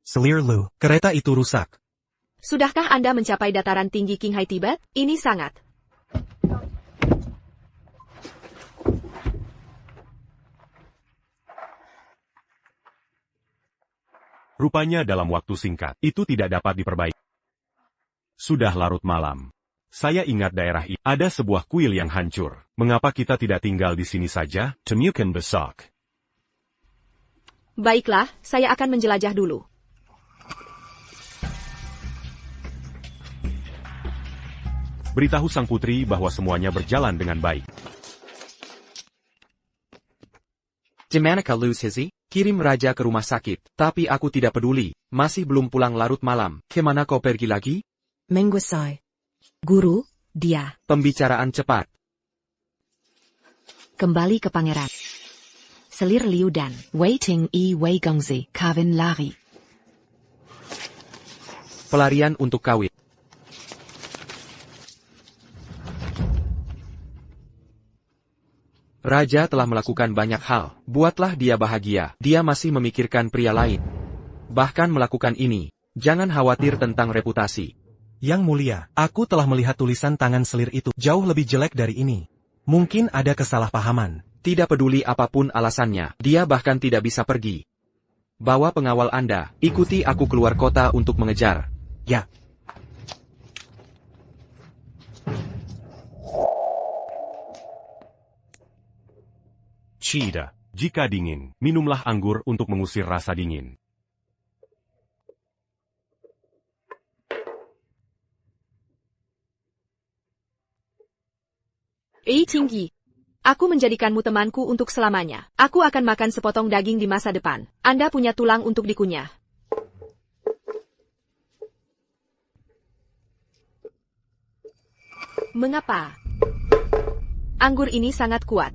Selir Lu, kereta itu rusak. Sudahkah Anda mencapai dataran tinggi Qinghai Tibet? Ini sangat. Rupanya dalam waktu singkat, itu tidak dapat diperbaiki. Sudah larut malam. Saya ingat daerah ini. Ada sebuah kuil yang hancur. Mengapa kita tidak tinggal di sini saja? Temukan besok. Baiklah, saya akan menjelajah dulu. Beritahu sang putri bahwa semuanya berjalan dengan baik. Gimana Lu Zizi? Kirim raja ke rumah sakit, tapi aku tidak peduli. Masih belum pulang larut malam. Kemana kau pergi lagi? Menguasai. Guru, dia. Pembicaraan cepat. Kembali ke pangeran. Selir Liu dan Waiting Wei Gongzi, Kavin lari. Pelarian untuk kawin. Raja telah melakukan banyak hal. Buatlah dia bahagia. Dia masih memikirkan pria lain. Bahkan melakukan ini. Jangan khawatir tentang reputasi. Yang mulia, aku telah melihat tulisan tangan selir itu jauh lebih jelek dari ini. Mungkin ada kesalahpahaman. Tidak peduli apapun alasannya, dia bahkan tidak bisa pergi. Bawa pengawal Anda, ikuti aku keluar kota untuk mengejar. Ya. Cida, jika dingin, minumlah anggur untuk mengusir rasa dingin. Tinggi. Aku menjadikanmu temanku untuk selamanya. Aku akan makan sepotong daging di masa depan. Anda punya tulang untuk dikunyah. Mengapa? Anggur ini sangat kuat.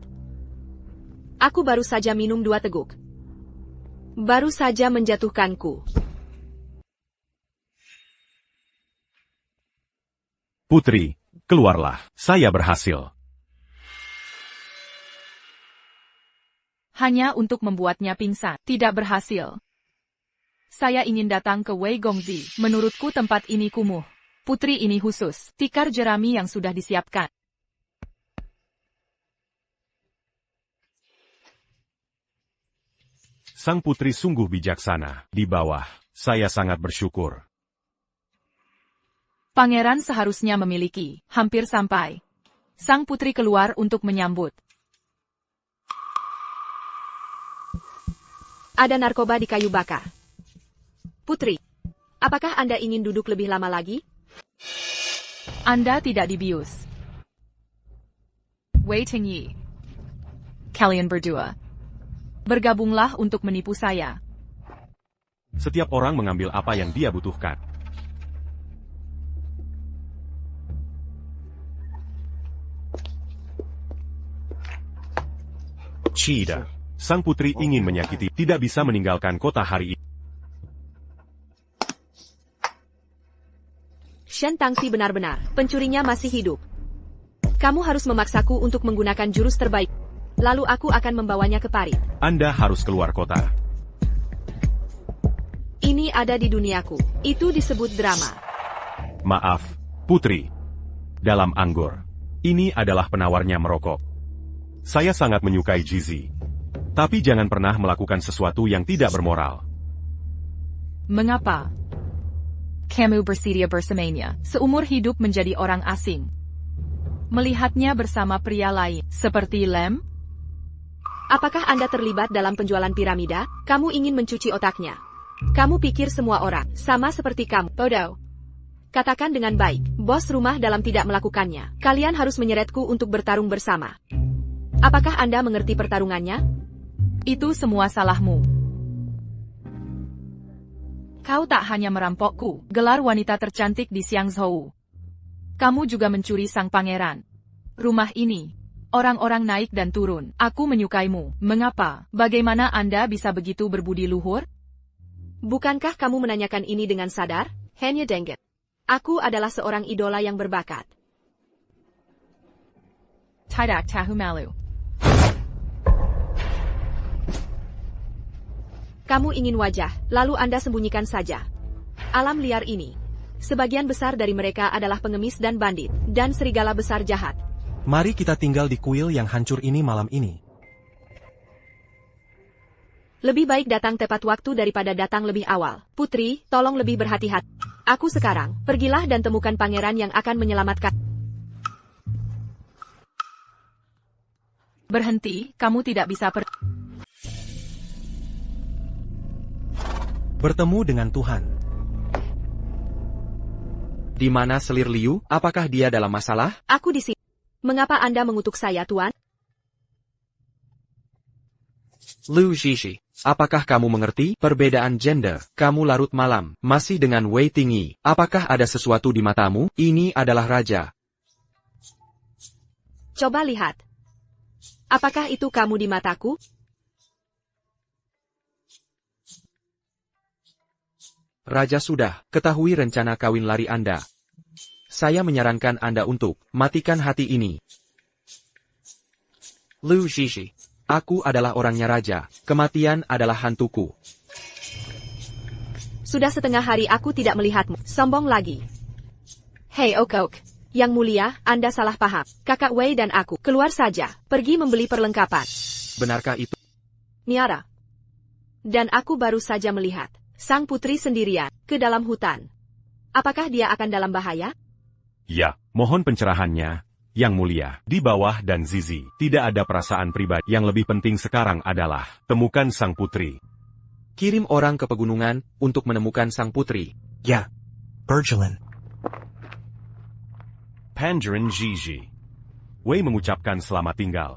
Aku baru saja minum 2 teguk. Baru saja menjatuhkanku. Putri, keluarlah. Saya berhasil. Hanya untuk membuatnya pingsan. Tidak berhasil. Saya ingin datang ke Wei Gongzi. Menurutku tempat ini kumuh. Putri ini khusus. Tikar jerami yang sudah disiapkan. Sang putri sungguh bijaksana. Di bawah, saya sangat bersyukur. Pangeran seharusnya memiliki. Hampir sampai. Sang putri keluar untuk menyambut. Ada narkoba di kayu bakar. Putri, apakah Anda ingin duduk lebih lama lagi? Anda tidak dibius. Wei Tingyi. Kalian berdua. Bergabunglah untuk menipu saya. Setiap orang mengambil apa yang dia butuhkan. Cida. Sang putri ingin menyakiti, tidak bisa meninggalkan kota hari ini. Shen Tangxi benar-benar, pencurinya masih hidup. Kamu harus memaksaku untuk menggunakan jurus terbaik. Lalu aku akan membawanya ke parit. Anda harus keluar kota. Ini ada di duniaku. Itu disebut drama. Maaf, putri. Dalam anggur. Ini adalah penawarnya merokok. Saya sangat menyukai Zizi. Tapi jangan pernah melakukan sesuatu yang tidak bermoral. Mengapa? Kamu bersedia bersamanya, seumur hidup menjadi orang asing. Melihatnya bersama pria lain, seperti Lem? Apakah Anda terlibat dalam penjualan piramida? Kamu ingin mencuci otaknya. Kamu pikir semua orang, sama seperti kamu, bodoh. Katakan dengan baik, bos rumah dalam tidak melakukannya. Kalian harus menyeretku untuk bertarung bersama. Apakah Anda mengerti pertarungannya? Itu semua salahmu. Kau tak hanya merampokku, gelar wanita tercantik di Xiangzhou. Kamu juga mencuri sang pangeran. Rumah ini, orang-orang naik dan turun. Aku menyukaimu. Mengapa? Bagaimana Anda bisa begitu berbudi luhur? Bukankah kamu menanyakan ini dengan sadar? Hanya Dengget. Aku adalah seorang idola yang berbakat. Tidak tahu malu. Kamu ingin wajah, lalu Anda sembunyikan saja. Alam liar ini. Sebagian besar dari mereka adalah pengemis dan bandit, dan serigala besar jahat. Mari kita tinggal di kuil yang hancur ini malam ini. Lebih baik datang tepat waktu daripada datang lebih awal. Putri, tolong lebih berhati-hati. Aku sekarang, pergilah dan temukan pangeran yang akan menyelamatkan. Berhenti, kamu tidak bisa Bertemu dengan Tuhan. Di mana selir Liu? Apakah dia dalam masalah? Aku di sini. Mengapa Anda mengutuk saya, Tuan? Liu Zizi, apakah kamu mengerti perbedaan gender? Kamu larut malam, masih dengan Wei tinggi. Apakah ada sesuatu di matamu? Ini adalah raja. Coba lihat. Apakah itu kamu di mataku? Raja sudah ketahui rencana kawin lari Anda. Saya menyarankan Anda untuk matikan hati ini. Liu Zizi, aku adalah orangnya raja. Kematian adalah hantuku. Sudah setengah hari aku tidak melihatmu. Sombong lagi. Hei Ok. Yang mulia, Anda salah paham. Kakak Wei dan aku, keluar saja. Pergi membeli perlengkapan. Benarkah itu? Niara. Dan aku baru saja melihat sang putri sendirian ke dalam hutan. Apakah dia akan dalam bahaya? Ya, mohon pencerahannya, Yang Mulia. Di bawah dan Zizi, tidak ada perasaan pribadi. Yang lebih penting sekarang adalah temukan sang putri. Kirim orang ke pegunungan untuk menemukan sang putri. Ya, Bergelin. Pangeran Zizi. Wei mengucapkan selamat tinggal.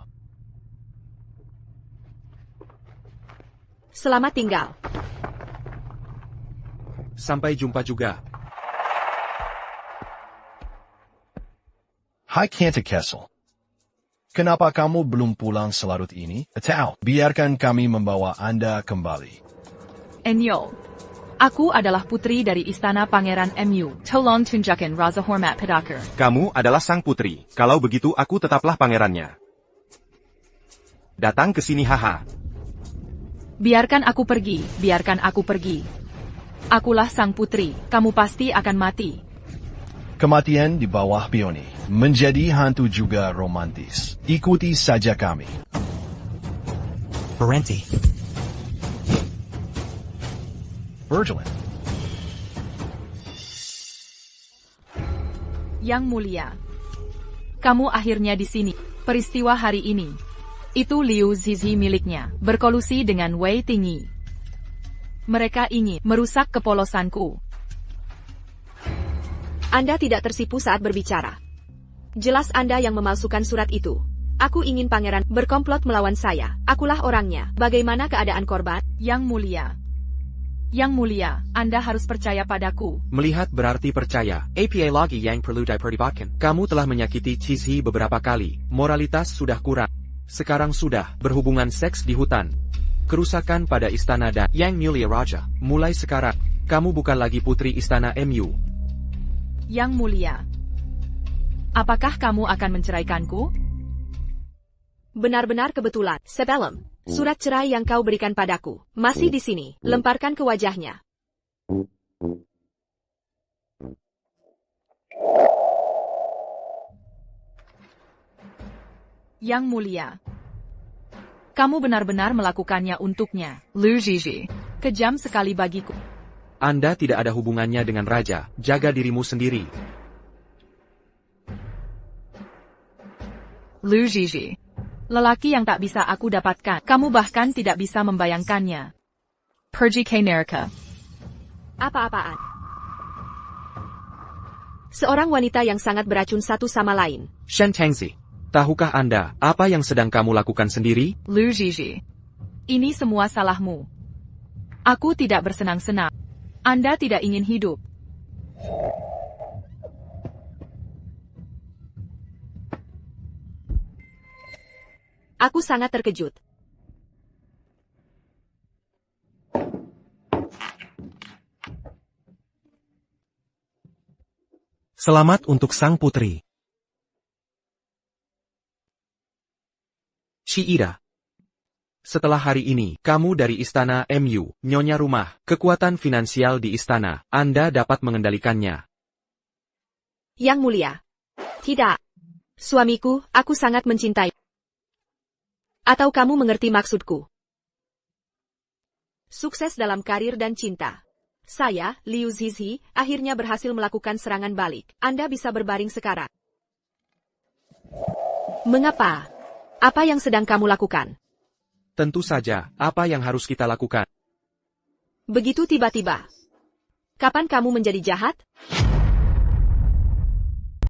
Selamat tinggal. Sampai jumpa juga. Hai Kanta Kessel. Kenapa kamu belum pulang selarut ini? Atau biarkan kami membawa Anda kembali. Enyo. Aku adalah putri dari istana Pangeran MU. Tolong tunjukkan Raza Hormat Pedaker. Kamu adalah sang putri. Kalau begitu aku tetaplah pangerannya. Datang ke sini haha. Biarkan aku pergi, biarkan aku pergi. Akulah sang putri, kamu pasti akan mati. Kematian di bawah Peony. Menjadi hantu juga romantis. Ikuti saja kami. Berhenti. Bergelin. Yang Mulia. Kamu akhirnya di sini. Peristiwa hari ini. Itu Liu Zizi miliknya, berkolusi dengan Wei tinggi. Mereka ingin merusak kepolosanku. Anda tidak tersipu saat berbicara. Jelas Anda yang memalsukan surat itu. Aku ingin pangeran berkomplot melawan saya. Akulah orangnya. Bagaimana keadaan korban? Yang Mulia. Yang Mulia, Anda harus percaya padaku. Melihat berarti percaya. APA lagi yang perlu diperdebatkan. Kamu telah menyakiti Zizi beberapa kali. Moralitas sudah kurang. Sekarang sudah berhubungan seks di hutan. Kerusakan pada istana dan Yang Mulia Raja. Mulai sekarang, kamu bukan lagi putri istana MU. Yang Mulia. Apakah kamu akan menceraikanku? Benar-benar kebetulan. Sebelum surat cerai yang kau berikan padaku masih di sini. Lemparkan ke wajahnya. Yang Mulia. Kamu benar-benar melakukannya untuknya. Liu Zizi. Kejam sekali bagiku. Anda tidak ada hubungannya dengan raja. Jaga dirimu sendiri. Liu Zizi. Lelaki yang tak bisa aku dapatkan. Kamu bahkan tidak bisa membayangkannya. Pergi ke neraka. Apa-apaan? Seorang wanita yang sangat beracun satu sama lain. Shen Tengzi. Tahukah Anda apa yang sedang kamu lakukan sendiri? Liu Zizi. Ini semua salahmu. Aku tidak bersenang-senang. Anda tidak ingin hidup. Aku sangat terkejut. Selamat untuk sang putri. Shiira. Setelah hari ini, kamu dari istana MU, nyonya rumah, kekuatan finansial di istana, Anda dapat mengendalikannya. Yang Mulia. Tidak. Suamiku, aku sangat mencintai. Atau kamu mengerti maksudku? Sukses dalam karir dan cinta. Saya, Liu Zizi, akhirnya berhasil melakukan serangan balik. Anda bisa berbaring sekarang. Mengapa? Apa yang sedang kamu lakukan? Tentu saja, apa yang harus kita lakukan? Begitu tiba-tiba. Kapan kamu menjadi jahat?